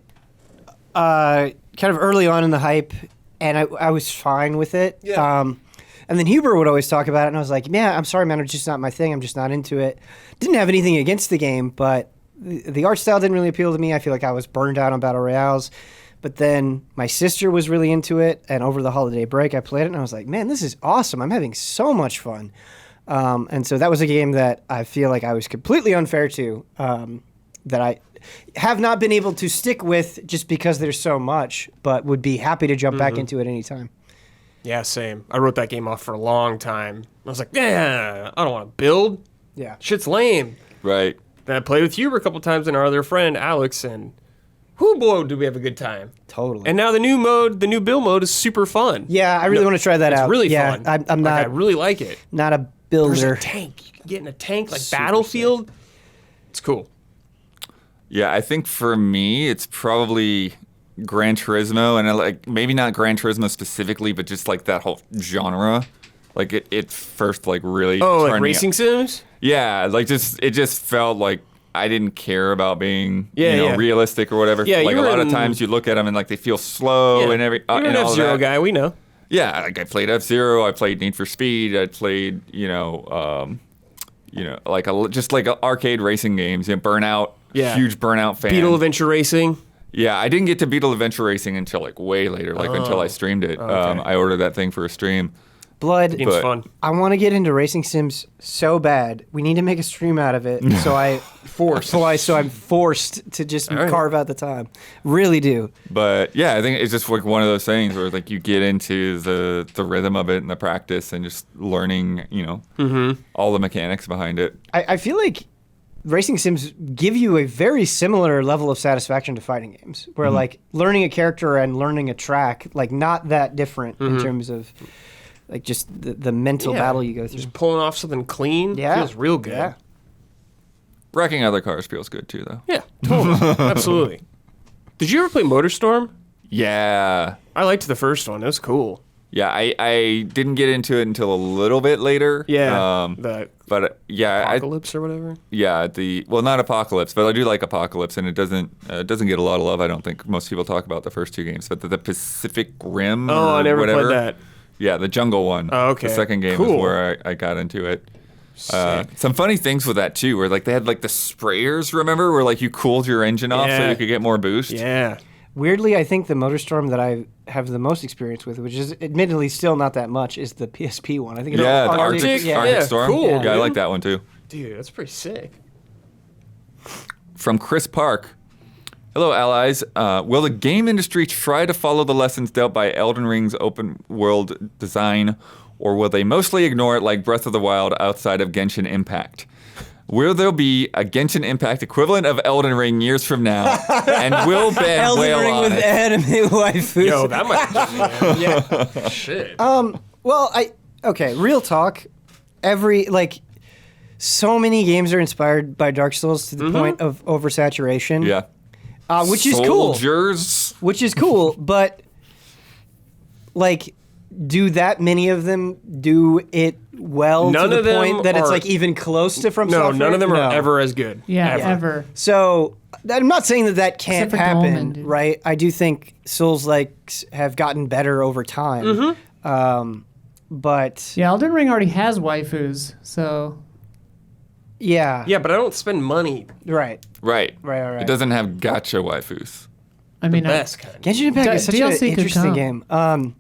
kind of early on in the hype, and I was fine with it. Yeah. And then Huber would always talk about it, and I was like, man, I'm sorry, man, it's just not my thing. I'm just not into it. Didn't have anything against the game, but the art style didn't really appeal to me. I feel like I was burned out on battle royales. But then my sister was really into it, and over the holiday break, I played it, and I was like, man, this is awesome. I'm having so much fun. And so that was a game that I feel like I was completely unfair to, that I have not been able to stick with just because there's so much, but would be happy to jump back into it anytime. Yeah, same. I wrote that game off for a long time. I was like, yeah, I don't want to build. Yeah. Shit's lame. Right. Then I played with Huber a couple times and our other friend, Alex, and whoo boy, did we have a good time. Totally. And now the new build mode is super fun. Yeah, I really want to try that out. It's really yeah, fun. I'm not. I really like it. Not a There's builder. a tank. You can get in a tank like Super Battlefield. It's cool. Yeah, I think for me, it's probably Gran Turismo, and like maybe not Gran Turismo specifically, but just like that whole genre. Like it first like really. Oh, like turned me racing sims? Yeah, like it just felt like I didn't care about being Yeah. realistic or whatever. Yeah, like you a were lot of in- times you look at them and like they feel slow and every You're an and all F-Zero that. guy, we know. Yeah, like I played F-Zero, I played Need for Speed, I played like just like arcade racing games. Burnout, Yeah. huge Burnout fan. Beetle Adventure Racing. Yeah, I didn't get to Beetle Adventure Racing until like way later, like until I streamed it. Okay. I ordered that thing for a stream. Blood. Game's But- fun. I want to get into racing sims so bad. We need to make a stream out of it. So I'm forced to just All right. carve out the time. Really do. But yeah, I think it's just like one of those things where like you get into the rhythm of it and the practice and just learning, all the mechanics behind it. I feel like racing sims give you a very similar level of satisfaction to fighting games, where like learning a character and learning a track, like not that different in terms of like just the mental battle you go through. Just pulling off something clean. Yeah. Feels real good. Yeah. Wrecking other cars feels good too, though. Yeah, totally. Absolutely. Did you ever play MotorStorm? Yeah. I liked the first one. It was cool. Yeah, I didn't get into it until a little bit later. Yeah. But The yeah, Apocalypse or whatever. not Apocalypse, but I do like Apocalypse, and it doesn't get a lot of love. I don't think most people talk about the first two games, but the Pacific Rim. Oh, or I never whatever, played that. Yeah, the Jungle one. Oh, okay. The second game Cool. is where I got into it. Sick. Some funny things with that too, where like they had like the sprayers. Remember, where like you cooled your engine off so Yeah. you could get more boost. Yeah. Weirdly, I think the MotorStorm that I have the most experience with, which is admittedly still not that much, is the PSP one. I think it's Yeah, the Arctic- yeah. Arctic yeah, Storm. cool, Yeah, I dude. like that one too. Dude, that's pretty sick. From Chris Park. Hello, allies. Will the game industry try to follow the lessons dealt by Elden Ring's open world design, or will they mostly ignore it like Breath of the Wild outside of Genshin Impact? Will there be a Genshin Impact equivalent of Elden Ring years from now? And will Ben Elden wail Ring on with it? anime waifus. Yo, that might yeah. Shit. Well, okay, real talk. So many games are inspired by Dark Souls to the point of oversaturation. Yeah. Which is cool. Soldiers. Which is cool, but like, do that many of them do it well None to of the them point that it's are- like even close to From No, Software? none of them No. are ever as good. Yeah, ever. So I'm not saying that can't Except for happen, Dolmen, dude. right? I do think Souls-likes have gotten better over time. But Yeah, Elden Ring already has waifus, so yeah, Yeah, but I don't spend money. right. Right. Right. It doesn't have gacha waifus. I mean, Best kind. Genshin Impact is such an DLC could interesting come. game.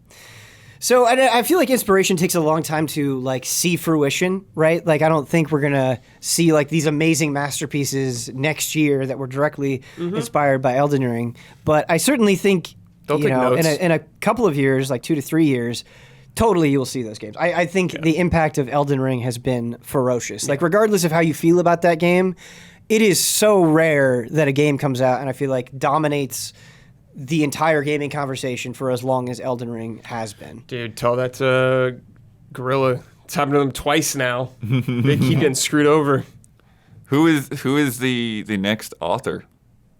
So I feel like inspiration takes a long time to like see fruition, right? Like I don't think we're gonna see like these amazing masterpieces next year that were directly inspired by Elden Ring. But I certainly think They'll take notes. in a couple of years, like 2 to 3 years, totally you will see those games. I think the impact of Elden Ring has been ferocious. Like regardless of how you feel about that game, it is so rare that a game comes out and I feel like dominates the entire gaming conversation for as long as Elden Ring has been. Dude, tell that to Gorilla. It's happened to them twice now. They keep getting screwed over. Who is the next author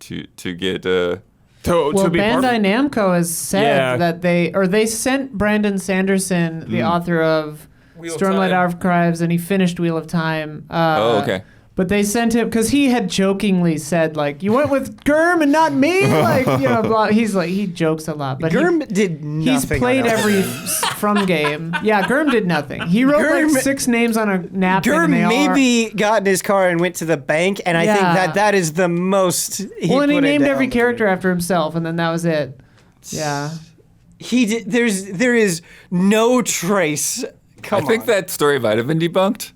to get To Well, be part of it. Bandai Namco has said Yeah. that they sent Brandon Sanderson, the author of Wheel of Stormlight Time. Archives, and he finished Wheel of Time. Oh, okay. But they sent him because he had jokingly said like, "You went with Gurm and not me." Like, you know, blah. He's like he jokes a lot, but Gurm did nothing. he's played on Elden every Ring. From game. Yeah, Gurm did nothing. He wrote Gurm- like 6 names on a napkin. Gurm and they all are- maybe got in his car and went to the bank, and I think Yeah. that is the most. Well, and he put named into every Elden character Ring. after himself, and then that was it. Yeah. He did, there is no trace. Come I think on. that story might have been debunked.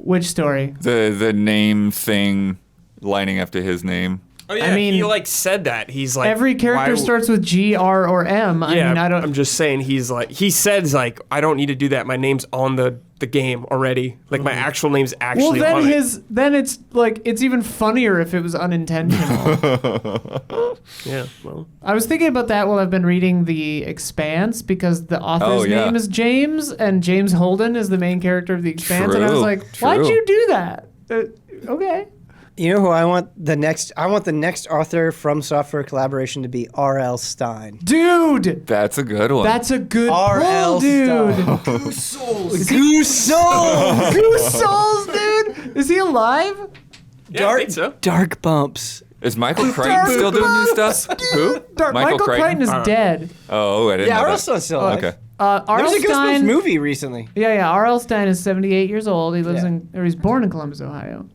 Which story? The name thing lining up to his name. Oh yeah, I mean, he like said that. He's like Every character why- starts with G, R, or M. I Yeah, mean, I don't. I'm just saying he's like he says like I don't need to do that. My name's on the game already. Like my actual name's well, actually then on it. then it's like it's even funnier if it was unintentional. Yeah, well. I was thinking about that while I've been reading The Expanse because the author's Oh, yeah. name is James and James Holden is the main character of The Expanse, and I was True, like, why'd true. you do that? Okay. You know who I want the next? I want the next author from software collaboration to be R.L. Stein. Dude, That's a good one. that's a good R.L. pull, dude. Stein. Goose souls. Goose Souls. Goose Souls, dude. Is he alive? Yeah, I think so. Dark bumps. Is Michael Crichton still doing new stuff? Who? Michael Crichton is dead. Oh, I didn't Yeah, know R.L. that. Stein's still alive. Okay. There R.L. was a Goosebumps Stein. movie recently. Yeah. R.L. Stein is 78 years old. He lives Yeah. he's born in Columbus, Ohio.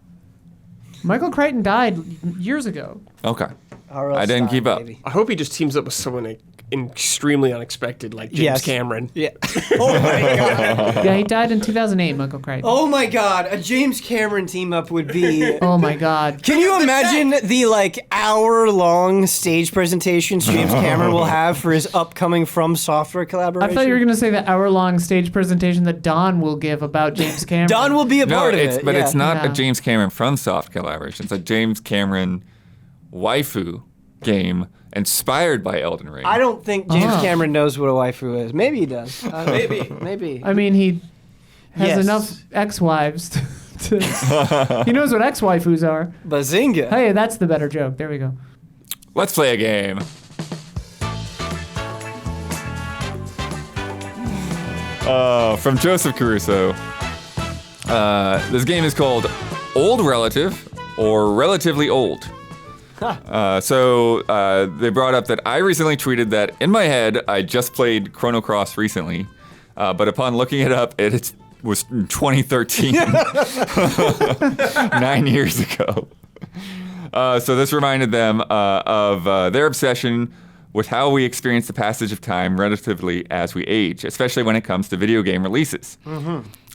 Michael Crichton died years ago. Okay. R.L. I didn't Stein, keep up. baby. I hope he just teams up with someone like, extremely unexpected, like James Yes. Cameron. Yeah. Oh my god. Yeah, he died in 2008, Michael Crichton. Oh my god. A James Cameron team up would be. Oh my God. Can you imagine the like hour-long stage presentations James Cameron will have for his upcoming From Software I collaboration? thought you were going to say the hour-long stage presentation that Don will give about James Cameron. Don will be a No, part of it's it. but yeah. it's not Yeah. a James Cameron FromSoft collaboration. It's a James Cameron waifu game inspired by Elden Ring. I don't think James Ah. Cameron knows what a waifu is. Maybe he does. Maybe. I mean, he has Yes. enough ex-wives to he knows what ex-waifus are. Bazinga. Hey, that's the better joke. There we go. Let's play a game. From Joseph Caruso. This game is called Old Relative or Relatively Old. So they brought up that I recently tweeted that in my head I just played Chrono Cross recently, but upon looking it up, it was 2013, 9 years ago. So this reminded them of their obsession with how we experience the passage of time relatively as we age, especially when it comes to video game releases.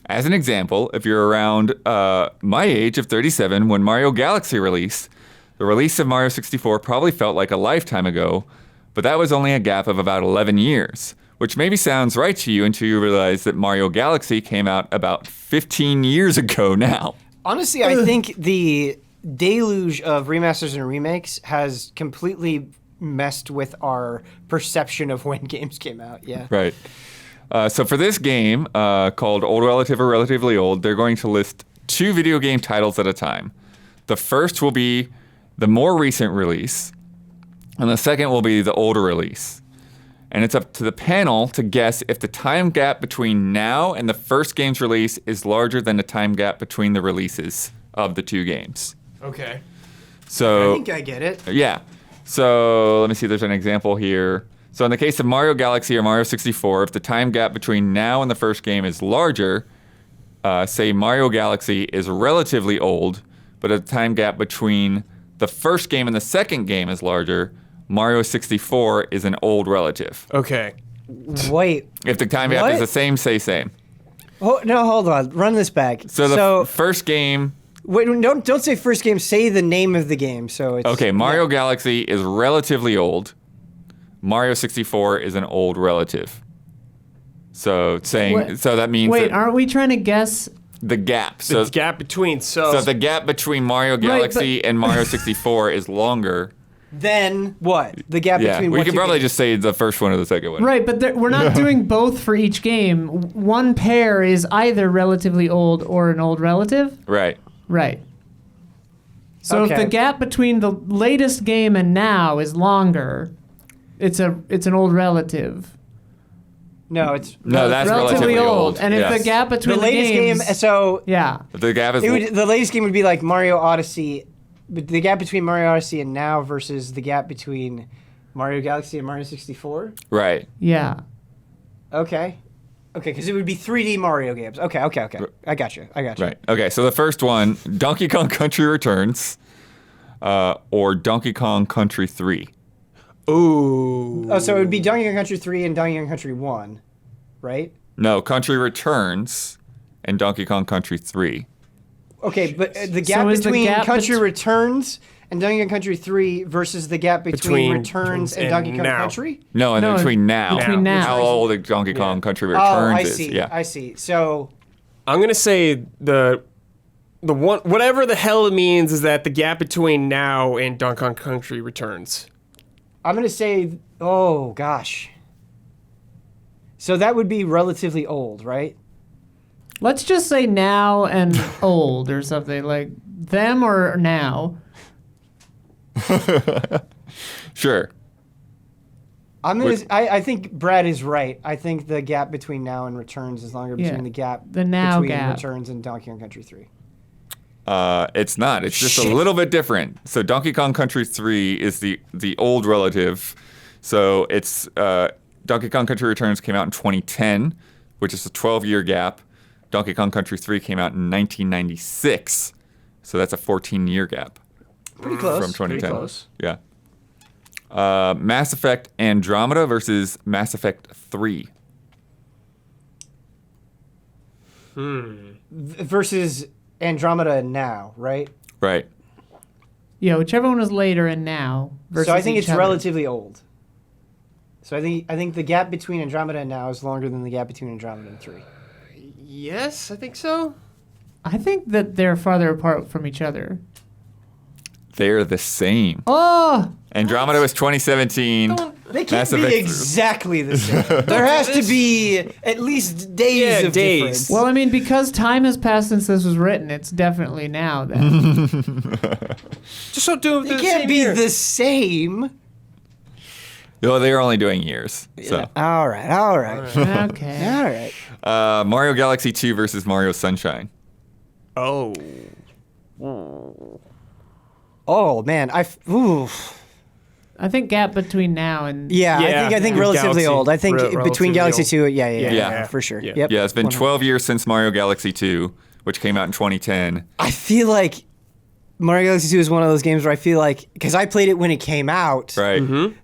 As an example, if you're around my age of 37 when Mario Galaxy released, the release of Mario 64 probably felt like a lifetime ago, but that was only a gap of about 11 years, which maybe sounds right to you until you realize that Mario Galaxy came out about 15 years ago now. Honestly, I think the deluge of remasters and remakes has completely messed with our perception of when games came out. Yeah. Right. So for this game called Old Relative or Relatively Old, they're going to list 2 video game titles at a time. The first will be the more recent release, and the second will be the older release. And it's up to the panel to guess if the time gap between now and the first game's release is larger than the time gap between the releases of the 2 games. Okay. So I think I get it. yeah. So let me see if there's an example here. So in the case of Mario Galaxy or Mario 64, if the time gap between now and the first game is larger, say Mario Galaxy is relatively old, but the time gap between the first game and the second game is larger, Mario 64 is an old relative. Okay. Wait. If the time gap What? is the same, say same. Oh, no, hold on. Run this back. So the first game. Wait, don't say first game. Say the name of the game. So it's Okay, Mario Galaxy is relatively old. Mario 64 is an old relative. So that means Wait, that aren't we trying to guess? the gap. The gap between So the gap between Mario Galaxy and Mario 64 is longer. Then what? The gap Yeah, between we what could two probably games? just say the first one or the second one. Right, but we're not doing both for each game. One pair is either relatively old or an old relative. Right. Right. So if Okay. the gap between the latest game and now is longer, it's an old relative. No, it's No, that's relatively old. And if yes. the gap the between the latest games, game. So yeah. The gap is the latest game would be like Mario Odyssey, but the gap between Mario Odyssey and now versus the gap between Mario Galaxy and Mario 64. right. Yeah. Okay, because it would be 3D Mario games. Okay. I got you. Right. Okay, so the first one, Donkey Kong Country Returns, or Donkey Kong Country 3. Ooh. Oh, so it would be Donkey Kong Country 3 and Donkey Kong Country 1, right? No, Country Returns and Donkey Kong Country 3. Okay, but the gap is the between gap Country bet- Returns and Donkey Kong Country 3 versus the gap between Returns and Donkey Kong now. Country? No, and No, between now. between now. How old Donkey Kong Country Oh, Returns I is. see. Yeah. I see. So, I'm gonna say the one, whatever the hell it means, is that the gap between now and Donkey Kong Country Returns. I'm going to say, oh, gosh. So that would be relatively old, right? Let's just say now and old or something like them or now. Sure. I think Brad is right. I think the gap between now and Returns is longer between Yeah, the gap the now between gap. Returns and Donkey Kong Country 3. It's not. It's just Shit. a little bit different. So Donkey Kong Country 3 is the old relative. So it's Donkey Kong Country Returns came out in 2010, which is a 12-year gap. Donkey Kong Country 3 came out in 1996. So that's a 14-year gap Pretty close. from 2010. Pretty close. Yeah. Mass Effect Andromeda versus Mass Effect 3. Versus Andromeda now, right? Right. Yeah, whichever one was later and now. Versus So I think each it's other. relatively old. So I think the gap between Andromeda and now is longer than the gap between Andromeda and 3. Yes, I think so. I think that they're farther apart from each other. They're the same. Oh, Andromeda was 2017. They can't Mass be Effect- exactly the same. There has to be at least days of days. difference. well, I mean, because time has passed since this was written, it's definitely now then. Just don't do it. They can't be the same. No, they're only doing years. So, All right. Okay. All right. Mario Galaxy 2 versus Mario Sunshine. Oh. Oh man, ooh. I think gap between now and Yeah, Yeah, I think yeah. relatively Galaxy, old. I think relatively between Galaxy old. 2, yeah, Yeah. for sure. Yeah. Yep. Yeah, it's been 12 years since Mario Galaxy 2, which came out in 2010. I feel like Mario Galaxy 2 is one of those games where I feel like, because I played it when it came out, Right.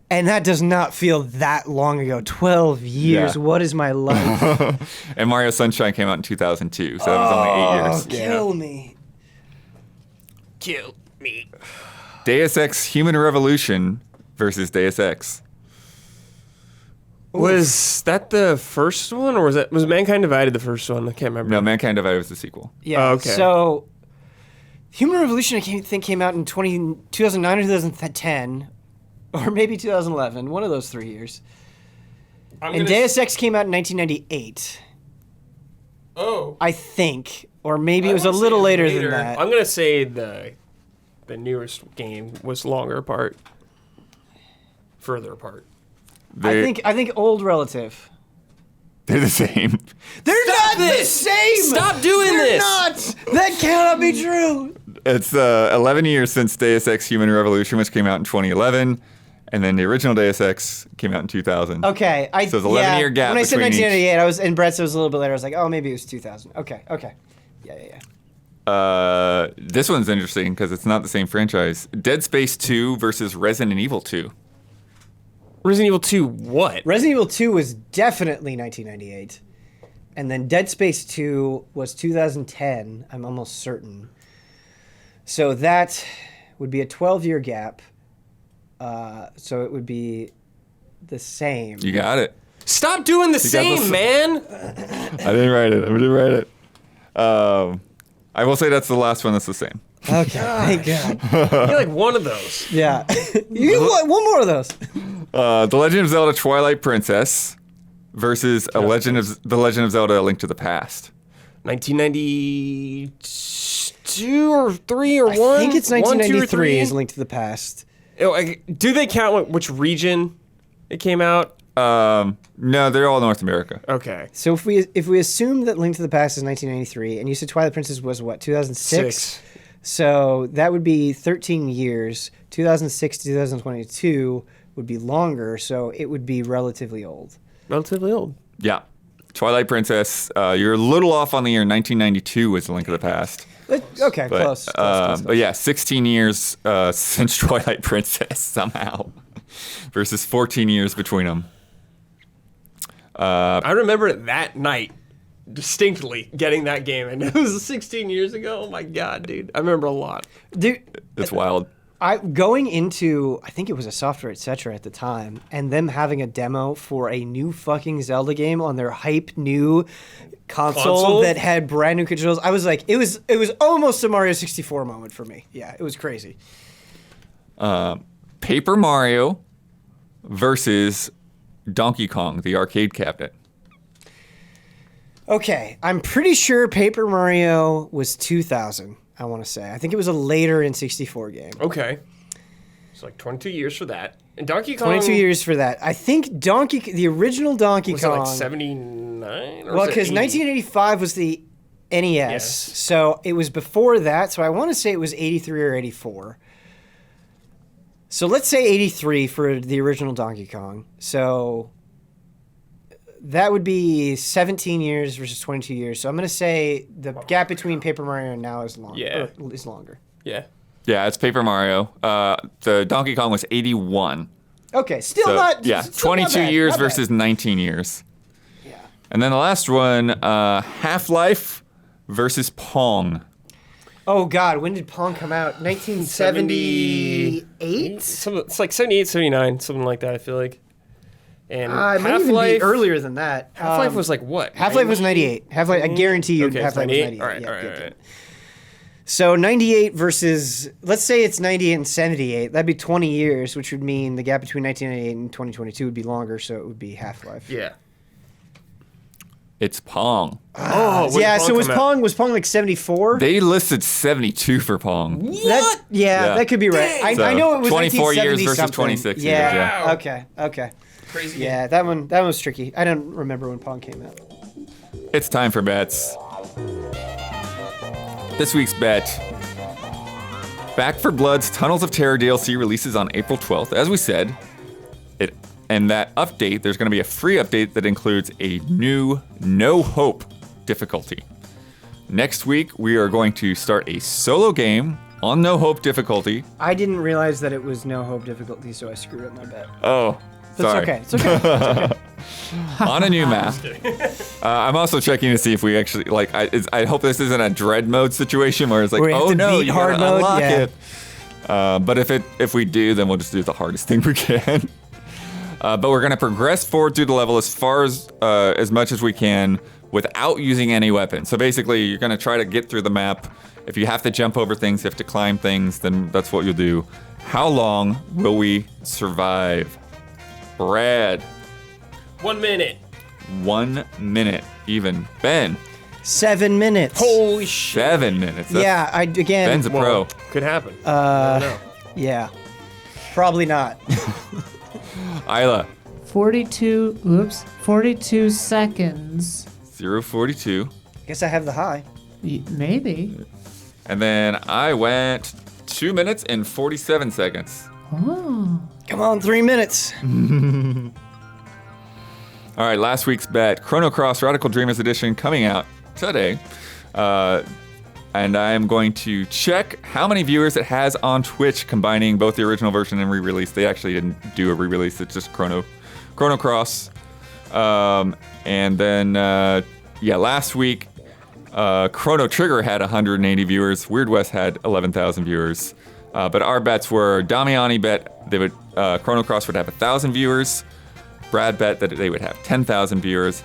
and that does not feel that long ago. 12 years. Yeah. What is my life? And Mario Sunshine came out in 2002, so that was only 8 years. Kill me. Kill me. Deus Ex Human Revolution versus Deus Ex. Was that the first one, or was Mankind Divided the first one? I can't remember. No, Mankind Divided was the sequel. Yeah. Oh, okay. So, Human Revolution, I think, came out in 2009 or 2010, or maybe 2011. One of those 3 years. And Deus Ex came out in 1998, Oh. I think, or maybe it was a little later than that. I'm gonna say the newest game was longer apart, further apart. They, I think old relative. they're the same. They're not the same. Stop doing They're this. not. That cannot be true. It's 11 years since Deus Ex Human Revolution, which came out in 2011, and then the original Deus Ex came out in 2000. Okay, So it's 11-year gap When I said between each. 1998, I was, and Brett said it was a little bit later. I was like, oh, maybe it was 2000. Okay. Yeah. This one's interesting because it's not the same franchise. Dead Space 2 versus Resident Evil 2. Resident Evil 2 what? Resident Evil 2 was definitely 1998. And then Dead Space 2 was 2010, I'm almost certain. So that would be a 12-year gap. So it would be the same. You got it. Stop doing the same, man. I didn't write it. I will say that's the last one that's the same. Okay, thank God. You're like one of those. Yeah. You get one more of those. The Legend of Zelda Twilight Princess versus The Legend of Zelda: A Link to the Past. 1992 or 3 or 1? I think it's 1993 1, 2, or 3? is Link to the Past. Do they count which region it came out? No, they're all North America. Okay. So if we assume that Link to the Past is 1993, and you said Twilight Princess was what, 2006? So that would be 13 years. 2006 to 2022 would be longer, so it would be relatively old. Relatively old. Yeah. Twilight Princess, you're a little off on the year. 1992 was The Link to the Past. Okay, But, close. But yeah, 16 years since Twilight Princess somehow versus 14 years between them. I remember that night distinctly getting that game, and it was 16 years ago. Oh my God, dude. I remember a lot. Dude, It's wild. going into, I think it was a Software Etc. at the time, and them having a demo for a new fucking Zelda game on their hype new console that had brand new controls. I was like, it was almost a Mario 64 moment for me. Yeah, it was crazy. Paper Mario versus Donkey Kong, the arcade cabinet. Okay, I'm pretty sure Paper Mario was 2000, I want to say. I think it was a later N64 game. Okay. It's like 22 years for that. And Donkey Kong... 22 years for that. I think the original Donkey was Kong... Was it like 79? Well, because 1985 was the NES, Yes. so it was before that, so I want to say it was 83 or 84. So let's say 83 for the original Donkey Kong. So that would be 17 years versus 22 years. So I'm going to say the gap between Paper Mario and now is longer. Yeah. Is longer. Yeah. Yeah, it's Paper Mario. The Donkey Kong was 81. Okay, still So, not. yeah, still 22 not bad, years not bad. versus 19 years. Yeah. And then the last one, Half-Life versus Pong. Oh God, when did Pong come out? 1978. It's like 78, 79, something like that, I feel like. And It might even be Half-Life... earlier than that. Half-Life was like what? Half-Life was 98. Half-Life, I guarantee you, Okay, Half-Life was 98. All right, Yeah, all right, yeah, all yeah. right. So 98 versus, let's say it's 98 and 78. That'd be 20 years, which would mean the gap between 1998 and 2022 would be longer, so it would be Half-Life. Yeah. It's Pong. Oh, when Yeah, did so was come out? Pong like 74? They listed 72 for Pong. Yeah, Yeah. that could be right. Dang. I know it was 24 years 1970 versus something. 26 years, Yeah. yeah. Okay. Crazy. Yeah, that one was tricky. I don't remember when Pong came out. It's time for bets. This week's bet. Back 4 Blood's Tunnels of Terror DLC releases on April 12th. As we said, and that update, there's going to be a free update that includes a new No Hope difficulty. Next week, we are going to start a solo game on No Hope difficulty. I didn't realize that it was No Hope difficulty, so I screwed up my bet. Oh, sorry. It's okay. On a new map. I'm also checking to see if we actually I hope this isn't a dread mode situation where it's like, Where you have oh to no, beat you hard gotta mode? unlock Yeah. it. But if we do, then we'll just do the hardest thing we can. But we're gonna progress forward through the level as much as we can without using any weapon. So basically, you're gonna try to get through the map. If you have to jump over things, you have to climb things, then that's what you'll do. How long will we survive? Brad. 1 minute. 1 minute, even. Ben, 7 minutes. Holy shit. 7 minutes. That's- Yeah, again. Ben's a pro. Could happen. I don't know. Yeah. Probably not. Isla, 42 seconds. 0:42. Guess I have the high. Maybe. And then I went 2 minutes and 47 seconds. Oh. Come on, 3 minutes. All right, last week's bet, Chrono Cross Radical Dreamers Edition coming out today. and I am going to check how many viewers it has on Twitch, combining both the original version and re-release. They actually didn't do a re-release; it's just Chrono Cross. And then last week, Chrono Trigger had 180 viewers. Weird West had 11,000 viewers. But our bets were Damiani bet Chrono Cross would have 1,000 viewers. Brad bet that they would have 10,000 viewers.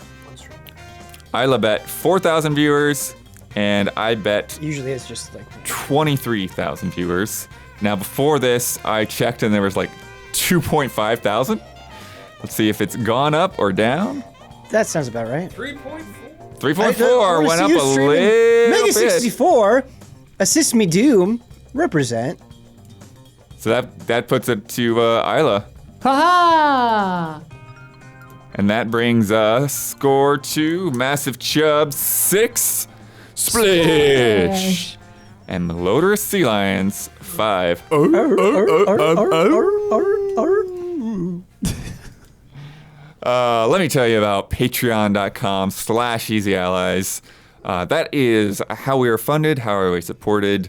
Isla bet 4,000 viewers. And I bet Usually it's just like 23,000 viewers. Now, before this, I checked and there was like 2.5 thousand. Let's see if it's gone up or down. that sounds about right. 3.4. 3.4 went up a little Mega bit. 64, Assist Me Doom, represent. So that puts it to Isla. Ha And that brings us score to Massive Chubb 6, Splish. And Melodorous Sea Lions 5. Let me tell you about patreon.com/easyallies. That is how we are funded, how are we supported.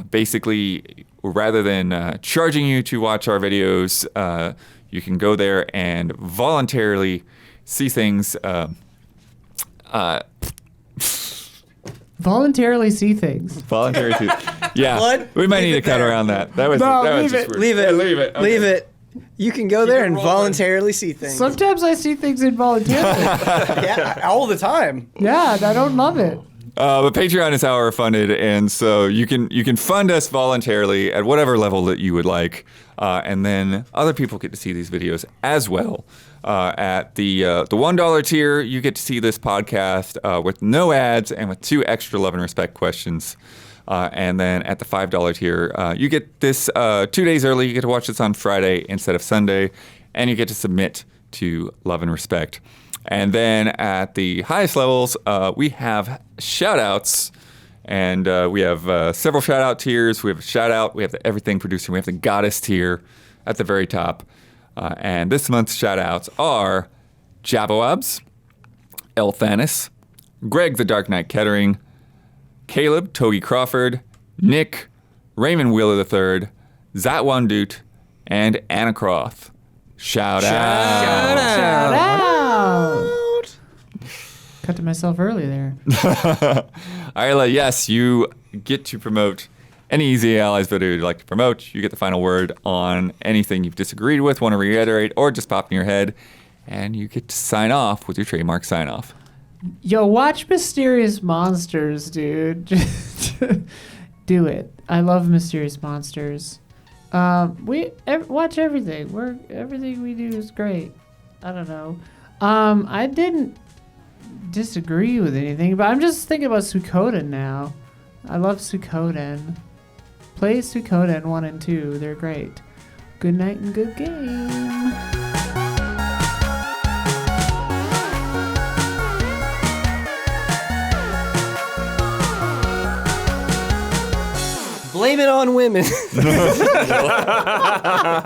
Basically, rather than charging you to watch our videos, you can go there and voluntarily see things. Voluntarily see things. Voluntary see. Yeah, What? we might Leave need to it cut there. around that. That was No, that was leave just it. weird. Leave it. Yeah, leave it. Okay. Leave it. You can go there it and rolling. voluntarily see things. Sometimes I see things involuntarily. Yeah, all the time. Yeah, I don't love it. But Patreon is how we're funded, and so you can fund us voluntarily at whatever level that you would like, and then other people get to see these videos as well. At the $1 tier, you get to see this podcast with no ads and with 2 extra love and respect questions. And then at the $5 tier, you get this 2 days early. You get to watch this on Friday instead of Sunday, and you get to submit to Love and Respect. And then at the highest levels, we have shout-outs, and we have several shout-out tiers. We have a shout-out, we have the Everything Producer, we have the Goddess tier at the very top. And this month's shout-outs are Jabawabs, Elthanis, Greg the Dark Knight Kettering, Caleb Togi Crawford, Nick, Raymond Wheeler III, Zatwandut, and Anna Croth. Shout out. Shout out. Cut to myself early there. Isla, yes, you get to promote any Easy Allies video you'd like to promote. You get the final word on anything you've disagreed with, want to reiterate, or just pop in your head, and you get to sign off with your trademark sign-off. Yo, watch Mysterious Monsters, dude. Do it. I love Mysterious Monsters. Watch everything. Everything we do is great. I don't know. I didn't disagree with anything, but I'm just thinking about Suikoden now. I love Suikoden. Play Suikoden 1 and 2. They're great. Good night and good game. Blame it on women.